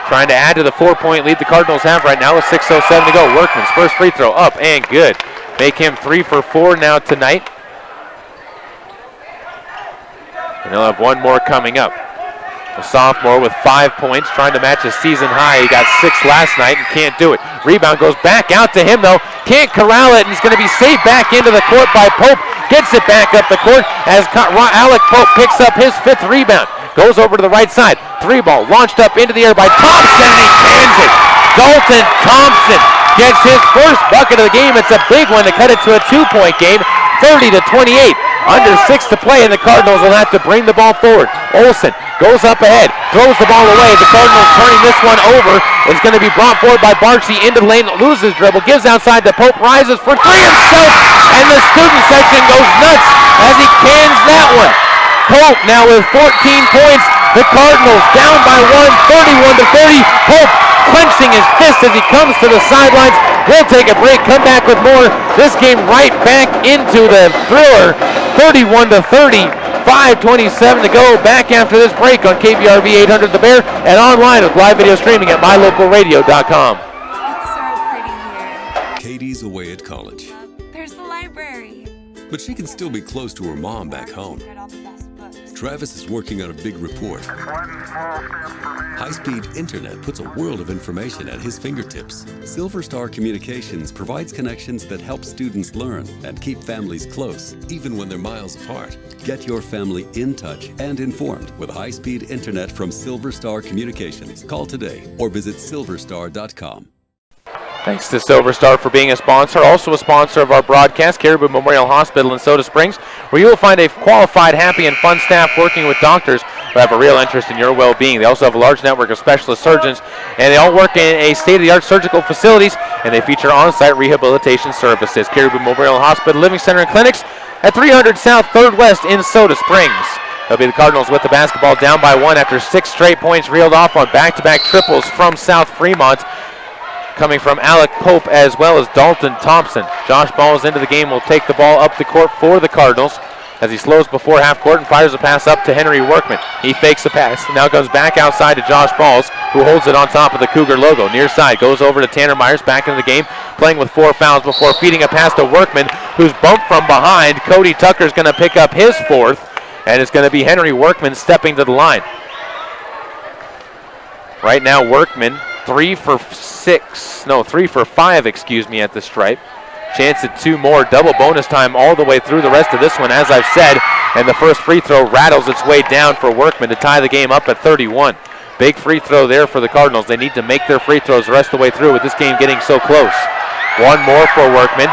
Speaker 2: Trying to add to the 4-point lead the Cardinals have right now with 6:07 to go. Workman's first free throw up and good. Make him 3 for 4 now tonight. And he'll have one more coming up. A sophomore with 5 points, trying to match his season high. He got 6 last night and can't do it. Rebound goes back out to him though. Can't corral it, and he's going to be saved back into the court by Pope. gets it back up the court as Alec Pope picks up his 5th rebound. Goes over to the right side. 3-ball launched up into the air by Thompson, and he cans it. Dalton Thompson gets his first bucket of the game. It's a big one to cut it to a 2-point game, 30-28. Under 6 to play, and the Cardinals will have to bring the ball forward. Olsen goes up ahead, throws the ball away. The Cardinals turning this one over. It's going to be brought forward by Barchi into the lane, loses dribble, gives outside to Pope, rises for 3 himself, and the student section goes nuts as he cans that one. Pope now with 14 points. The Cardinals down by 1, 31-30. Pope clenching his fist as he comes to the sidelines. We'll take a break, come back with more. This game right back into the thriller, 31-30, 5:27 to go. Back after this break on KBRV 800 The Bear and online with live video streaming at mylocalradio.com.
Speaker 9: Katie's away at college,
Speaker 12: There's the library.
Speaker 9: but she can still be close to her mom back home. Travis is working on a big report. High-speed internet puts a world of information at his fingertips. Silver Star Communications provides connections that help students learn and keep families close, even when they're miles apart. Get your family in touch and informed with high-speed internet from Silver Star Communications. Call today or visit silverstar.com.
Speaker 2: Thanks to Silver Star for being a sponsor. Also a sponsor of our broadcast, Caribou Memorial Hospital in Soda Springs, where you will find a qualified, happy, and fun staff working with doctors who have a real interest in your well-being. They also have a large network of specialist surgeons, and they all work in a state-of-the-art surgical facilities, and they feature on-site rehabilitation services. Caribou Memorial Hospital Living Center and Clinics at 300 South 3rd West in Soda Springs. They'll be the Cardinals with the basketball down by 1 after 6 straight points reeled off on back-to-back triples from South Fremont, coming from Alec Pope as well as Dalton Thompson. Josh Balls into the game, will take the ball up the court for the Cardinals as he slows before half court and fires a pass up to Henry Workman. He fakes the pass, now comes back outside to Josh Balls, who holds it on top of the Cougar logo. Near side, goes over to Tanner Myers, back into the game, playing with 4 fouls before feeding a pass to Workman, who's bumped from behind. Cody Tucker's going to pick up his 4th, and it's going to be Henry Workman stepping to the line. Right now, Workman 3 for 5, at the stripe. Chance at 2 more, double bonus time all the way through the rest of this one, as I've said, and the first free throw rattles its way down for Workman to tie the game up at 31. Big free throw there for the Cardinals. They need to make their free throws the rest of the way through with this game getting so close. 1 more for Workman.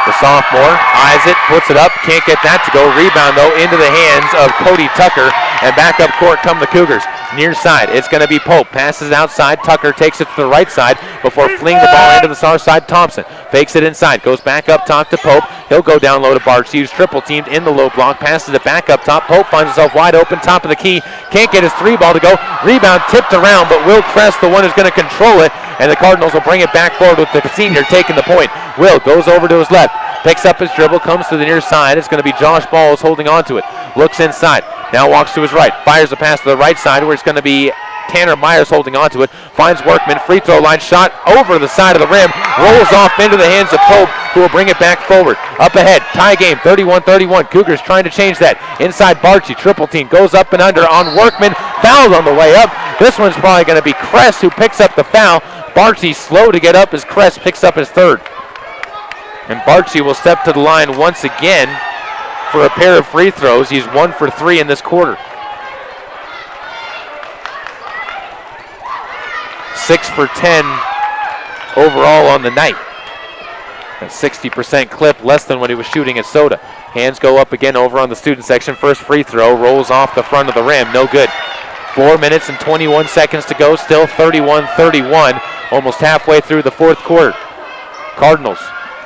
Speaker 2: The sophomore eyes it, puts it up, can't get that to go. Rebound, though, into the hands of Cody Tucker, and back up court come the Cougars. Near side, it's going to be Pope. Passes outside, Tucker takes it to the right side before flinging the ball into the far side. Thompson fakes it inside, goes back up top to Pope. He'll go down low to Barchi, who's triple teamed in the low block, passes it back up top. Pope finds himself wide open, top of the key, can't get his 3-ball to go. Rebound tipped around, but Will Kress, the one who's going to control it, and the Cardinals will bring it back forward with the senior taking the point. Will goes over to his left, picks up his dribble, comes to the near side. It's going to be Josh Balls holding on to it. Looks inside, now walks to his right, fires a pass to the right side where it's going to be Tanner Myers holding on to it. Finds Workman, free throw line shot over the side of the rim, rolls off into the hands of Pope, who will bring it back forward. Up ahead, tie game, 31-31. Cougars trying to change that. Inside Barchi, triple team, goes up and under on Workman, fouled on the way up. This one's probably going to be Kress who picks up the foul. Barchi slow to get up as Kress picks up his 3rd. And Barchi will step to the line once again for a pair of free throws. He's 1 for 3 in this quarter. 6 for 10 overall on the night. A 60% clip, less than what he was shooting at Soda. Hands go up again over on the student section. First free throw rolls off the front of the rim, no good. 4 minutes and 21 seconds to go, still 31-31, almost halfway through the 4th quarter. Cardinals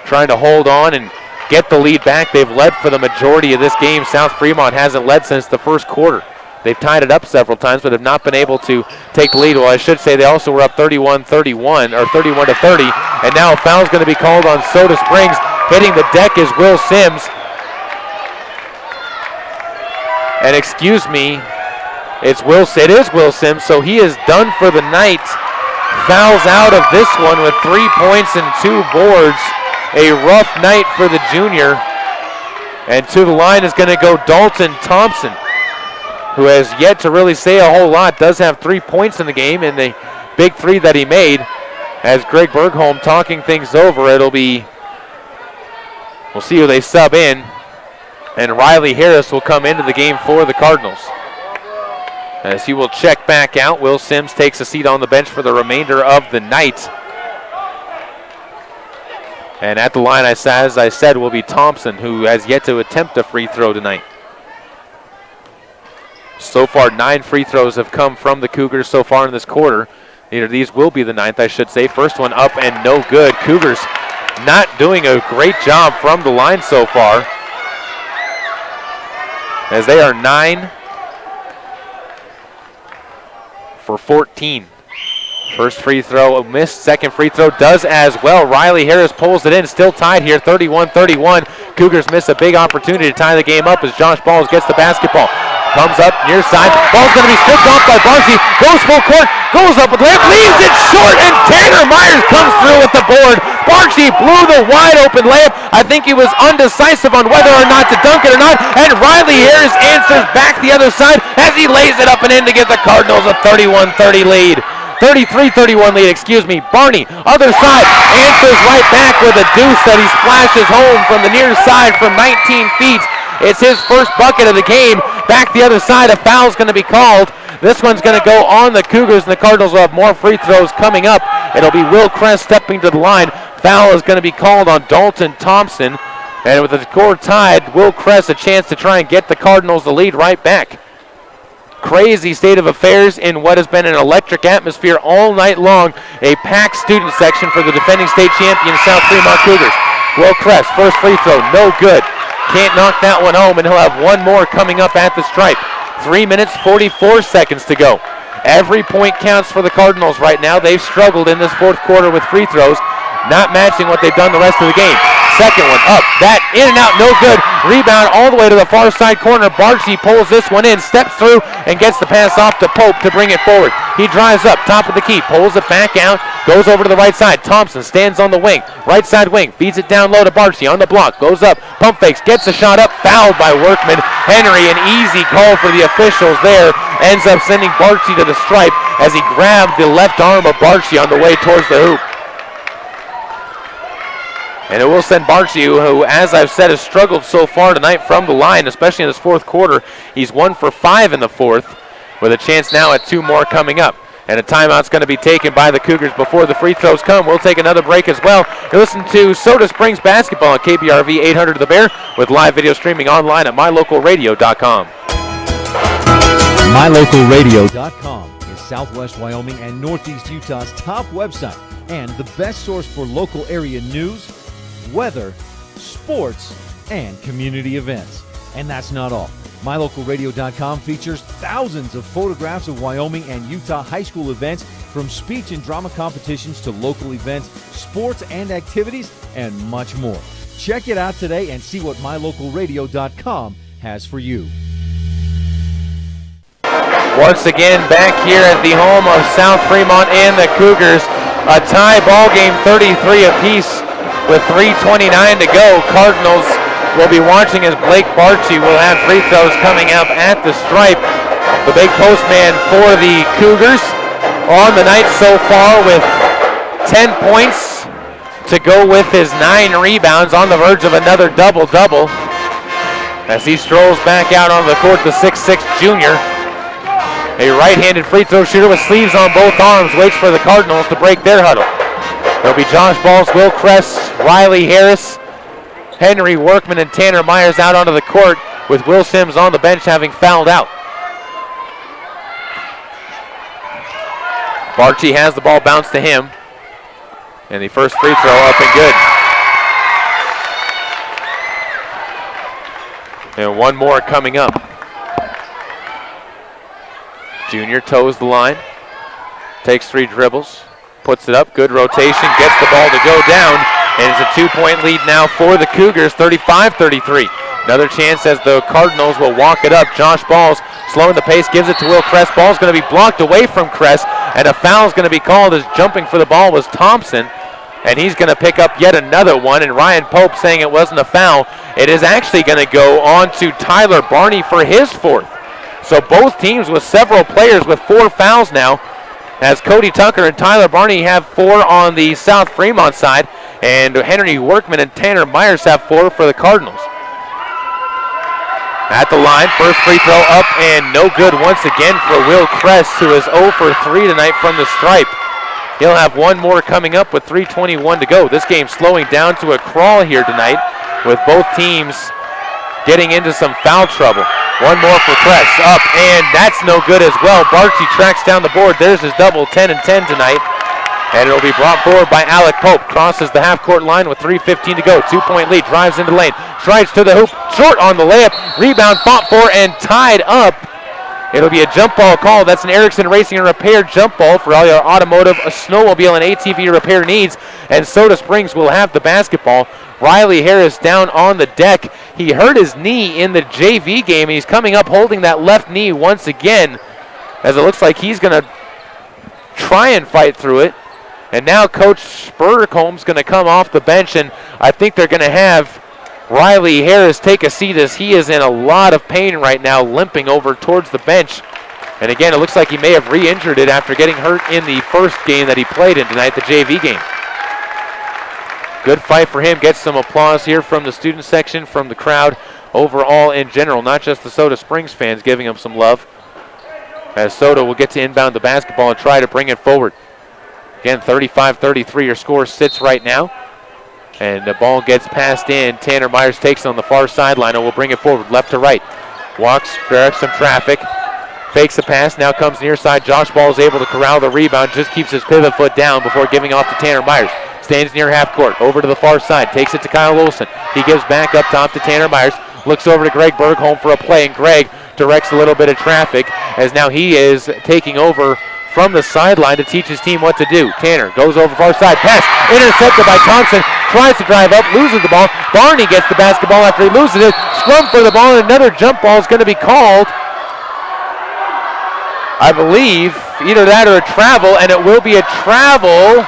Speaker 2: trying to hold on and get the lead back. They've led for the majority of this game. South Fremont hasn't led since the 1st quarter. They've tied it up several times, but have not been able to take the lead. Well, I should say they also were up 31-31, or 31-30, and now a foul is going to be called on Soda Springs. Hitting the deck is Will Sims. And excuse me, it is Will Sims, so he is done for the night. Fouls out of this one with 3 points and 2 boards. A rough night for the junior. And to the line is going to go Dalton Thompson, who has yet to really say a whole lot. Does have 3 points in the game in the big 3 that he made. As Greg Bergholm talking things over, we'll see who they sub in. And Riley Harris will come into the game for the Cardinals. As he will check back out, Will Sims takes a seat on the bench for the remainder of the night. And at the line, as I said, will be Thompson, who has yet to attempt a free throw tonight. So far, 9 free throws have come from the Cougars so far in this quarter. Either of these will be the 9th, I should say. First one up and no good. Cougars not doing a great job from the line so far, as they are 9 for 14. First free throw missed, second free throw does as well. Riley Harris pulls it in, still tied here, 31-31. Cougars miss a big opportunity to tie the game up as Josh Balls gets the basketball. Comes up near side, ball's going to be stripped off by Barcy, goes full court, goes up with the layup, leaves it short, and Tanner Myers comes through with the board. Barcy blew the wide open layup. I think he was undecisive on whether or not to dunk it or not, and Riley Harris answers back the other side as he lays it up and in to give the Cardinals a 31-30 lead. 33-31 lead, excuse me. Barney, other side, answers right back with a deuce that he splashes home from the near side from 19 feet. It's his first bucket of the game. Back the other side, a foul's going to be called. This one's going to go on the Cougars, and the Cardinals will have more free throws coming up. It'll be Will Kress stepping to the line. Foul is going to be called on Dalton Thompson. And with the score tied, Will Kress a chance to try and get the Cardinals the lead right back. Crazy state of affairs in what has been an electric atmosphere all night long. A packed student section for the defending state champion South Fremont Cougars. Will Kress, first free throw, no good. Can't knock that one home, and he'll have one more coming up at the stripe. 3 minutes, 44 seconds to go. Every point counts for the Cardinals right now. They've struggled in this fourth quarter with free throws, not matching what they've done the rest of the game. Second one up, that in and out, no good. Rebound all the way to the far side corner. Barchi pulls this one in, steps through, and gets the pass off to Pope to bring it forward. He drives up, top of the key, pulls it back out, goes over to the right side. Thompson stands on the wing, right side wing, feeds it down low to Barchi on the block, goes up, pump fakes, gets the shot up, fouled by Workman. Henry, an easy call for the officials there, ends up sending Barchi to the stripe as he grabbed the left arm of Barchi on the way towards the hoop. And it will send Barchi, who, as I've said, has struggled so far tonight from the line, especially in this fourth quarter. He's 1 for 5 in the fourth, with a chance now at 2 more coming up. And a timeout's going to be taken by the Cougars before the free throws come. We'll take another break as well. You listen to Soda Springs basketball on KBRV 800 The Bear, with live video streaming online at mylocalradio.com.
Speaker 5: MyLocalRadio.com is Southwest Wyoming and Northeast Utah's top website and the best source for local area news, weather, sports, and community events. And that's not all. MyLocalRadio.com features thousands of photographs of Wyoming and Utah high school events, from speech and drama competitions to local events, sports and activities, and much more. Check it out today and see what MyLocalRadio.com has for you.
Speaker 2: Once again, back here at the home of South Fremont and the Cougars, a tie ball game, 33 apiece. With 3:29 to go, Cardinals will be watching as Blake Barchi will have free throws coming up at the stripe. The big postman for the Cougars on the night so far with 10 points to go with his 9 rebounds, on the verge of another double-double. As he strolls back out on the court, the 6'6 junior. A right-handed free throw shooter with sleeves on both arms waits for the Cardinals to break their huddle. There'll be Josh Balls, Will Kress, Riley Harris, Henry Workman, and Tanner Myers out onto the court, with Will Sims on the bench having fouled out. Barchi has the ball bounced to him, and the first free throw up and good. And one more coming up. Junior toes the line, takes 3 dribbles, puts it up, good rotation, gets the ball to go down, and it's a 2-point lead now for the Cougars, 35-33. Another chance as the Cardinals will walk it up. Josh Balls slowing the pace, gives it to Will Kress. Ball's going to be blocked away from Kress, and a foul's going to be called as jumping for the ball was Thompson, and he's going to pick up yet another one, and Ryan Pope saying it wasn't a foul. It is actually going to go on to Tyler Barney for his 4th. So both teams with several players with 4 fouls now, as Cody Tucker and Tyler Barney have 4 on the South Fremont side, and Henry Workman and Tanner Myers have 4 for the Cardinals. At the line, first free throw up and no good once again for Will Kress, who is 0 for 3 tonight from the stripe. He'll have one more coming up with 3:21 to go. This game's slowing down to a crawl here tonight, with both teams getting into some foul trouble. One more for Kress, up, and that's no good as well. Barchi tracks down the board. There's his double, 10 and 10 tonight. And it'll be brought forward by Alec Pope. Crosses the half-court line with 3:15 to go. 2-point lead, drives into the lane. Strides to the hoop, short on the layup. Rebound fought for and tied up. It'll be a jump ball call. That's an Erickson Racing and Repair jump ball for all your automotive, snowmobile, and ATV repair needs. And Soda Springs will have the basketball. Riley Harris down on the deck. He hurt his knee in the JV game, and he's coming up holding that left knee once again, as it looks like he's going to try and fight through it. And now Coach Spurcomb's going to come off the bench, and I think they're going to have Riley Harris take a seat, as he is in a lot of pain right now, limping over towards the bench. And again, it looks like he may have re-injured it after getting hurt in the first game that he played in tonight, the JV game. Good fight for him. Gets some applause here from the student section, from the crowd overall in general, not just the Soda Springs fans giving him some love, as Soda will get to inbound the basketball and try to bring it forward. Again, 35-33 your score sits right now. And the ball gets passed in. Tanner Myers takes it on the far sideline and will bring it forward left to right. Walks, directs some traffic. Fakes the pass, now comes near side. Josh Ball is able to corral the rebound, just keeps his pivot foot down before giving off to Tanner Myers. Stands near half court, over to the far side, takes it to Kyle Olson. He gives back up top to Tanner Myers. Looks over to Greg Bergholm for a play, and Greg directs a little bit of traffic, as now he is taking over from the sideline to teach his team what to do. Tanner goes over far side, pass intercepted by Thompson, tries to drive up, loses the ball. Barney gets the basketball after he loses it. Scrum for the ball, and another jump ball is going to be called. I believe either that or a travel, and it will be a travel.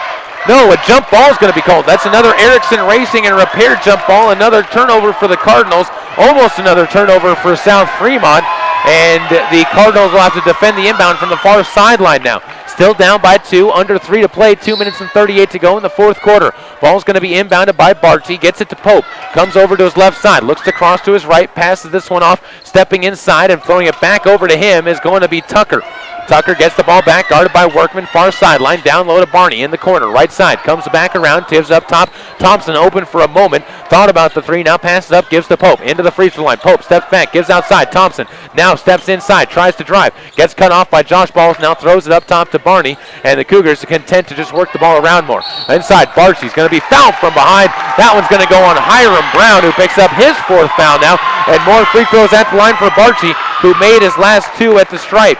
Speaker 2: No, a jump ball is going to be called. That's another Erickson Racing and Repair jump ball. Another turnover for the Cardinals. Almost another turnover for South Fremont. And the Cardinals will have to defend the inbound from the far sideline now. Still down by 2, under 3 to play, 2 minutes and 38 to go in the fourth quarter. Ball's going to be inbounded by Barchi, gets it to Pope, comes over to his left side, looks to cross to his right, passes this one off, stepping inside and throwing it back over to him is going to be Tucker. Tucker gets the ball back, guarded by Workman, far sideline, down low to Barney in the corner, right side, comes back around, Tibbs up top, Thompson open for a moment, thought about the three, now passes up, gives to Pope, into the free throw line, Pope steps back, gives outside, Thompson now steps inside, tries to drive, gets cut off by Josh Balls, now throws it up top to Barney, and the Cougars are content to just work the ball around more. Inside, Barchi's going to be fouled from behind, that one's going to go on Hiram Brown, who picks up his fourth foul now, and more free throws at the line for Barchi, who made his last 2 at the stripe.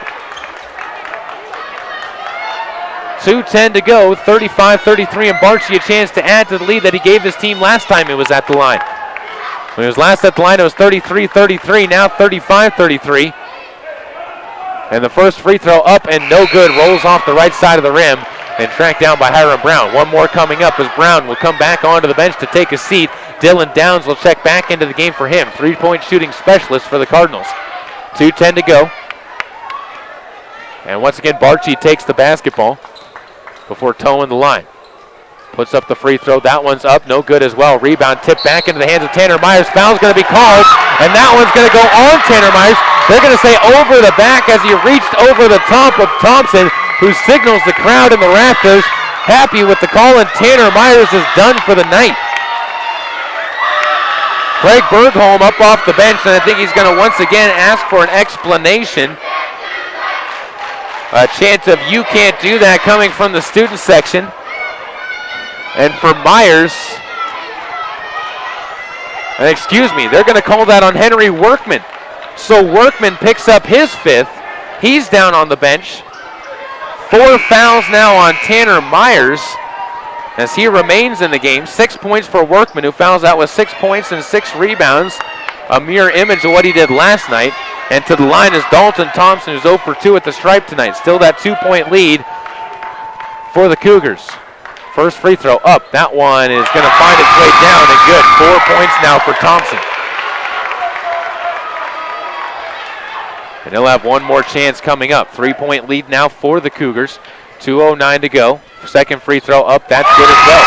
Speaker 2: 2:10 to go, 35-33, and Barchi a chance to add to the lead that he gave his team last time he was at the line. When he was last at the line, it was 33-33, now 35-33. And the first free throw up and no good, rolls off the right side of the rim and tracked down by Hiram Brown. One more coming up as Brown will come back onto the bench to take a seat. Dylan Downs will check back into the game for him. 3-point shooting specialist for the Cardinals. 2:10 to go. And once again, Barchi takes the basketball before toeing the line. Puts up the free throw. That one's up. No good as well. Rebound tipped back into the hands of Tanner Myers. Foul's going to be called, and that one's going to go on Tanner Myers. They're going to say over the back as he reached over the top of Thompson, who signals the crowd in the rafters. Happy with the call, and Tanner Myers is done for the night. Greg Bergholm up off the bench, and I think he's going to once again ask for an explanation. A chant of "you can't do that" coming from the student section. And for Myers, and excuse me, they're going to call that on Henry Workman. So Workman picks up his 5th. He's down on the bench. 4 fouls now on Tanner Myers as he remains in the game. 6 points for Workman, who fouls out with 6 points and 6 rebounds. A mirror image of what he did last night. And to the line is Dalton Thompson, who's 0 for 2 at the stripe tonight. Still that 2-point lead for the Cougars. First free throw up. That one is going to find its way down and good. 4 points now for Thompson. And he'll have one more chance coming up. 3-point lead now for the Cougars. 2:09 to go. Second free throw up. That's good as well.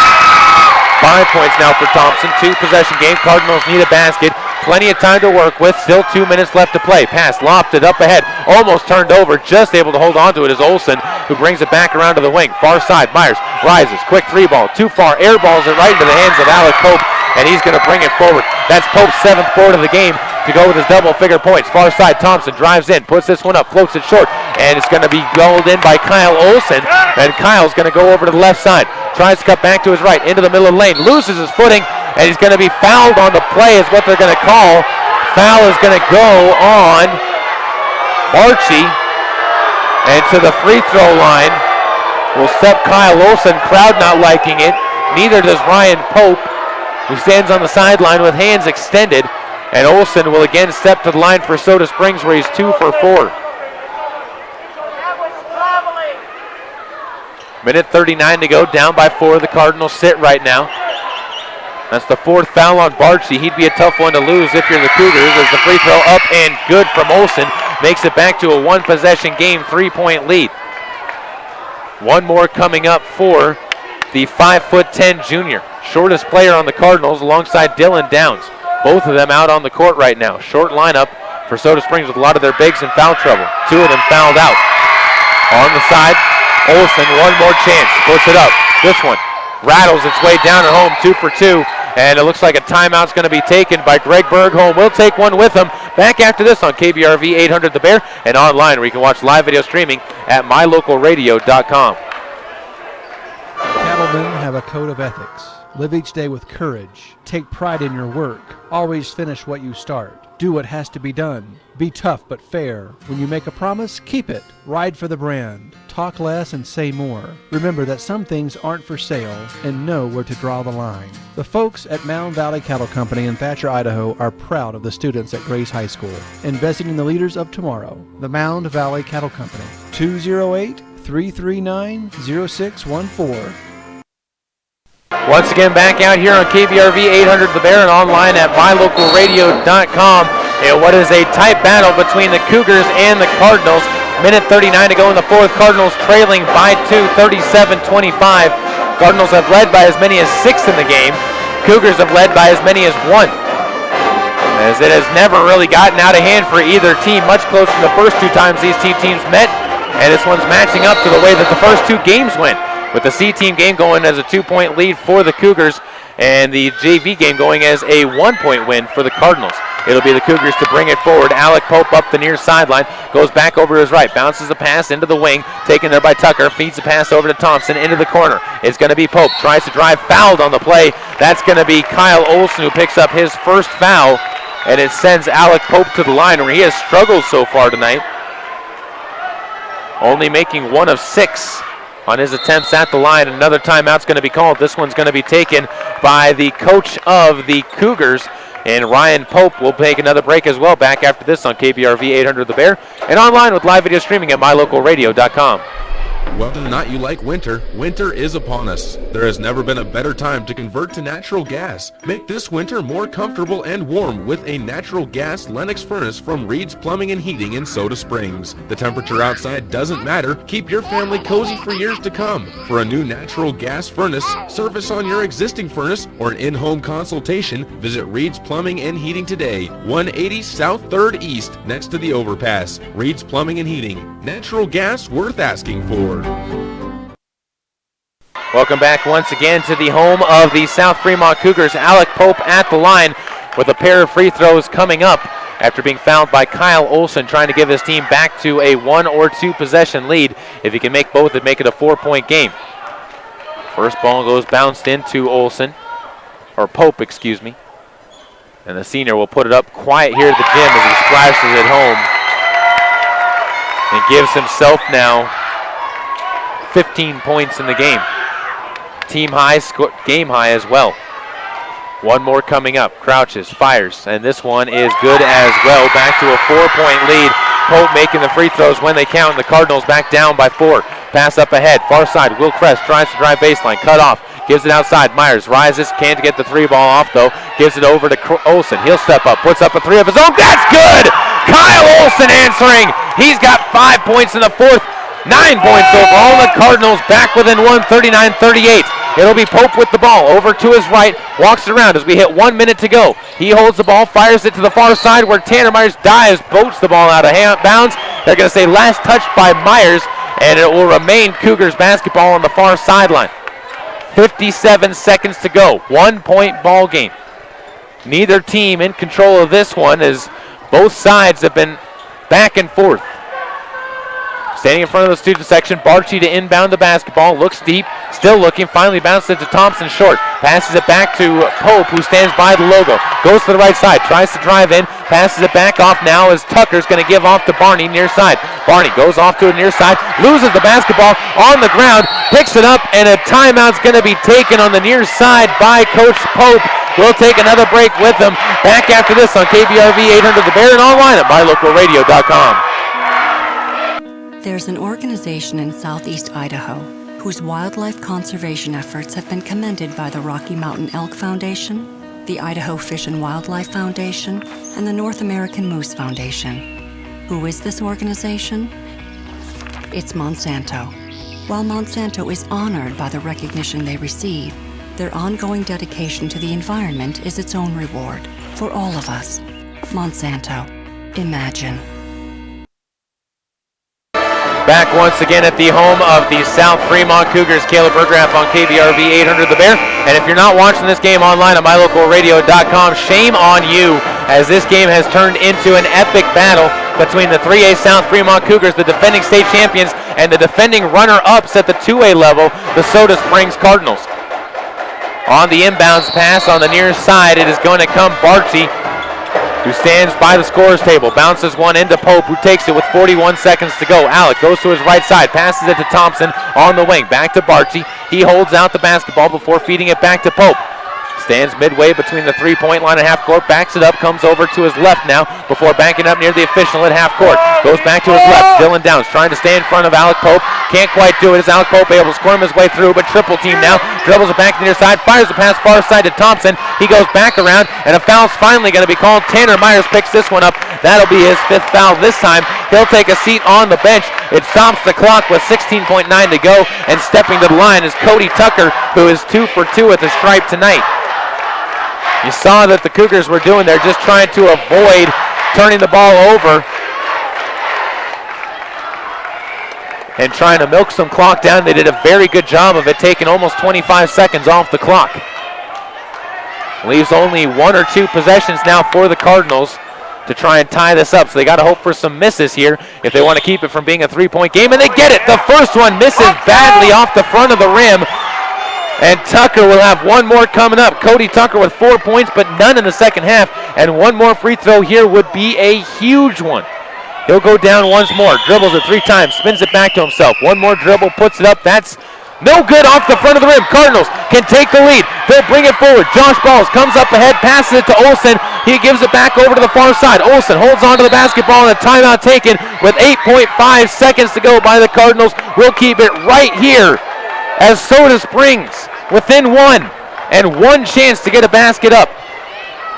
Speaker 2: 5 points now for Thompson. 2-possession game. Cardinals need a basket. Plenty of time to work with. Still 2 minutes left to play. Pass lofted up ahead. Almost turned over. Just able to hold on to it is Olsen, who brings it back around to the wing. Far side. Myers rises. Quick three ball. Too far. Air balls it right into the hands of Alec Pope, and he's going to bring it forward. That's Pope's 7th board of the game to go with his double-figure points. Far side. Thompson drives in. Puts this one up. Floats it short. And it's going to be goaled in by Kyle Olsen. And Kyle's going to go over to the left side. Tries to cut back to his right. Into the middle of the lane. Loses his footing. And he's going to be fouled on the play is what they're going to call. Foul is going to go on Barchi. And to the free throw line will step Kyle Olsen. Crowd not liking it. Neither does Ryan Pope, who stands on the sideline with hands extended. And Olsen will again step to the line for Soda Springs, where he's 2 for 4. Minute 39 to go, down by 4. The Cardinals sit right now. That's the 4th foul on Barchi. He'd be a tough one to lose if you're the Cougars, as the free throw up and good from Olsen makes it back to a 1-possession game, 3-point lead. One more coming up for the 5'10" junior. Shortest player on the Cardinals alongside Dylan Downs. Both of them out on the court right now. Short lineup for Soda Springs with a lot of their bigs in foul trouble. 2 of them fouled out. On the side, Olsen, one more chance. Puts it up. This one rattles its way down at home, 2 for 2. And it looks like a timeout's going to be taken by Greg Bergholm. We'll take one with him. Back after this on KBRV 800 The Bear and online, where you can watch live video streaming at mylocalradio.com.
Speaker 3: Cattlemen have a code of ethics. Live each day with courage. Take pride in your work. Always finish what you start. Do what has to be done. Be tough but fair. When you make a promise, keep it. Ride for the brand. Talk less and say more. Remember that some things aren't for sale, and know where to draw the line. The folks at Mound Valley Cattle Company in Thatcher, Idaho are proud of the students at Grace High School, investing in the leaders of tomorrow. The Mound Valley Cattle Company, 208-339-0614.
Speaker 2: Once again, back out here on KBRV 800 The Bear and online at mylocalradio.com. And what is a tight battle between the Cougars and the Cardinals. Minute 39 to go in the 4th. Cardinals trailing by 2, 37-25. Cardinals have led by as many as 6 in the game. Cougars have led by as many as 1. As it has never really gotten out of hand for either team, much closer than the first 2 times these two teams met. And this one's matching up to the way that the first 2 games went, with the C-team game going as a 2-point lead for the Cougars and the JV game going as a 1-point win for the Cardinals. It'll be the Cougars to bring it forward. Alec Pope up the near sideline, goes back over to his right, bounces the pass into the wing, taken there by Tucker, feeds the pass over to Thompson into the corner. It's going to be Pope, tries to drive, fouled on the play. That's going to be Kyle Olsen, who picks up his first foul, and it sends Alec Pope to the line, where he has struggled so far tonight, only making 1 of 6 on his attempts at the line. Another timeout's going to be called. This one's going to be taken by the coach of the Cougars, and Ryan Pope will take another break as well. Back after this on KBRV 800 The Bear and online with live video streaming at mylocalradio.com.
Speaker 11: Whether or not you like winter, winter is upon us. There has never been a better time to convert to natural gas. Make this winter more comfortable and warm with a natural gas Lennox furnace from Reed's Plumbing and Heating in Soda Springs. The temperature outside doesn't matter. Keep your family cozy for years to come. For a new natural gas furnace, service on your existing furnace, or an in-home consultation, visit Reed's Plumbing and Heating today. 180 South 3rd East, next to the overpass. Reed's Plumbing and Heating. Natural gas worth asking for.
Speaker 2: Welcome back once again to the home of the South Fremont Cougars. Alec Pope at the line with a pair of free throws coming up after being fouled by Kyle Olsen, trying to give his team back to a 1 or 2 possession lead. If he can make both, it'd make it a 4-point game. First ball goes bounced into Olsen, or Pope, excuse me. And the senior will put it up quiet here at the gym as he splashes it home and gives himself now 15 points in the game. Team high, game high as well. One more coming up. Crouches, fires, and this one is good as well. Back to a 4-point lead. Pope making the free throws when they count, and the Cardinals back down by 4. Pass up ahead, far side. Will Kress tries to drive baseline, cut off, gives it outside. Myers rises, can't get the 3-ball off though. Gives it over to Olsen. He'll step up, puts up a 3 of his own. That's good! Kyle Olsen answering. He's got 5 points in the 4th. 9 points overall. The Cardinals back within 1, 39-38. It'll be Pope with the ball. Over to his right. Walks it around as we hit 1 minute to go. He holds the ball, fires it to the far side where Tanner Myers dives, boats the ball out of bounds. They're going to say last touch by Myers, and it will remain Cougars basketball on the far sideline. 57 seconds to go. 1 point ball game. Neither team in control of this one as both sides have been back and forth. Standing in front of the student section, Barchi to inbound the basketball, looks deep, still looking, finally bounces it to Thompson short, passes it back to Pope, who stands by the logo, goes to the right side, tries to drive in, passes it back off now as Tucker's going to give off to Barney near side. Barney goes off to the near side, loses the basketball on the ground, picks it up, and a timeout's going to be taken on the near side by Coach Pope. We'll take another break with them. Back after this on KBRV 800 The Bear and online at mylocalradio.com.
Speaker 4: There's an organization in southeast Idaho whose wildlife conservation efforts have been commended by the Rocky Mountain Elk Foundation, the Idaho Fish and Wildlife Foundation, and the North American Moose Foundation. Who is this organization? It's Monsanto. While Monsanto is honored by the recognition they receive, their ongoing dedication to the environment is its own reward for all of us. Monsanto. Imagine.
Speaker 2: Back once again at the home of the South Fremont Cougars, Caleb Berggraf on KBRV 800 The Bear. And if you're not watching this game online at mylocalradio.com, shame on you, as this game has turned into an epic battle between the 3A South Fremont Cougars, the defending state champions, and the defending runner-ups at the 2A level, the Soda Springs Cardinals. On the inbounds pass on the near side, it is going to come Barchi, who stands by the scorer's table, bounces one into Pope, who takes it with 41 seconds to go. Alec goes to his right side, passes it to Thompson on the wing, back to Barchi. He holds out the basketball before feeding it back to Pope. Stands midway between the three-point line and half court, backs it up, comes over to his left now before backing up near the official at half court. Goes back to his left. Dylan Downs trying to stay in front of Alec Pope. Can't quite do it as Alec Pope able to squirm his way through, but triple team now. Dribbles it back to the near side, fires the pass far side to Thompson. He goes back around, and a foul's finally going to be called. Tanner Myers picks this one up. That'll be his fifth foul this time. He'll take a seat on the bench. It stops the clock with 16.9 to go, and stepping to the line is Cody Tucker, who is 2 for 2 at the stripe tonight. You saw that the Cougars were doing, they're just trying to avoid turning the ball over and trying to milk some clock down. They did a very good job of it, taking almost 25 seconds off the clock. Leaves only 1 or 2 possessions now for the Cardinals to try and tie this up. So they got to hope for some misses here if they want to keep it from being a 3-point game, and they get it. The first one misses badly off the front of the rim. And Tucker will have one more coming up. Cody Tucker with 4 points, but none in the second half. And one more free throw here would be a huge one. He'll go down once more. Dribbles it 3 times, spins it back to himself. One more dribble, puts it up. That's no good off the front of the rim. Cardinals can take the lead. They'll bring it forward. Josh Balls comes up ahead, passes it to Olsen. He gives it back over to the far side. Olsen holds onto the basketball, and a timeout taken with 8.5 seconds to go by the Cardinals. We'll keep it right here as Soda Springs within 1 and 1 chance to get a basket up.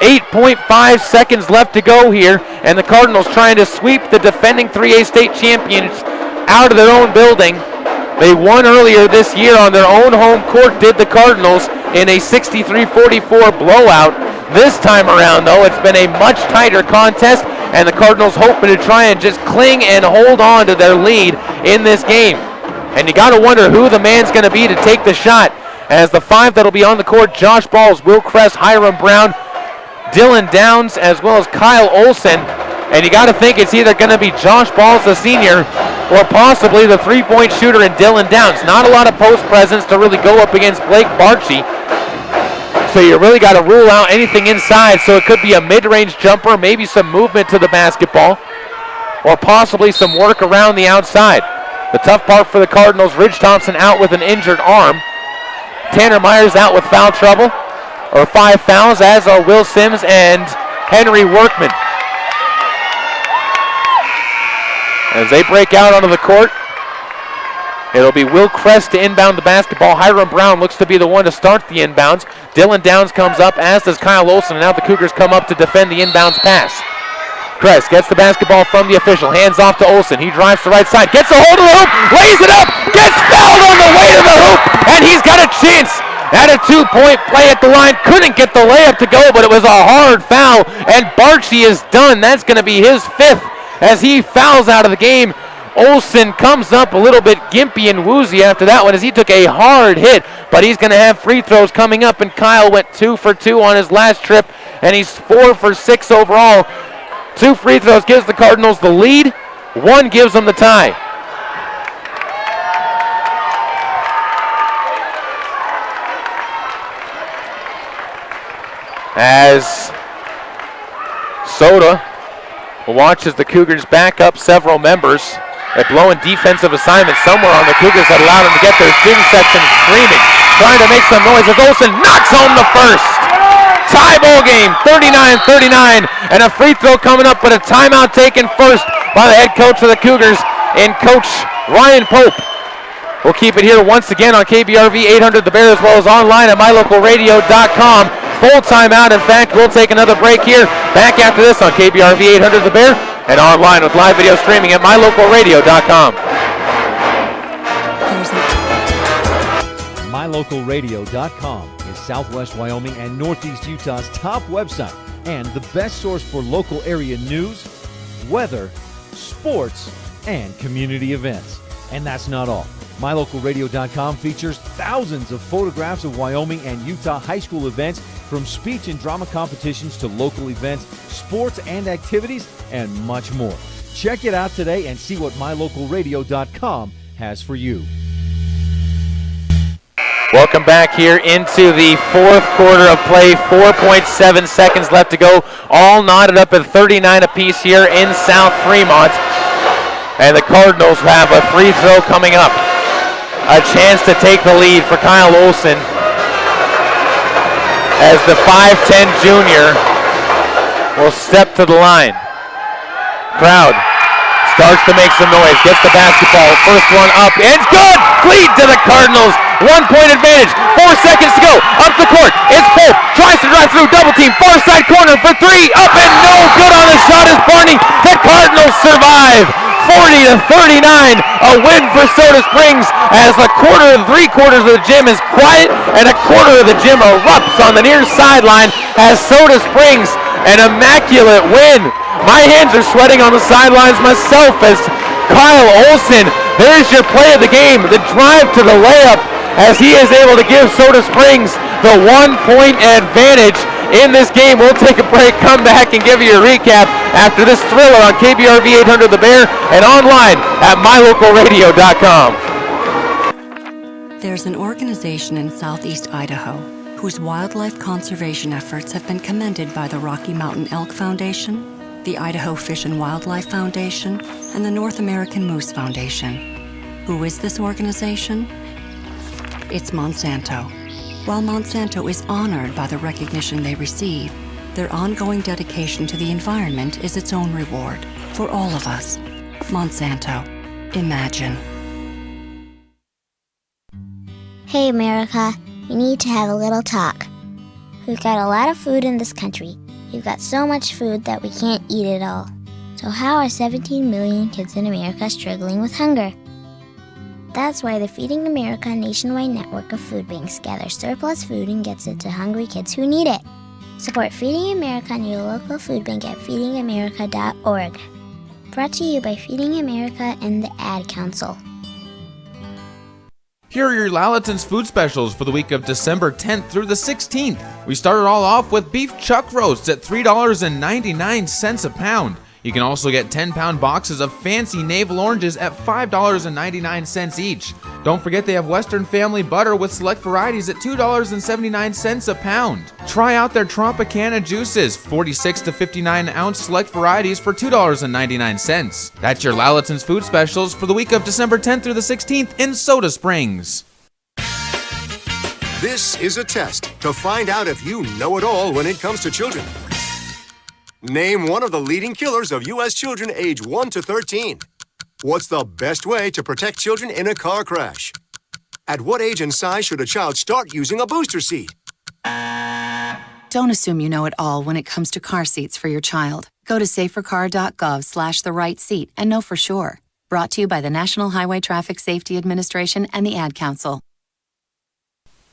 Speaker 2: 8.5 seconds left to go here, and the Cardinals trying to sweep the defending 3A state champions out of their own building. They won earlier this year on their own home court, did the Cardinals, in a 63-44 blowout. This time around, though, it's been a much tighter contest, and the Cardinals hoping to try and just cling and hold on to their lead in this game. And you got to wonder who the man's going to be to take the shot, as the 5 that'll be on the court: Josh Balls, Will Kress, Hiram Brown, Dylan Downs, as well as Kyle Olsen. And you got to think it's either going to be Josh Balls, the senior, or possibly the 3-point shooter in Dylan Downs. Not a lot of post presence to really go up against Blake Barchi. So you really got to rule out anything inside. So it could be a mid-range jumper, maybe some movement to the basketball, or possibly some work around the outside. The tough part for the Cardinals: Ridge Thompson out with an injured arm. Tanner Myers out with foul trouble, or 5 fouls, as are Will Sims and Henry Workman. As they break out onto the court, it'll be Will Kress to inbound the basketball. Hiram Brown looks to be the one to start the inbounds. Dylan Downs comes up, as does Kyle Olsen, and now the Cougars come up to defend the inbounds pass. Kress gets the basketball from the official, hands off to Olsen. He drives to the right side, gets a hold of the hoop, lays it up, gets fouled on the way to the hoop, and he's got a chance at a 2-point play at the line. Couldn't get the layup to go, but it was a hard foul, and Barchi is done. That's going to be his 5th as he fouls out of the game. Olsen comes up a little bit gimpy and woozy after that one as he took a hard hit, but he's going to have free throws coming up, and Kyle went 2 for 2 on his last trip, and he's 4 for 6 overall. 2 free throws gives the Cardinals the lead. 1 gives them the tie. As Soda watches the Cougars back up several members. They're blowing defensive assignments somewhere on the Cougars that allowed them to get their student section screaming, trying to make some noise as Olsen knocks home the first. Tie ball game, 39-39, and a free throw coming up, but a timeout taken first by the head coach of the Cougars and Coach Ryan Pope. We'll keep it here once again on KBRV 800 The Bear, as well as online at mylocalradio.com. Full timeout. In fact, we'll take another break here. Back after this on KBRV 800 The Bear and online with live video streaming at mylocalradio.com.
Speaker 5: mylocalradio.com is Southwest Wyoming and Northeast Utah's top website and the best source for local area news, weather, sports, and community events. And that's not all. MyLocalRadio.com features thousands of photographs of Wyoming and Utah high school events, from speech and drama competitions to local events, sports and activities, and much more. Check it out today and see what MyLocalRadio.com has for you.
Speaker 2: Welcome back here into the 4th quarter of play. 4.7 seconds left to go. All knotted up at 39 apiece here in South Fremont. And the Cardinals have a free throw coming up. A chance to take the lead for Kyle Olsen as the 5'10 junior will step to the line. Crowd starts to make some noise, gets the basketball, first one up, and it's good! Lead to the Cardinals, 1-point advantage, 4 seconds to go, up the court, it's Pope, tries to drive through, double team, far side corner for 3, up and no good on the shot is Barney. The Cardinals survive, 40-39, a win for Soda Springs as a quarter and 3/4 of the gym is quiet and a quarter of the gym erupts on the near sideline as Soda Springs an immaculate win. My hands are sweating on the sidelines myself as Kyle Olsen, there's your play of the game, the drive to the layup as he is able to give Soda Springs the 1-point advantage in this game. We'll take a break, come back, and give you a recap after this thriller on KBRV 800 The Bear and online at mylocalradio.com.
Speaker 4: There's an organization in southeast Idaho whose wildlife conservation efforts have been commended by the Rocky Mountain Elk Foundation, the Idaho Fish and Wildlife Foundation, and the North American Moose Foundation. Who is this organization? It's Monsanto. While Monsanto is honored by the recognition they receive, their ongoing dedication to the environment is its own reward for all of us. Monsanto. Imagine.
Speaker 8: Hey, America. We need to have a little talk. We've got a lot of food in this country. We've got so much food that we can't eat it all. So how are 17 million kids in America struggling with hunger? That's why the Feeding America nationwide network of food banks gathers surplus food and gets it to hungry kids who need it. Support Feeding America and your local food bank at feedingamerica.org. Brought to you by Feeding America and the Ad Council.
Speaker 11: Here are your Lalaton's food specials for the week of December 10th through the 16th. We started all off with beef chuck roasts at $3.99 a pound. You can also get 10-pound boxes of fancy navel oranges at $5.99 each. Don't forget they have Western Family butter with select varieties at $2.79 a pound. Try out their Tropicana juices, 46 to 59-ounce select varieties for $2.99. That's your Lalaton's food specials for the week of December 10th through the 16th in Soda Springs.
Speaker 13: This is a test to find out if you know it all when it comes to children. Name one of the leading killers of U.S. children age 1 to 13. What's the best way to protect children in a car crash? At what age and size should a child start using a booster seat?
Speaker 19: Don't assume you know it all when it comes to car seats for your child. Go to safercar.gov/the-right-seat and know for sure. Brought to you by the National Highway Traffic Safety Administration and the Ad Council.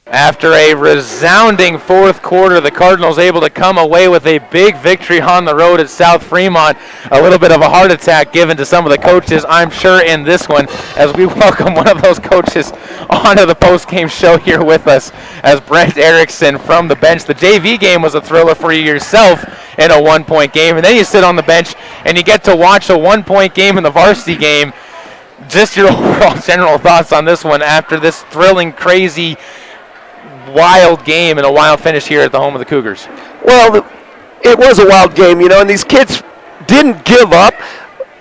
Speaker 2: After a resounding fourth quarter, the Cardinals able to come away with a big victory on the road at South Fremont. A little bit of a heart attack given to some of the coaches, I'm sure, in this one, as we welcome one of those coaches onto the post-game show here with us, as Brent Erickson from the bench. The JV game was a thriller for you yourself in a one-point game, and then you sit on the bench and you get to watch a one-point game in the varsity game. Just your overall general thoughts on this one after this thrilling, crazy, wild game and a wild finish here at the home of the Cougars.
Speaker 6: Well, it was a wild game, and these kids didn't give up.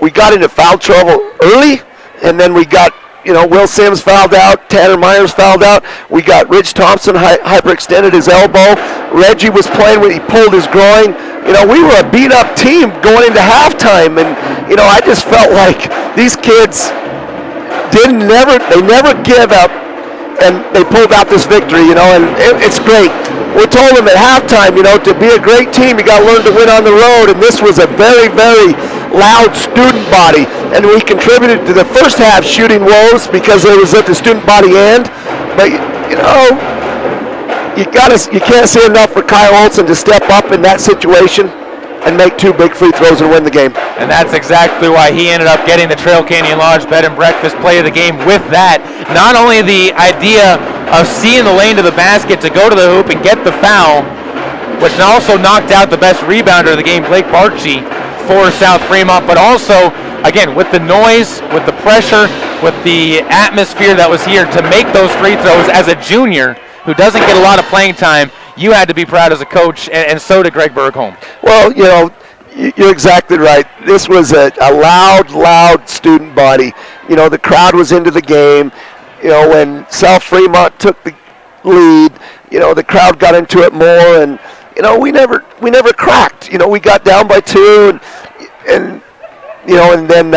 Speaker 6: We got into foul trouble early, and then we got, Will Sims fouled out, Tanner Myers fouled out. We got Rich Thompson hyperextended his elbow. Reggie was playing when he pulled his groin. We were a beat-up team going into halftime, and, I just felt like these kids they never give up. And they pulled out this victory, and it's great. We told them at halftime, to be a great team, you got to learn to win on the road, and this was a very, very loud student body. And we contributed to the first half shooting woes because it was at the student body end. But, you can't say enough for Kyle Olson to step up in that situation and make two big free throws and win the game.
Speaker 2: And that's exactly why he ended up getting the Trail Canyon Lodge Bed and Breakfast Play of the Game with that. Not only the idea of seeing the lane to the basket to go to the hoop and get the foul, which also knocked out the best rebounder of the game, Blake Barchi, for South Fremont, but also, again, with the noise, with the pressure, with the atmosphere that was here to make those free throws as a junior who doesn't get a lot of playing time. You had to be proud as a coach, and so did Greg Bergholm.
Speaker 6: Well, you're exactly right. This was a loud student body. The crowd was into the game. When South Fremont took the lead, the crowd got into it more, and we never cracked. We got down by 2, and then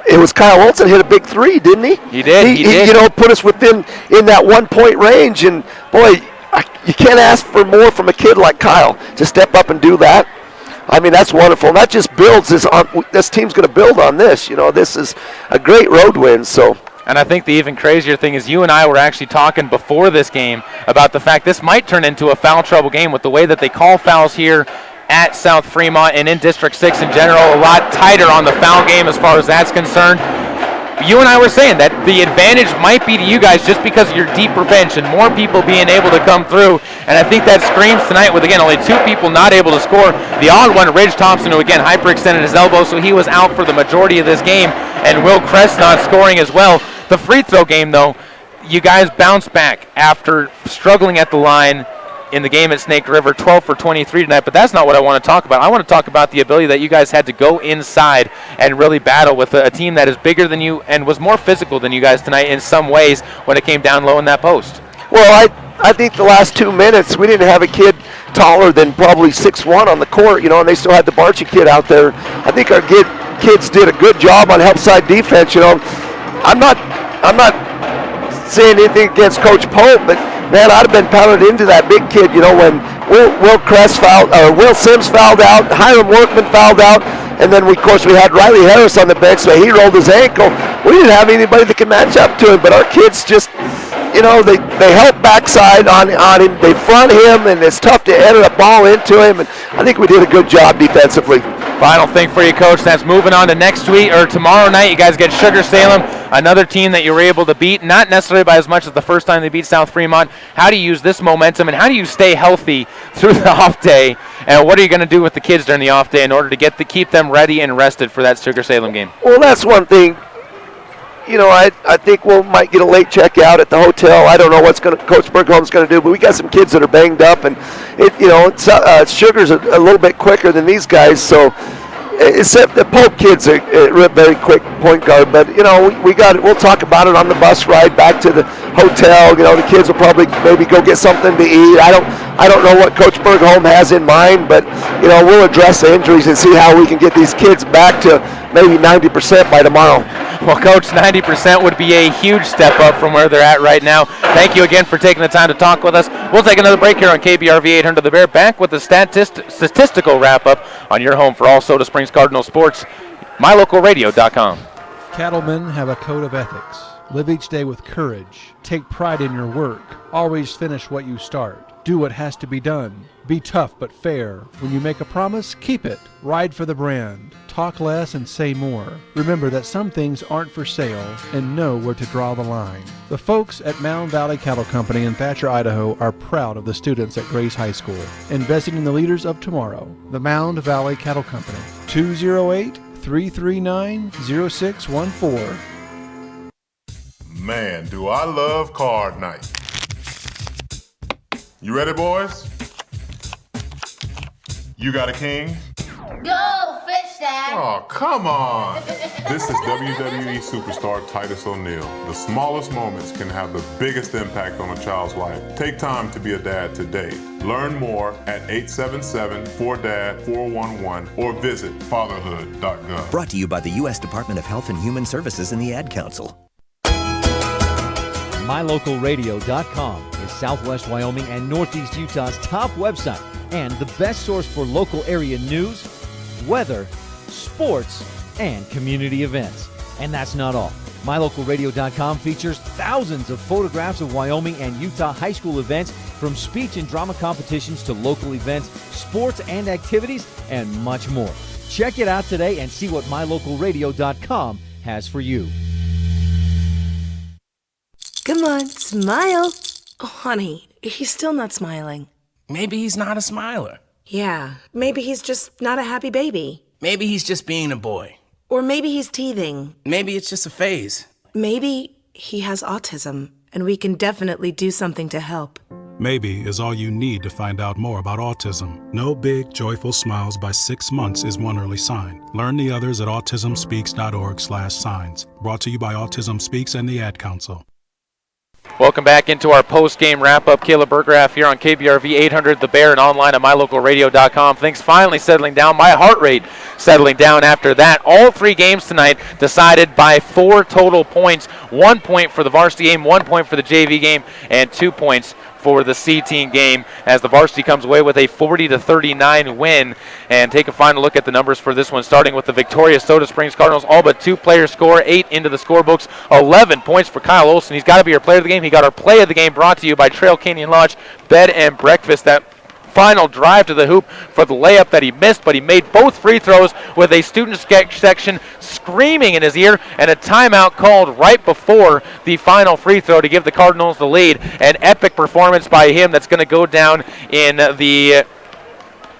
Speaker 6: it was Kyle Olson hit a big three, didn't he?
Speaker 2: He did. He did.
Speaker 6: Put us in that 1-point range, and boy, you can't ask for more from a kid like Kyle to step up and do that. I mean, that's wonderful. And that just builds this team's going to build on this. This is a great road win. So.
Speaker 2: And I think the even crazier thing is you and I were actually talking before this game about the fact this might turn into a foul trouble game with the way that they call fouls here at South Fremont and in District 6 in general. A lot tighter on the foul game as far as that's concerned. You and I were saying that the advantage might be to you guys just because of your deeper bench and more people being able to come through. And I think that screams tonight with, again, only 2 people not able to score. The odd one, Ridge Thompson, who, again, hyperextended his elbow, so he was out for the majority of this game. And Will Kress not scoring as well. The free throw game, though, you guys bounced back after struggling at the line in the game at Snake River, 12 for 23 tonight, but that's not what I want to talk about. I want to talk about the ability that you guys had to go inside and really battle with a team that is bigger than you and was more physical than you guys tonight in some ways when it came down low in that post.
Speaker 6: Well, I think the last 2 minutes we didn't have a kid taller than probably 6'1" on the court, and they still had the Barchi kid out there. I think our kids did a good job on help side defense. I'm not saying anything against Coach Pope, but man, I'd have been pounded into that big kid, when Will Sims fouled out, Hiram Workman fouled out, and then of course we had Riley Harris on the bench, so he rolled his ankle. We didn't have anybody that could match up to him, but our kids just, they help backside on him, they front him, and it's tough to edit a ball into him, and I think we did a good job defensively.
Speaker 2: Final thing for you, Coach, that's moving on to next week, or tomorrow night. You guys get Sugar Salem, another team that you were able to beat, not necessarily by as much as the first time they beat South Fremont. How do you use this momentum, and how do you stay healthy through the off day, and what are you going to do with the kids during the off day in order to keep them ready and rested for that Sugar Salem game?
Speaker 6: Well, that's one thing. I think we might get a late check out at the hotel. I don't know what Coach Bergholm's going to do, but we got some kids that are banged up, and Sugar's a little bit quicker than these guys, so except the Pope kid's a very quick point guard. But we'll talk about it on the bus ride back to the hotel. The kids will probably maybe go get something to eat. I don't know what Coach Bergholm has in mind, but we'll address the injuries and see how we can get these kids back to maybe 90% by tomorrow.
Speaker 2: Well, Coach, 90% would be a huge step up from where they're at right now. Thank you again for taking the time to talk with us. We'll take another break here on KBRV 800 The Bear, back with the statistical wrap-up on your home for all Soda Springs Cardinal sports, mylocalradio.com.
Speaker 3: Cattlemen have a code of ethics. Live each day with courage. Take pride in your work. Always finish what you start. Do what has to be done. Be tough but fair. When you make a promise, keep it. Ride for the brand. Talk less and say more. Remember that some things aren't for sale and know where to draw the line. The folks at Mound Valley Cattle Company in Thatcher, Idaho are proud of the students at Grace High School, investing in the leaders of tomorrow. The Mound Valley Cattle Company, 208-339-0614.
Speaker 15: Man, do I love card night. You ready, boys? You got a king?
Speaker 12: Go, fish dad!
Speaker 15: Oh, come on! This is WWE superstar Titus O'Neil. The smallest moments can have the biggest impact on a child's life. Take time to be a dad today. Learn more at 877-4DAD-411 or visit fatherhood.gov.
Speaker 26: Brought to you by the U.S. Department of Health and Human Services and the Ad Council.
Speaker 5: MyLocalRadio.com is Southwest Wyoming and Northeast Utah's top website and the best source for local area news, weather, sports, and community events. And that's not all. MyLocalRadio.com features thousands of photographs of Wyoming and Utah high school events, from speech and drama competitions to local events, sports and activities, and much more. Check it out today and see what MyLocalRadio.com has for you.
Speaker 27: Come on, smile. Oh, honey, he's still not smiling.
Speaker 28: Maybe he's not a smiler.
Speaker 27: Yeah, maybe he's just not a happy baby.
Speaker 28: Maybe he's just being a boy.
Speaker 27: Or maybe he's teething.
Speaker 28: Maybe it's just a phase.
Speaker 27: Maybe he has autism, and we can definitely do something to help.
Speaker 29: Maybe is all you need to find out more about autism. No big, joyful smiles by 6 months is one early sign. Learn the others at autismspeaks.org/signs. Brought to you by Autism Speaks and the Ad Council.
Speaker 2: Welcome back into our post-game wrap-up. Caleb Burgraff here on KBRV 800 The Bear and online at MyLocalRadio.com. Things finally settling down. My heart rate settling down after that. All three games tonight decided by 4 total points. 1 point for the varsity game, 1 point for the JV game, and 2 points for the C-team game as the varsity comes away with a 40-39 win. And take a final look at the numbers for this one, starting with the victorious Soda Springs Cardinals. All but 2 players score, 8 into the scorebooks. 11 points for Kyle Olson. He's got to be our player of the game. He got our play of the game, brought to you by Trail Canyon Lodge Bed and Breakfast. That final drive to the hoop for the layup that he missed, but he made both free throws with a student section screaming in his ear, and a timeout called right before the final free throw to give the Cardinals the lead. An epic performance by him that's going to go down in the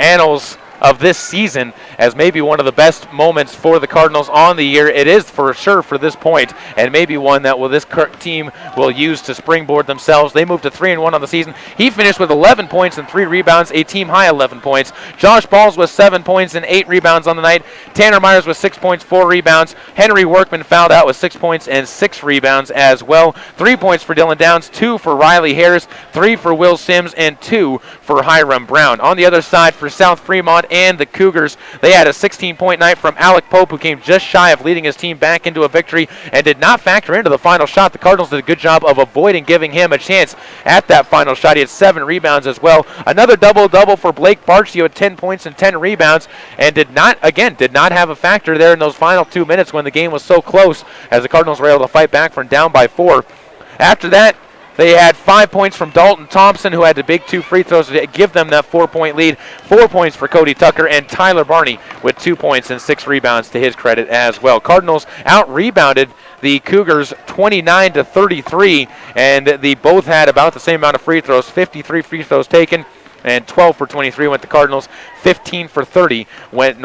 Speaker 2: annals of this season as maybe one of the best moments for the Cardinals on the year. It is for sure for this point, and maybe one that this team will use to springboard themselves. They moved to 3-1 on the season. He finished with 11 points and 3 rebounds, a team high 11 points. Josh Balls with 7 points and 8 rebounds on the night. Tanner Myers with 6 points, 4 rebounds. Henry Workman fouled out with 6 points and 6 rebounds as well. 3 points for Dylan Downs, 2 for Riley Harris, 3 for Will Sims, and 2 for Hiram Brown. On the other side for South Fremont and the Cougars, they had a 16-point night from Alec Pope, who came just shy of leading his team back into a victory and did not factor into the final shot. The Cardinals did a good job of avoiding giving him a chance at that final shot. He had 7 rebounds as well. Another double-double for Blake Barchi with 10 points and 10 rebounds, and did not have a factor there in those final 2 minutes when the game was so close, as the Cardinals were able to fight back from down by 4. After that, they had 5 points from Dalton Thompson, who had the big 2 free throws to give them that 4-point lead. 4 points for Cody Tucker, and Tyler Barney with 2 points and 6 rebounds to his credit as well. Cardinals out-rebounded the Cougars 29-33, and they both had about the same amount of free throws, 53 free throws taken, and 12 for 23 went to Cardinals. 15 for 30 went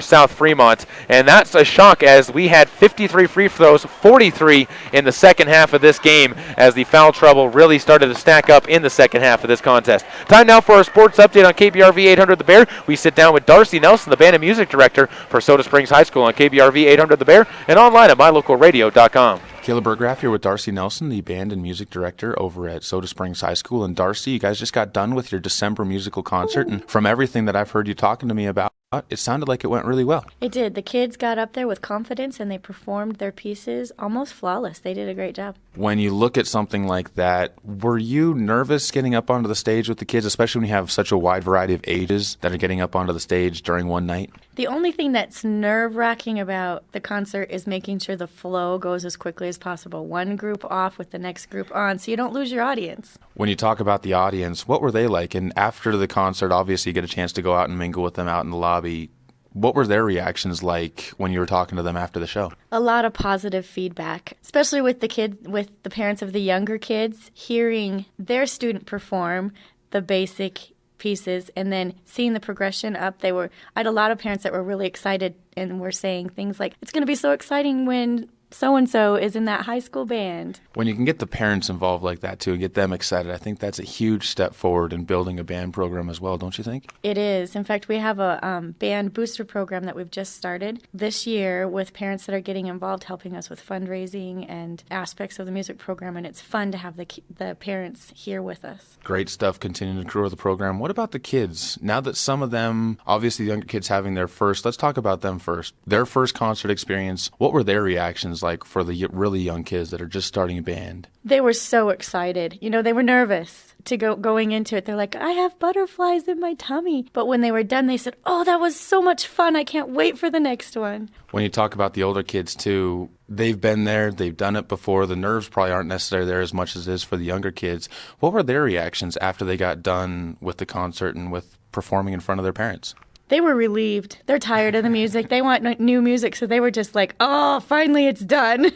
Speaker 2: South Fremont. And that's a shock, as we had 53 free throws, 43 in the second half of this game, as the foul trouble really started to stack up in the second half of this contest. Time now for our sports update on KBRV 800 The Bear. We sit down with Darcy Nelson, the band and music director for Soda Springs High School, on KBRV 800 The Bear and online at MyLocalRadio.com.
Speaker 11: Caleb Burgraff here with Darcy Nelson, the band and music director over at Soda Springs High School. And Darcy, you guys just got done with your December musical concert, and from everything that I've heard you talking to me about,
Speaker 14: It sounded like it went really well.
Speaker 16: It did. The kids got up there with confidence and they performed their pieces almost flawless. They did a great job.
Speaker 14: When you look at something like that, were you nervous getting up onto the stage with the kids, especially when you have such a wide variety of ages that are getting up onto the stage during one night?
Speaker 16: The only thing that's nerve-wracking about the concert is making sure the flow goes as quickly as possible. One group off with the next group on, so you don't lose your audience.
Speaker 14: When you talk about the audience, what were they like? And after the concert, obviously you get a chance to go out and mingle with them out in the lobby. What were their reactions like when you were talking to them after the show?
Speaker 16: A lot of positive feedback, especially with the parents of the younger kids, hearing their student perform the basic pieces and then seeing the progression up. I had a lot of parents that were really excited and were saying things like, it's going to be so exciting when so-and-so is in that high school band.
Speaker 14: When you can get the parents involved like that too and get them excited, I think that's a huge step forward in building a band program as well, don't you think?
Speaker 16: It is. In fact, we have a band booster program that we've just started this year with parents that are getting involved, helping us with fundraising and aspects of the music program, and it's fun to have the parents here with us.
Speaker 14: Great stuff continuing to grow the program. What about the kids? Now that some of them, obviously the younger kids having their first, let's talk about them first. Their first concert experience, what were their reactions like for the really young kids that are just starting a band?
Speaker 16: They were so excited. They were nervous going into it. They're like, I have butterflies in my tummy. But when they were done, they said, oh, that was so much fun. I can't wait for the next one.
Speaker 14: When you talk about the older kids too, they've been there, they've done it before. The nerves probably aren't necessarily there as much as it is for the younger kids. What were their reactions after they got done with the concert and with performing in front of their parents?
Speaker 16: They were relieved. They're tired of the music. They want new music, so they were just like, oh, finally it's done.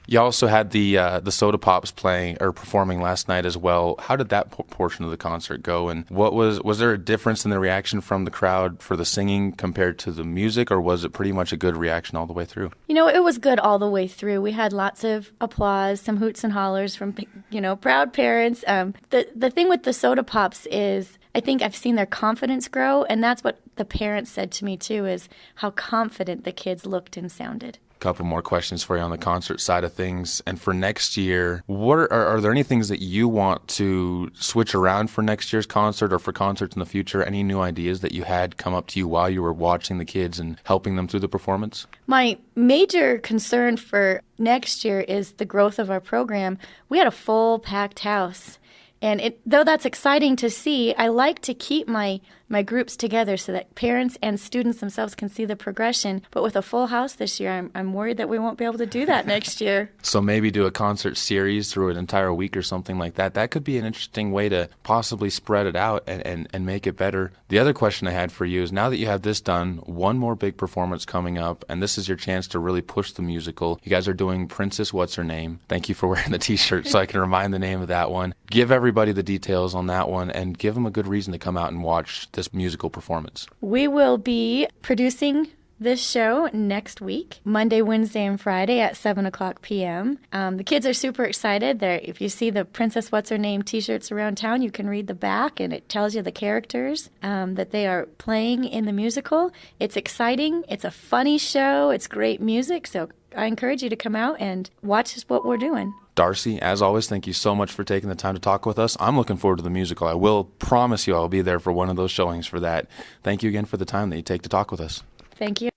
Speaker 14: You also had the Soda Pops playing or performing last night as well. How did that portion of the concert go? And was there a difference in the reaction from the crowd for the singing compared to the music, or was it pretty much a good reaction all the way through?
Speaker 16: It was good all the way through. We had lots of applause, some hoots and hollers from proud parents. The thing with the Soda Pops is, I think I've seen their confidence grow, and that's what the parents said to me too, is how confident the kids looked and sounded.
Speaker 14: Couple more questions for you on the concert side of things. And for next year, what are there any things that you want to switch around for next year's concert or for concerts in the future? Any new ideas that you had come up to you while you were watching the kids and helping them through the performance?
Speaker 16: My major concern for next year is the growth of our program. We had a full packed house. And though that's exciting to see, I like to keep my groups together so that parents and students themselves can see the progression. But with a full house this year, I'm worried that we won't be able to do that next year.
Speaker 14: So maybe do a concert series through an entire week or something like that. That could be an interesting way to possibly spread it out and make it better. The other question I had for you is, now that you have this done, one more big performance coming up, and this is your chance to really push the musical. You guys are doing Princess What's Her Name. Thank you for wearing the t-shirt so I can remind the name of that one. Give everybody the details on that one and give them a good reason to come out and watch this musical performance.
Speaker 16: We will be producing this show next week, Monday, Wednesday, and Friday at 7 o'clock p.m. The kids are super excited. If you see the Princess What's Her Name t-shirts around town, you can read the back, and it tells you the characters that they are playing in the musical. It's exciting. It's a funny show. It's great music, so I encourage you to come out and watch what we're doing.
Speaker 14: Darcy, as always, thank you so much for taking the time to talk with us. I'm looking forward to the musical. I will promise you I'll be there for one of those showings for that. Thank you again for the time that you take to talk with us.
Speaker 16: Thank you.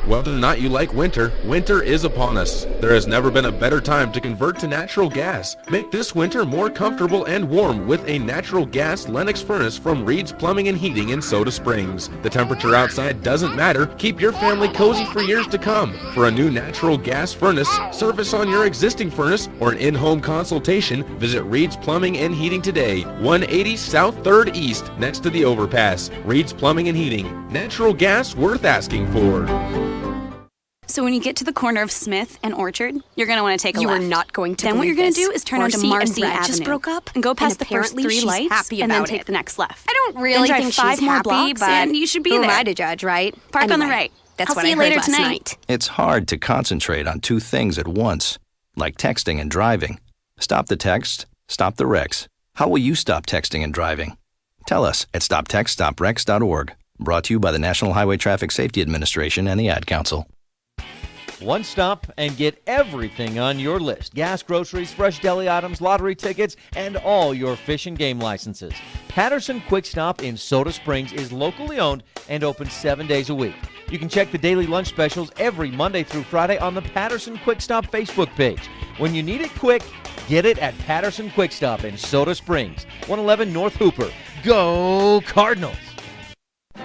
Speaker 11: Whether or not you like winter, winter is upon us. There has never been a better time to convert to natural gas. Make this winter more comfortable and warm with a natural gas Lennox furnace from Reed's Plumbing and Heating in Soda Springs. The temperature outside doesn't matter. Keep your family cozy for years to come. For a new natural gas furnace, service on your existing furnace, or an in-home consultation, visit Reed's Plumbing and Heating today. 180 South 3rd East, next to the overpass. Reed's Plumbing and Heating. Natural gas worth asking for.
Speaker 17: So when you get to the corner of Smith and Orchard, you're going to want to take a left.
Speaker 20: You are not going to
Speaker 17: Then what you're
Speaker 20: going
Speaker 17: to do is turn onto Marcy Avenue.
Speaker 20: Just broke up
Speaker 17: and go past the first
Speaker 20: apparently
Speaker 17: 3
Speaker 20: she's
Speaker 17: lights
Speaker 20: happy
Speaker 17: and then
Speaker 20: about
Speaker 17: take
Speaker 20: it.
Speaker 17: the next left.
Speaker 20: I don't really
Speaker 17: then drive
Speaker 20: think
Speaker 17: 5
Speaker 20: she's
Speaker 17: more
Speaker 20: happy,
Speaker 17: blocks
Speaker 20: but
Speaker 17: and you should be
Speaker 20: who
Speaker 17: there.
Speaker 20: am I to judge, right?
Speaker 17: Park on the
Speaker 20: Anyway,
Speaker 17: right.
Speaker 20: That's
Speaker 17: I'll
Speaker 20: what
Speaker 17: see
Speaker 20: I
Speaker 17: you
Speaker 20: heard
Speaker 17: later
Speaker 20: last
Speaker 17: tonight.
Speaker 20: night.
Speaker 21: It's hard to concentrate on two things at once, like texting and driving. Stop the text, stop the wrecks. How will you stop texting and driving? Tell us at stoptextstopwrecks.org. Brought to you by the National Highway Traffic Safety Administration and the Ad Council.
Speaker 5: One stop and get everything on your list. Gas, groceries, fresh deli items, lottery tickets, and all your fish and game licenses. Patterson Quick Stop in Soda Springs is locally owned and open 7 days a week. You can check the daily lunch specials every Monday through Friday on the Patterson Quick Stop Facebook page. When you need it quick, get it at Patterson Quick Stop in Soda Springs, 111 North Hooper. Go Cardinals!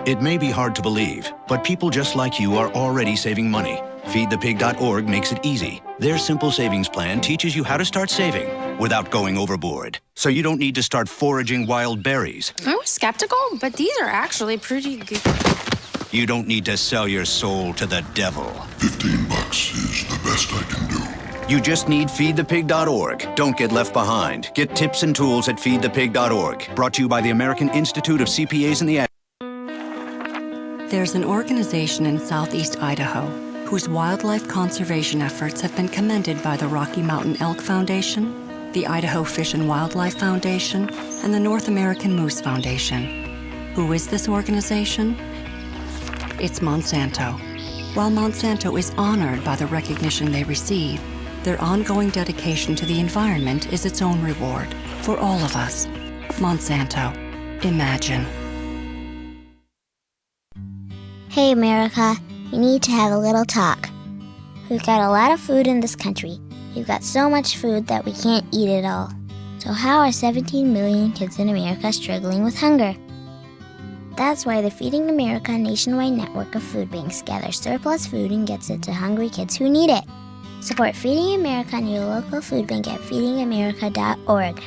Speaker 1: It may be hard to believe, but people just like you are already saving money. FeedThePig.org makes it easy. Their simple savings plan teaches you how to start saving without going overboard. So you don't need to start foraging wild berries.
Speaker 7: I was skeptical, but these are actually pretty good.
Speaker 1: You don't need to sell your soul to the devil.
Speaker 10: $15 is the best I can do.
Speaker 1: You just need FeedThePig.org. Don't get left behind. Get tips and tools at FeedThePig.org. Brought to you by the American Institute of CPAs and the
Speaker 4: There's an organization in southeast Idaho whose wildlife conservation efforts have been commended by the Rocky Mountain Elk Foundation, the Idaho Fish and Wildlife Foundation, and the North American Moose Foundation. Who is this organization? It's Monsanto. While Monsanto is honored by the recognition they receive, their ongoing dedication to the environment is its own reward for all of us. Monsanto. Imagine.
Speaker 8: Hey, America, we need to have a little talk. We've got a lot of food in this country. We've got so much food that we can't eat it all. So how are 17 million kids in America struggling with hunger? That's why the Feeding America nationwide network of food banks gathers surplus food and gets it to hungry kids who need it. Support Feeding America and your local food bank at feedingamerica.org.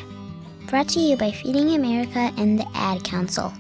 Speaker 8: Brought to you by Feeding America and the Ad Council.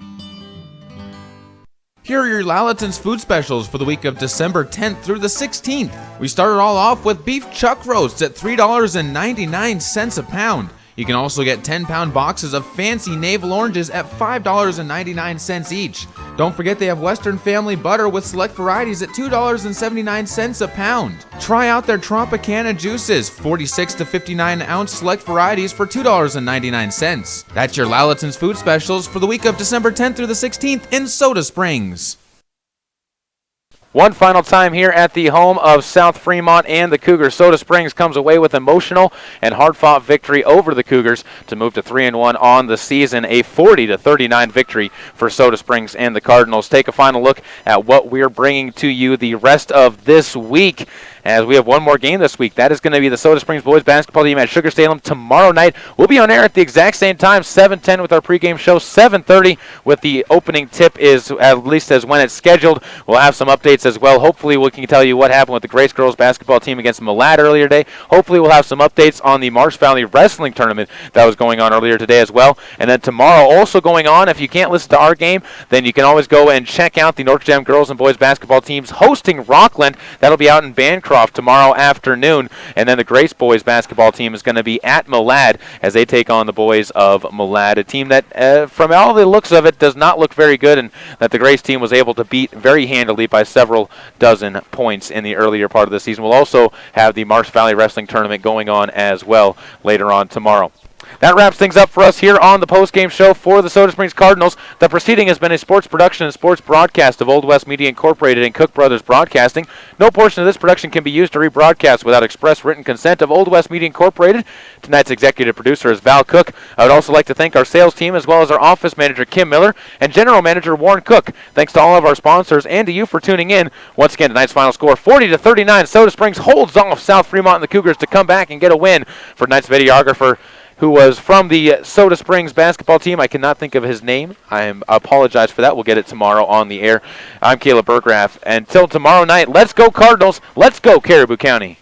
Speaker 11: Here are your Lalaton's food specials for the week of December 10th through the 16th. We started all off with beef chuck roasts at $3.99 a pound. You can also get 10-pound boxes of fancy navel oranges at $5.99 each. Don't forget they have Western Family butter with select varieties at $2.79 a pound. Try out their Tropicana juices, 46 to 59-ounce select varieties for $2.99. That's your Lalaton's food specials for the week of December 10th through the 16th in Soda Springs.
Speaker 2: One final time here at the home of South Fremont and the Cougars. Soda Springs comes away with emotional and hard-fought victory over the Cougars to move to 3-1 on the season. A 40-39 victory for Soda Springs and the Cardinals. Take a final look at what we're bringing to you the rest of this week, as we have one more game this week. That is going to be the Soda Springs boys basketball team at Sugar Salem tomorrow night. We'll be on air at the exact same time, 7:10 with our pregame show, 7:30 with the opening tip is at least as when it's scheduled. We'll have some updates as well. Hopefully we can tell you what happened with the Grace girls basketball team against Malad earlier today. Hopefully we'll have some updates on the Marsh Valley Wrestling Tournament that was going on earlier today as well. And then tomorrow also going on, if you can't listen to our game, then you can always go and check out the North Jam girls and boys basketball teams hosting Rockland. That'll be out in Bancroft tomorrow afternoon. And then the Grace boys basketball team is going to be at Malad as they take on the boys of Malad, a team that from all the looks of it does not look very good, and that the Grace team was able to beat very handily by several dozen points in the earlier part of the season. We'll also have the Marsh Valley Wrestling Tournament going on as well later on tomorrow. That wraps things up for us here on the postgame show for the Soda Springs Cardinals. The proceeding has been a sports production and sports broadcast of Old West Media Incorporated and Cook Brothers Broadcasting. No portion of this production can be used to rebroadcast without express written consent of Old West Media Incorporated. Tonight's executive producer is Val Cook. I would also like to thank our sales team as well as our office manager Kim Miller and general manager Warren Cook. Thanks to all of our sponsors and to you for tuning in. Once again, tonight's final score 40-39. Soda Springs holds off South Fremont and the Cougars to come back and get a win. For tonight's videographer, who was from the Soda Springs basketball team, I cannot think of his name. I apologize for that. We'll get it tomorrow on the air. I'm Caleb Burgraff. Until tomorrow night, let's go Cardinals. Let's go Caribou County.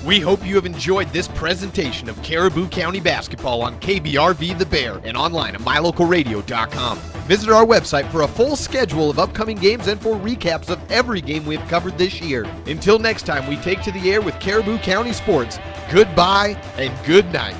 Speaker 18: We hope you have enjoyed this presentation of Caribou County basketball on KBRV The Bear and online at MyLocalRadio.com. Visit our website for a full schedule of upcoming games and for recaps of every game we have covered this year. Until next time we take to the air with Caribou County Sports, goodbye and good night.